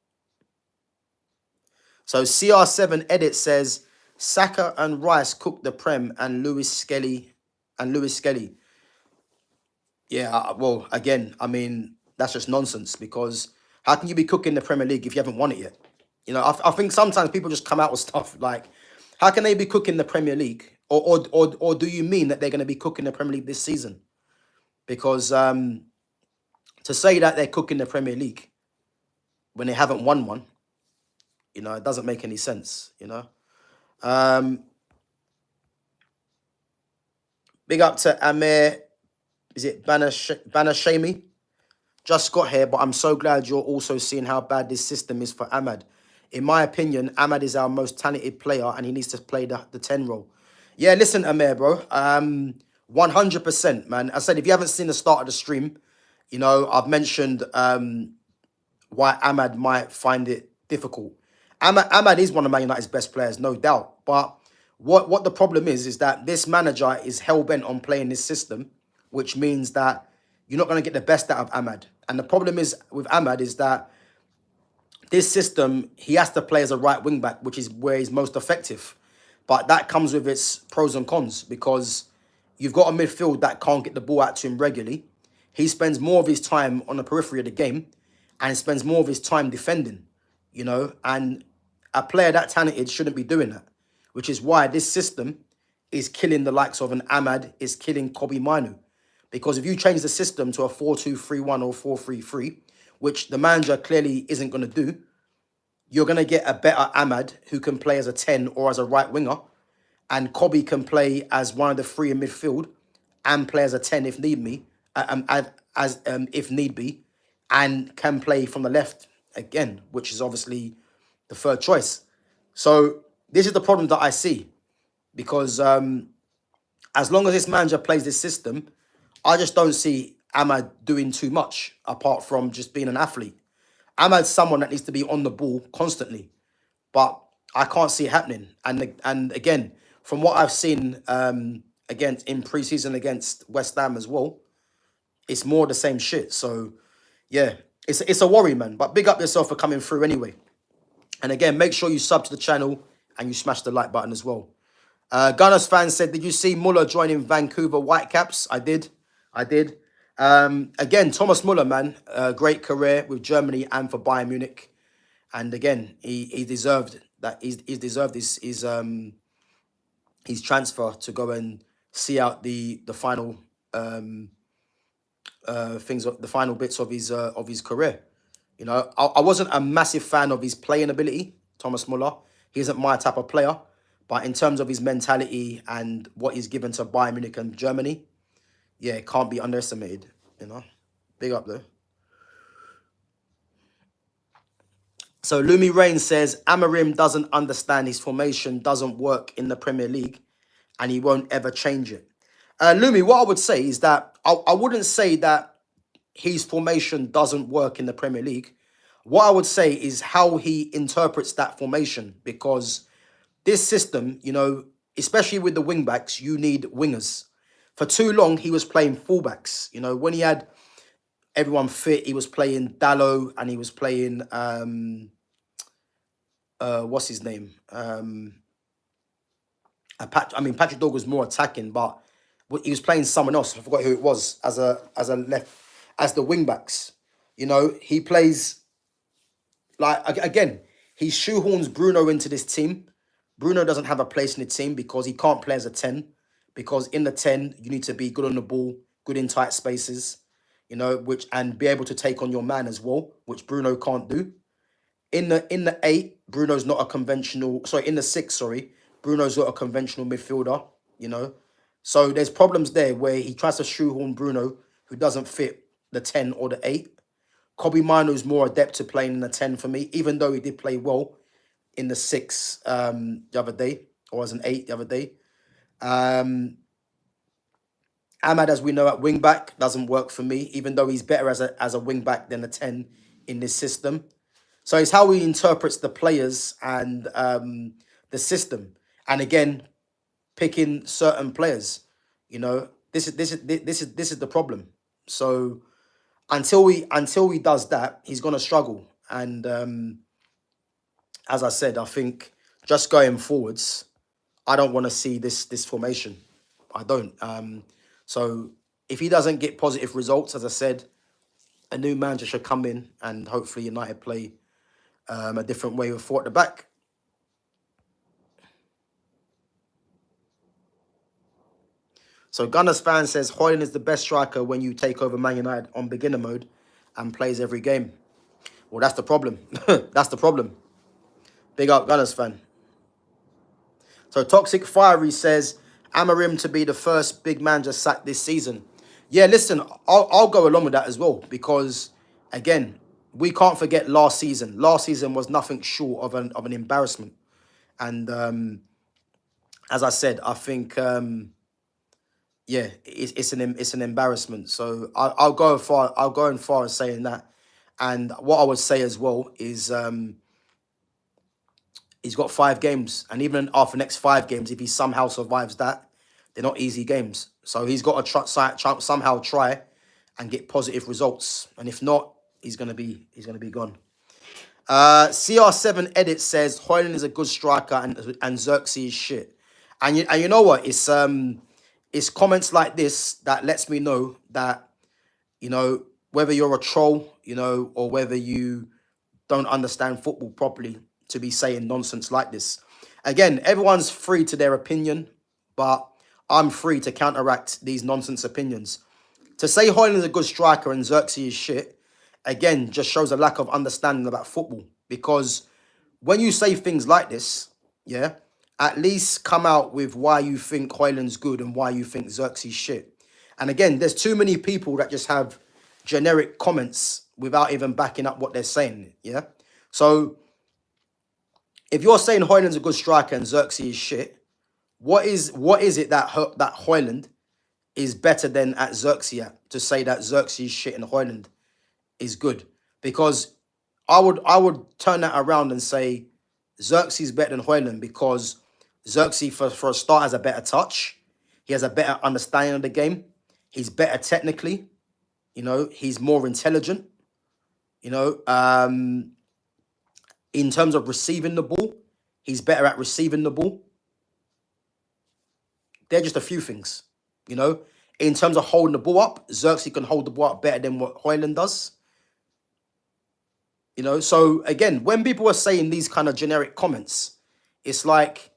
So CR7 Edit says, Saka and Rice cooked the Prem and Lewis Skelly and Lewis Skelly. Yeah, well, again, I mean, that's just nonsense because how can you be cooking the Premier League if you haven't won it yet? You know, I think sometimes people just come out with stuff like, how can they be cooking the Premier League? Or do you mean that they're going to be cooking the Premier League this season? Because to say that they're cooking the Premier League when they haven't won one, you know, it doesn't make any sense, you know. Um, Big up to Amir, is it Banashami? Just got here, but I'm so glad you're also seeing how bad this system is for Ahmad. In my opinion, Ahmad is our most talented player and he needs to play the 10 role. Yeah, listen, Amir, bro. 100%, man. I said, if you haven't seen the start of the stream, you know, I've mentioned why Ahmad might find it difficult. Ahmad is one of Man United's best players, no doubt. But what the problem is that this manager is hell-bent on playing this system, which means that you're not going to get the best out of Ahmad. And the problem is with Ahmad is that this system, he has to play as a right wing back, which is where he's most effective. But that comes with its pros and cons because you've got a midfield that can't get the ball out to him regularly. He spends more of his time on the periphery of the game and spends more of his time defending, you know, and a player that talented shouldn't be doing that, which is why this system is killing the likes of an Ahmad, is killing Kobe Minu. Because if you change the system to a 4-2-3-1 or 4-3-3, which the manager clearly isn't going to do, you're going to get a better Ahmad who can play as a 10 or as a right winger, and Kobe can play as one of the three in midfield and play as a 10 if need be, if need be, and can play from the left again, which is obviously the third choice. So this is the problem that I see because as long as this manager plays this system, I just don't see Ahmad doing too much apart from just being an athlete. Ahmad's someone that needs to be on the ball constantly, but I can't see it happening. And again, from what I've seen against in preseason against West Ham as well, it's more the same shit. So yeah, it's a worry, man. But big up yourself for coming through anyway. And again, make sure you sub to the channel and you smash the like button as well. Gunners fan said, did you see Muller joining Vancouver Whitecaps? I did. Again, Thomas Muller, man, great career with Germany and for Bayern Munich. And again, he deserved that. He's deserved his transfer to go and see out the final the final bits of his career. You know, I wasn't a massive fan of his playing ability, Thomas Muller. He isn't my type of player. But in terms of his mentality and what he's given to Bayern Munich and Germany, yeah, it can't be underestimated, you know. Big up, though. So Lumi Rain says, Amarim doesn't understand his formation doesn't work in the Premier League and he won't ever change it. Lumi, what I would say is that I wouldn't say that his formation doesn't work in the Premier League. What I would say is how he interprets that formation, because this system, you know, especially with the wing backs, you need wingers. For too long, he was playing fullbacks. You know, when he had everyone fit, he was playing Diallo and he was playing, what's his name? Patrick Dog was more attacking, but he was playing someone else. I forgot who it was as the wing backs. You know, he plays like again. He shoehorns Bruno into this team. Bruno doesn't have a place in the team because he can't play as a 10. Because in the 10, you need to be good on the ball, good in tight spaces, you know, and be able to take on your man as well, which Bruno can't do. In the 8, Bruno's not a conventional. Sorry, in the 6, sorry, Bruno's not a conventional midfielder, you know. So there's problems there where he tries to shoehorn Bruno, who doesn't fit the 10 or the 8. Kobe Maino's more adept to playing in the 10 for me, even though he did play well in the 6 the other day, or as an 8 the other day. Ahmad, as we know, at wing back doesn't work for me, even though he's better as a wing back than a 10 in this system. So it's how he interprets the players and the system, and again, picking certain players. You know, this is the problem. So until he does that, he's gonna struggle. And as I said, I think just going forwards, I don't want to see this formation. I don't. So if he doesn't get positive results, as I said, a new manager should come in and hopefully United play a different way with four at the back. So Gunners fan says Højlund is the best striker when you take over Man United on beginner mode and plays every game. Well, that's the problem. That's the problem. Big up Gunners fan. So Toxic Fiery says Amarim to be the first big manager sacked this season. Yeah, listen, I'll go along with that as well because, again, we can't forget last season. Last season was nothing short of an embarrassment. And as I said, I think yeah, it's an embarrassment. So I'll go as far as saying that. And what I would say as well is he's got 5 games, and even after the next 5 games, if he somehow survives that, they're not easy games. So he's got to somehow try and get positive results. And if not, he's gonna be gone. CR7 Edit says Højlund is a good striker and Xerxes is shit. And you know what? It's comments like this that lets me know that, you know, whether you're a troll, you know, or whether you don't understand football properly to be saying nonsense like this. Again, everyone's free to their opinion, but I'm free to counteract these nonsense opinions. To say Højlund is a good striker and Xerxes is shit, again, just shows a lack of understanding about football. Because when you say things like this, yeah, at least come out with why you think Højlund's good and why you think Xerxes shit. And again, there's too many people that just have generic comments without even backing up what they're saying, yeah? So if you're saying Højlund's a good striker and Xerxes is shit, what is it that Højlund is better than at Xerxes at to say that Xerxes shit and Højlund is good? Because I would turn that around and say Xerxes better than Højlund because Xerxes for a start has a better touch. He has a better understanding of the game. He's better technically. You know, he's more intelligent. You know, in terms of receiving the ball, he's better at receiving the ball. They're just a few things, you know. In terms of holding the ball up, Xerxes can hold the ball up better than what Højlund does. You know, so again, when people are saying these kind of generic comments, it's like,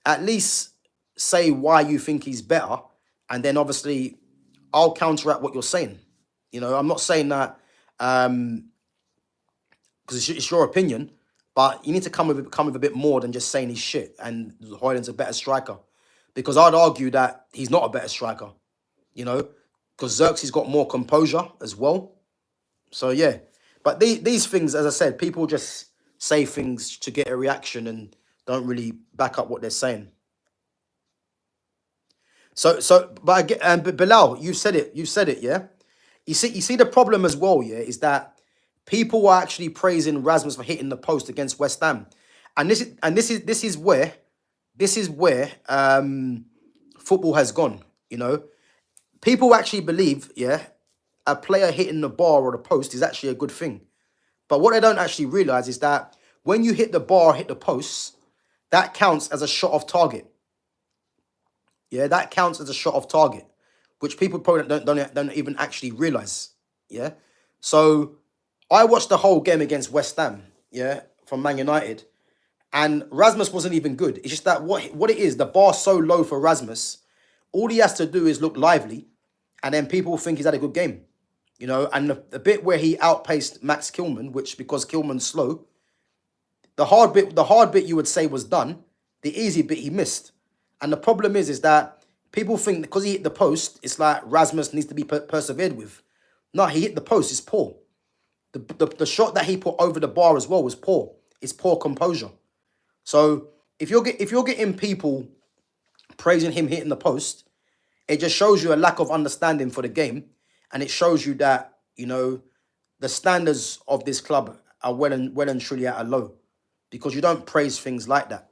at least say why you think he's better, and then obviously I'll counteract what you're saying. You know, I'm not saying that because it's your opinion, but you need to come with a bit more than just saying he's shit and Højlund's a better striker. Because I'd argue that he's not a better striker, you know, because Xerxes got more composure as well. So, yeah. But these things, as I said, people just say things to get a reaction and don't really back up what they're saying. But Bilal, you said it, yeah? You see the problem as well, yeah, is that people are actually praising Rasmus for hitting the post against West Ham. And this is where football has gone, you know. People actually believe, yeah, a player hitting the bar or the post is actually a good thing. But what they don't actually realize is that when you hit the bar or hit the post, that counts as a shot off target. Yeah, that counts as a shot off target, which people probably don't even actually realize. Yeah. So I watched the whole game against West Ham, yeah, from Man United. And Rasmus wasn't even good. It's just that what it is, the bar's so low for Rasmus, all he has to do is look lively, and then people think he's had a good game. You know, and the bit where he outpaced Max Kilman, which because Kilman's slow, the hard bit you would say was done. The easy bit he missed. And the problem is that people think because he hit the post, it's like Rasmus needs to be persevered with. No, he hit the post, it's poor. The shot that he put over the bar as well was poor. It's poor composure. So if you're getting people praising him hitting the post, it just shows you a lack of understanding for the game, and it shows you that, you know, the standards of this club are well and truly at a low, because you don't praise things like that.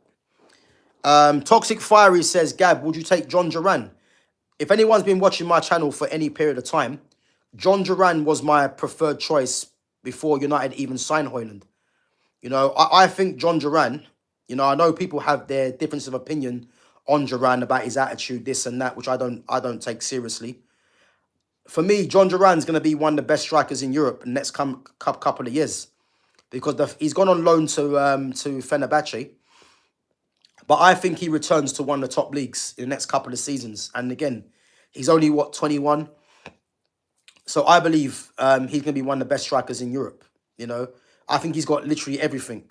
Toxic Fiery says, Gab, would you take John Duran? If anyone's been watching my channel for any period of time, John Duran was my preferred choice before United even signed Højlund. You know, I think John Duran, you know, I know people have their difference of opinion on Duran about his attitude, this and that, which I don't take seriously. For me, John Duran's going to be one of the best strikers in Europe in the next couple of years, because he's gone on loan to Fenerbahce, but I think he returns to one of the top leagues in the next couple of seasons. And again, he's only, what, 21? So I believe he's going to be one of the best strikers in Europe. You know, I think he's got literally everything.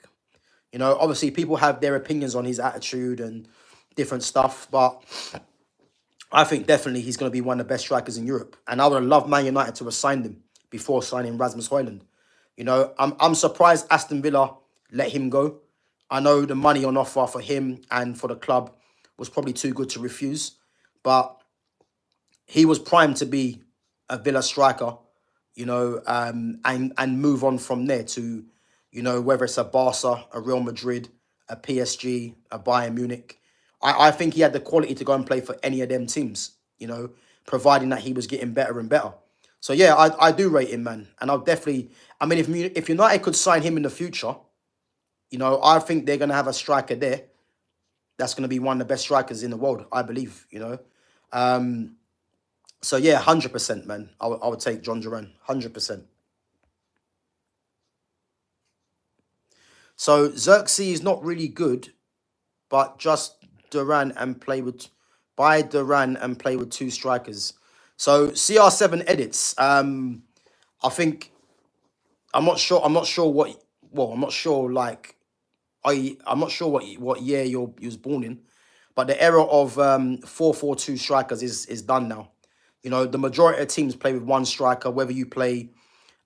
You know, obviously people have their opinions on his attitude and different stuff, but I think definitely he's going to be one of the best strikers in Europe. And I would have loved Man United to have signed him before signing Rasmus Højlund. You know, I'm surprised Aston Villa let him go. I know the money on offer for him and for the club was probably too good to refuse, but he was primed to be a Villa striker, you know, and move on from there to, you know, whether it's a Barca, a Real Madrid, a PSG, a Bayern Munich. I think he had the quality to go and play for any of them teams, you know, providing that he was getting better and better. So, yeah, I do rate him, man. And I'll definitely, I mean, if United could sign him in the future, you know, I think they're going to have a striker there that's going to be one of the best strikers in the world, I believe, you know. So, yeah, 100%, man. I would take John Duran, 100%. So, Xerxes is not really good, but just Duran and play with... Buy Duran and play with two strikers. So, CR7 edits. I think... I'm not sure what... Well, I'm not sure, like... I'm not sure what year you was born in, but the era of 4-4-2 strikers is done now. You know, the majority of teams play with one striker, whether you play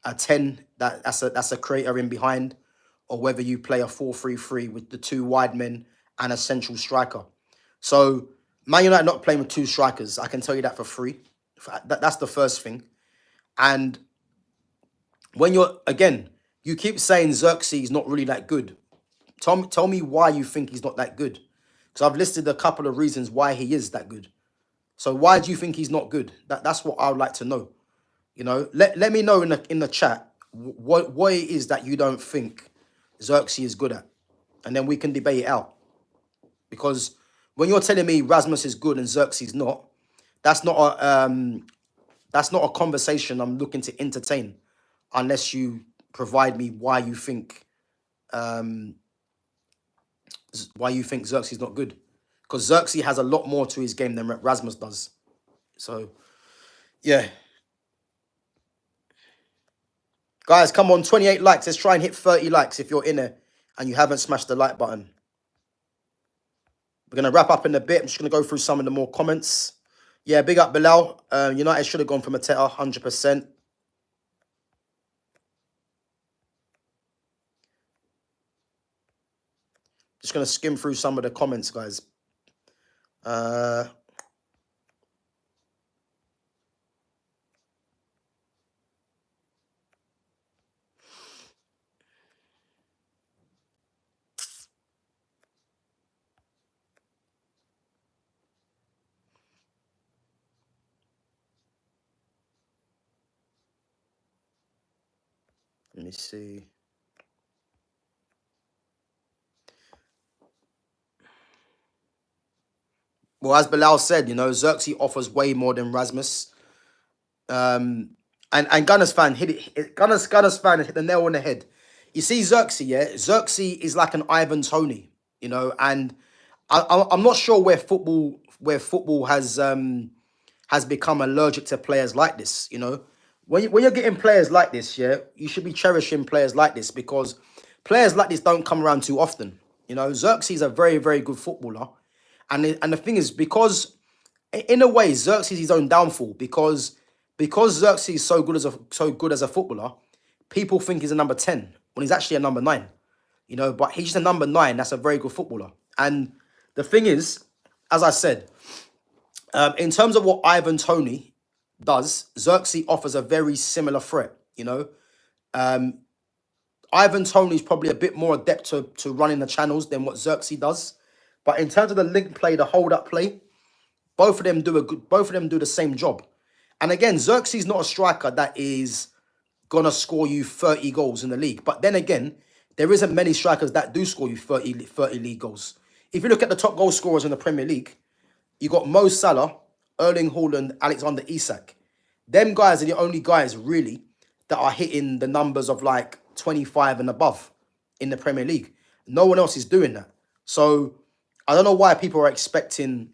a 10, that's a creator in behind, or whether you play a 4-3-3 with the two wide men and a central striker. So, Man United not playing with two strikers, I can tell you that for free. That's the first thing. And when again, you keep saying Xerxes is not really that good. Tell me why you think he's not that good. Because I've listed a couple of reasons why he is that good. So why do you think he's not good? That's what I would like to know. You know, let me know in the chat what it is that you don't think Xerxes is good at, and then we can debate it out. Because when you're telling me Rasmus is good and Xerxes not, that's not a conversation I'm looking to entertain, unless you provide me why you think Xerxes is not good. Because Xerxes has a lot more to his game than Rasmus does. So, yeah. Guys, come on, 28 likes. Let's try and hit 30 likes if you're in there and you haven't smashed the like button. We're going to wrap up in a bit. I'm just going to go through some of the more comments. Yeah, big up Bilal. United should have gone for Mateta, 100%. Just going to skim through some of the comments, guys. Let me see. Well, as Bilal said, you know, Xerxes offers way more than Rasmus. And Gunners fan hit it. Gunners fan hit the nail on the head. You see, Xerxes, yeah, Xerxes is like an Ivan Toney, you know, and I'm not sure where football has become allergic to players like this. You know, when you're getting players like this, yeah, you should be cherishing players like this, because players like this don't come around too often. You know, Xerxes is a very, very good footballer, and the thing is, because in a way Xerxes is his own downfall, because Xerxes is so good as a footballer, people think he's a number 10 when he's actually a number 9. You know, but he's just a number 9 that's a very good footballer. And the thing is, as I said, in terms of what Ivan Toney does, Xerxes offers a very similar threat. You know, Ivan Toney's probably a bit more adept to running the channels than what Xerxes does. But in terms of the link play, the hold-up play, both of them do the same job. And again, Xerxes is not a striker that is gonna score you 30 goals in the league. But then again, there isn't many strikers that do score you 30 league goals. if you look at the top goal scorers in the Premier League, you got Mo Salah, Erling Haaland, Alexander Isak. Them guys are the only guys really that are hitting the numbers of like 25 and above in the Premier League. No one else is doing that. So I don't know why people are expecting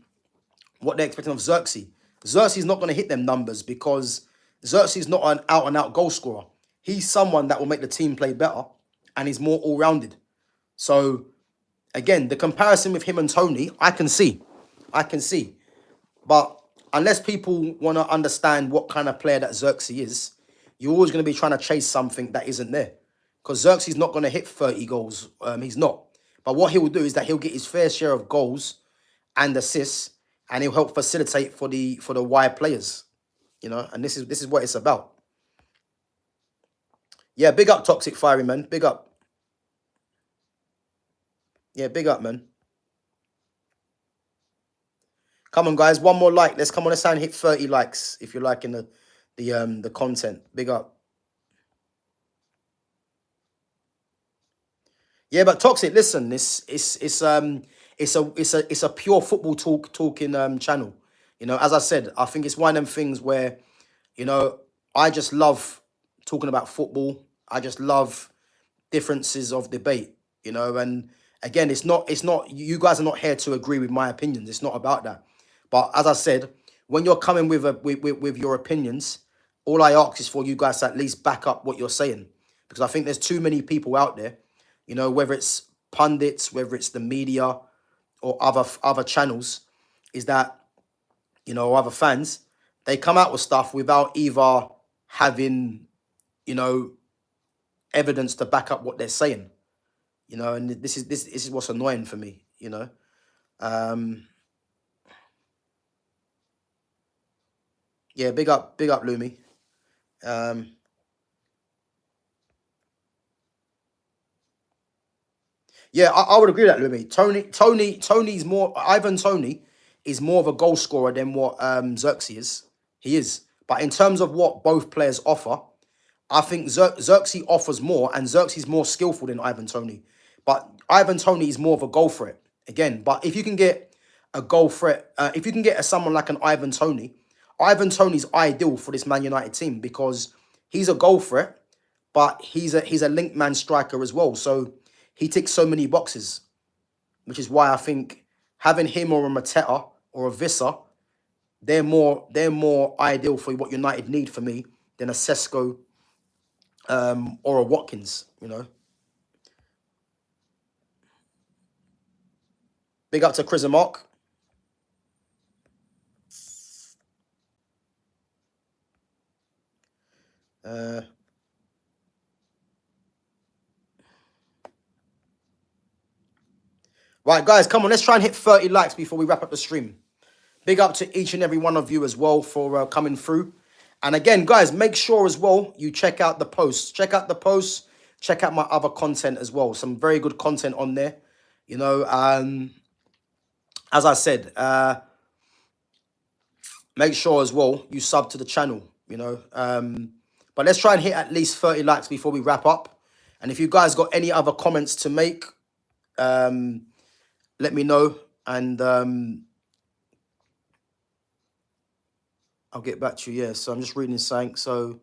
what they're expecting of Xerxes. Xerxes not going to hit them numbers because Xerxes is not an out-and-out goal scorer. He's someone that will make the team play better and he's more all-rounded. So, again, the comparison with him and Tony, I can see. I can see. But unless people want to understand what kind of player that Xerxes is, you're always going to be trying to chase something that isn't there. Because Xerxes is not going to hit 30 goals. He's not. But what he will do is that he'll get his fair share of goals and assists, and he'll help facilitate for the wide players. You know, and this is what it's about. Yeah, big up Toxic Fiery, man. Big up. Yeah, big up, man. Come on, guys. One more like. Let's come on. Let's try and hit 30 likes if you're liking the content. Big up. Yeah, but Toxic, listen, it's a pure football talking channel. You know, as I said, I think it's one of them things where, you know, I just love talking about football. I just love differences of debate, you know, and again, it's not you guys are not here to agree with my opinions. It's not about that. But as I said, when you're coming with your opinions, all I ask is for you guys to at least back up what you're saying. Because I think there's too many people out there, you know, whether it's pundits, whether it's the media or other channels, is that, you know, other fans, they come out with stuff without either having, you know, evidence to back up what they're saying. You know, and this is what's annoying for me, you know. Yeah, big up Lumi. Yeah, I would agree with that, Lumi. Tony's more Ivan Tony is more of a goal scorer than what Xerxes is. He is. But in terms of what both players offer, I think Xerxes offers more, and Xerxes is more skillful than Ivan Tony. But Ivan Tony is more of a goal threat again. But if you can get a goal threat, if you can get someone like an Ivan Tony's ideal for this Man United team because he's a goal threat, but he's a link man striker as well. So he ticks so many boxes, which is why I think having him or a Mateta or a Visser, they're more ideal for what United need for me than a Sesko or a Watkins, you know. Big up to Chris and Mark. Right, guys, come on. Let's try and hit 30 likes before we wrap up the stream. Big up to each and every one of you as well for coming through. And again, guys, make sure as well you check out the posts. Check out the posts. Check out my other content as well. Some very good content on there. You know, as I said, make sure as well you sub to the channel, you know. But let's try and hit at least 30 likes before we wrap up. And if you guys got any other comments to make, let me know. And I'll get back to you. Yeah, so I'm just reading something. So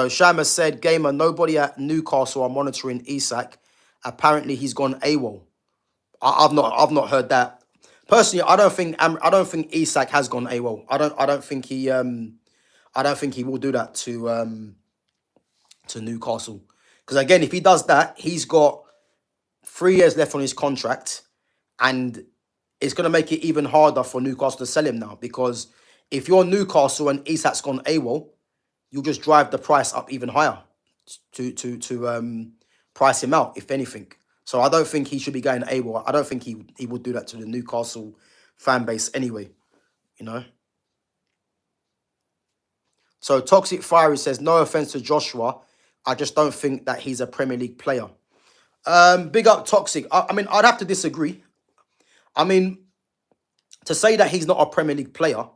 Shama said, Gamer, nobody at Newcastle are monitoring Isak. Apparently he's gone AWOL. I've not heard that. Personally, I don't think Isak has gone AWOL. I don't think he will do that to Newcastle. Because again, if he does that, he's got 3 years left on his contract, and it's going to make it even harder for Newcastle to sell him now. Because if you're Newcastle and Isak's gone AWOL, you'll just drive the price up even higher to price him out, if anything. So I don't think he should be going AWOL. I don't think he would do that to the Newcastle fan base anyway, you know. So Toxic Fiery says, no offense to Joshua, I just don't think that he's a Premier League player. Big up Toxic. I mean, I'd have to disagree. I mean, to say that he's not a Premier League player,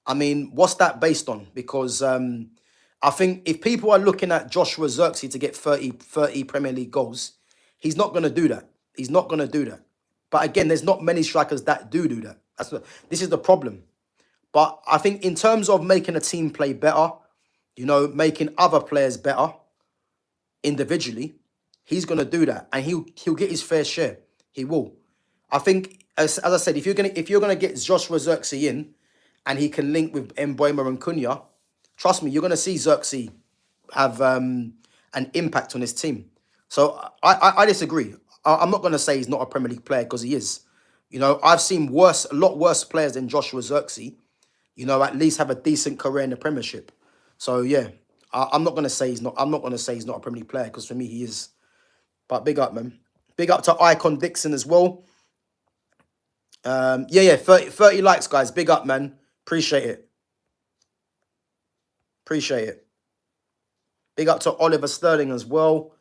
I mean, what's that based on? Because I think if people are looking at Joshua Xerxes to get 30 Premier League goals, he's not going to do that. He's not going to do that. But again, there's not many strikers that do that. This is the problem. But I think in terms of making a team play better, making other players better individually, he's going to do that, and he'll get his fair share. He will. I think, as I said, if you're gonna get Joshua Zirkzee in, and he can link with Mbeumo and Cunha, trust me, you're gonna see Zirkzee have an impact on his team. So I disagree. I'm not gonna say he's not a Premier League player, because he is. I've seen a lot worse players than Joshua Zirkzee, at least have a decent career in the Premiership. So yeah, I'm not gonna say he's not. I'm not gonna say he's not a Premier League player, because for me he is. But big up, man. Big up to Icon Dixon as well. 30 likes, guys. Big up, man. Appreciate it. Appreciate it. Big up to Oliver Sterling as well.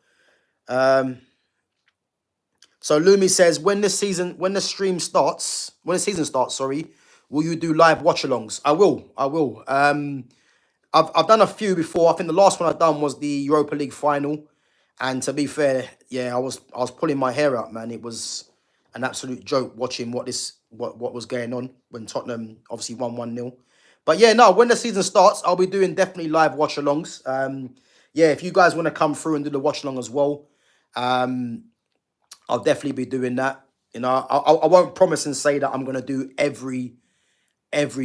So Lumi says, when the season starts, will you do live watch-alongs? I will. I've done a few before. I think the last one I've done was the Europa League final. And to be fair, yeah, I was pulling my hair out, man. It was an absolute joke watching what was going on when Tottenham obviously won 1-0. But yeah, no, when the season starts, I'll be doing definitely live watch-alongs. Yeah, if you guys want to come through and do the watch-along as well, I'll definitely be doing that. I won't promise and say that I'm going to do every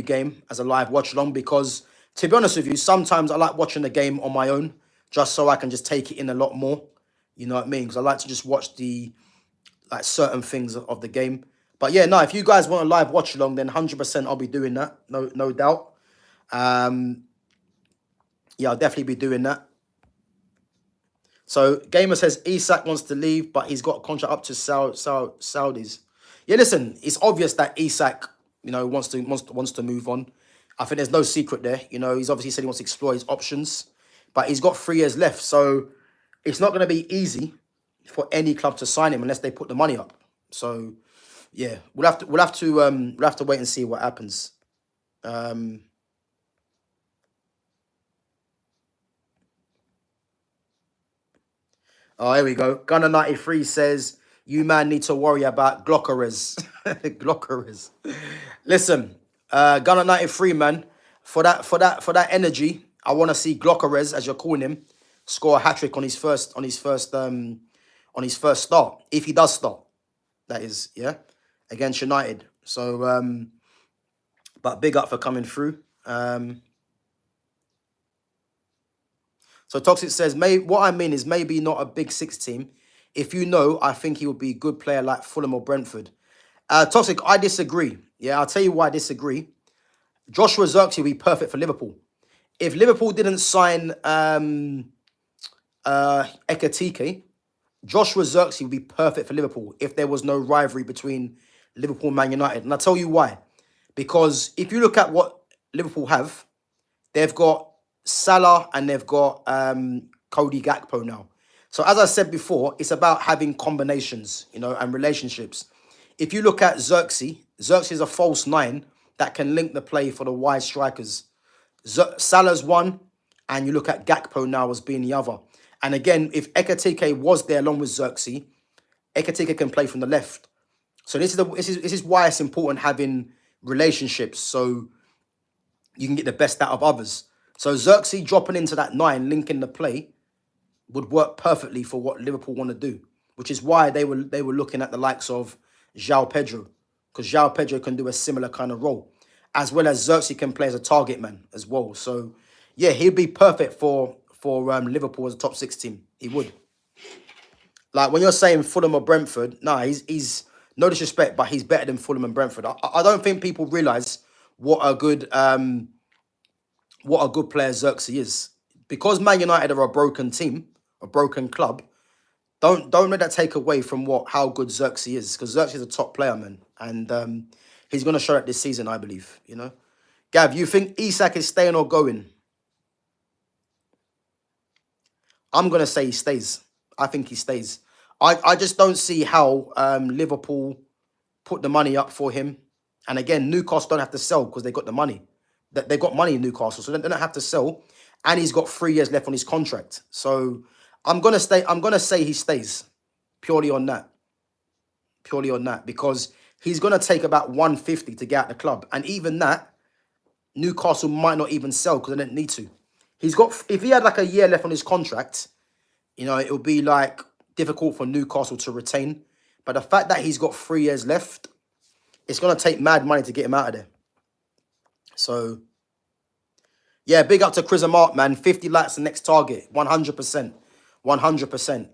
game as a live watch-along, because to be honest with you, sometimes I like watching the game on my own, just so I can just take it in a lot more. You know what I mean? Because I like to just watch the certain things of the game. But yeah, no, if you guys want a live watch along, then 100% I'll be doing that. No doubt. Yeah, I'll definitely be doing that. So Gamer says Isak wants to leave, but he's got a contract up to Saudis. Yeah, listen, it's obvious that Isak, wants to move on. I think there's no secret there. He's obviously said he wants to explore his options, but he's got 3 years left, so it's not going to be easy for any club to sign him unless they put the money up. So yeah, we'll have to wait and see what happens. Oh, here we go. Gunner 93 says, you man need to worry about Glockeres. Glockeres. Listen, Gunner 93, man, for that energy, I want to see Glockeres, as you're calling him, score a hat-trick on his first start. If he does start, that is, yeah, against United. So but big up for coming through. So Toxic says, what I mean is maybe not a big 6 team. If I think he would be a good player like Fulham or Brentford. Toxic, I disagree. Yeah, I'll tell you why I disagree. Joshua Zirkzee would be perfect for Liverpool. If Liverpool didn't sign Ekatike, Joshua Zirkzee would be perfect for Liverpool if there was no rivalry between Liverpool and Man United. And I'll tell you why. Because if you look at what Liverpool have, they've got Salah and they've got Cody Gakpo now. So as I said before, it's about having combinations, and relationships. If you look at Zirkzee is a false 9 that can link the play for the wide strikers. Salah's one, and you look at Gakpo now as being the other. And again, if Ekatike was there along with Zirkzee, Ekatike can play from the left. So this is why it's important having relationships, so you can get the best out of others. So Zirkzee dropping into that 9, linking the play, would work perfectly for what Liverpool want to do, which is why they were looking at the likes of João Pedro, because João Pedro can do a similar kind of role, as well as Zirkzee can play as a target man as well. So yeah, he'd be perfect for Liverpool as a top 6 team. He would. Like when you're saying Fulham or Brentford, he's no disrespect, but he's better than Fulham and Brentford. I don't think people realise what a good player Zirkzee is. Because Man United are a broken team, a broken club, don't let that take away from how good Zirkzee is, because Zirkzee is a top player, man, and he's going to show it this season, I believe. Gav, you think Isak is staying or going? I'm going to say he stays. I think he stays. I just don't see how Liverpool put the money up for him. And again, Newcastle don't have to sell because they got the money. They've got money in Newcastle, so they don't have to sell. And he's got 3 years left on his contract. So I'm going to say he stays purely on that. purely on that, because he's going to take about 150 to get out the club. And even that, Newcastle might not even sell because they don't need to. He's got, if he had like a year left on his contract, you know, it would be like difficult for Newcastle to retain. But the fact that he's got 3 years left, it's going to take mad money to get him out of there. So, yeah, big up to Chris and Mark, man. 50 likes the next target. 100%. 100%.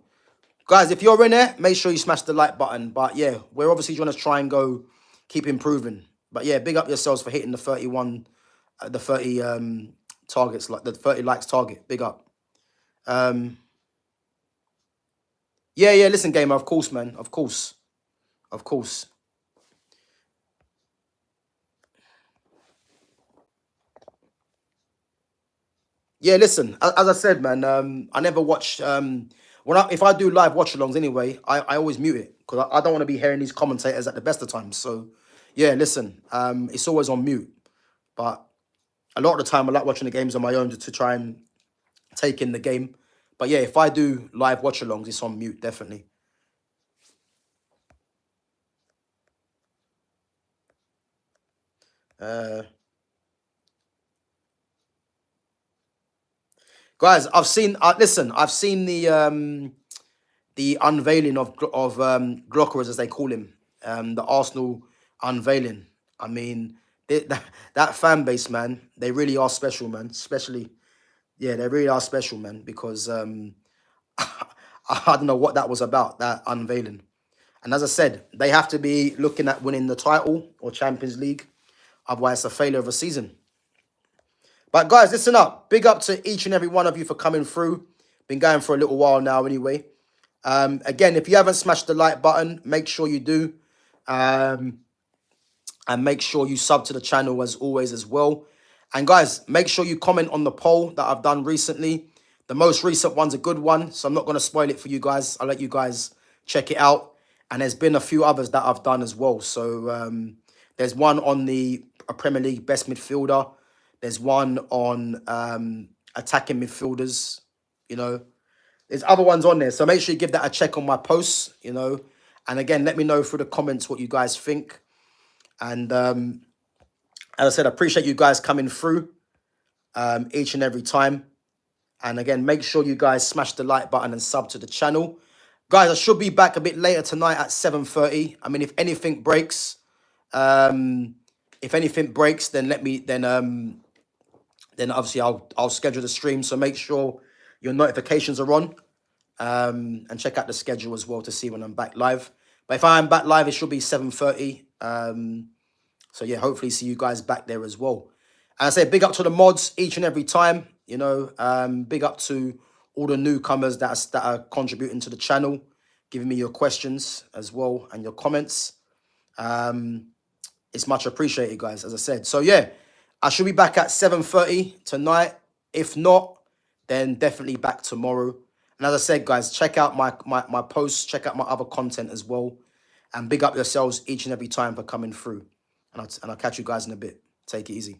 Guys, if you're in there, make sure you smash the like button. But yeah, we're obviously trying to try and go keep improving. But yeah, big up yourselves for hitting the 31, the 30 targets, like the 30 likes target. Big up. Yeah, listen, gamer, of course, man. Of course. Of course. Yeah, listen, as I said, man, I never watch if I do live watch alongs anyway, I always mute it because I don't want to be hearing these commentators at the best of times. So yeah, listen, it's always on mute. But a lot of the time I like watching the games on my own to try and take in the game. But yeah, if I do live watch alongs, it's on mute, definitely. Guys, I've seen I've seen the unveiling of Glockers, as they call him, the Arsenal unveiling. I mean, that fan base, man, they really are special, man. Especially, yeah, they really are special, man, because I don't know what that was about, that unveiling. And as I said, they have to be looking at winning the title or Champions League. Otherwise, it's a failure of a season. But guys, listen up. Big up to each and every one of you for coming through. Been going for a little while now anyway. Again, if you haven't smashed the like button, make sure you do. And make sure you sub to the channel as always as well. And guys, make sure you comment on the poll that I've done recently. The most recent one's a good one, so I'm not going to spoil it for you guys. I'll let you guys check it out. And there's been a few others that I've done as well. So there's one on the Premier League best midfielder. There's one on attacking midfielders, you know. There's other ones on there. So make sure you give that a check on my posts, you know. And again, let me know through the comments what you guys think. And as I said, I appreciate you guys coming through each and every time. And again, make sure you guys smash the like button and sub to the channel. Guys, I should be back a bit later tonight at 7:30. I mean, if anything breaks, then obviously I'll schedule the stream. So make sure your notifications are on. And check out the schedule as well to see when I'm back live. But if I am back live, it should be 7:30. So yeah, hopefully see you guys back there as well. And I say big up to the mods each and every time. You know, big up to all the newcomers that are contributing to the channel, giving me your questions as well and your comments. It's much appreciated, guys, as I said. So yeah, I should be back at 7:30 tonight. If not, then definitely back tomorrow. And as I said, guys, check out my posts, check out my other content as well. And big up yourselves each and every time for coming through. And I'll catch you guys in a bit. Take it easy.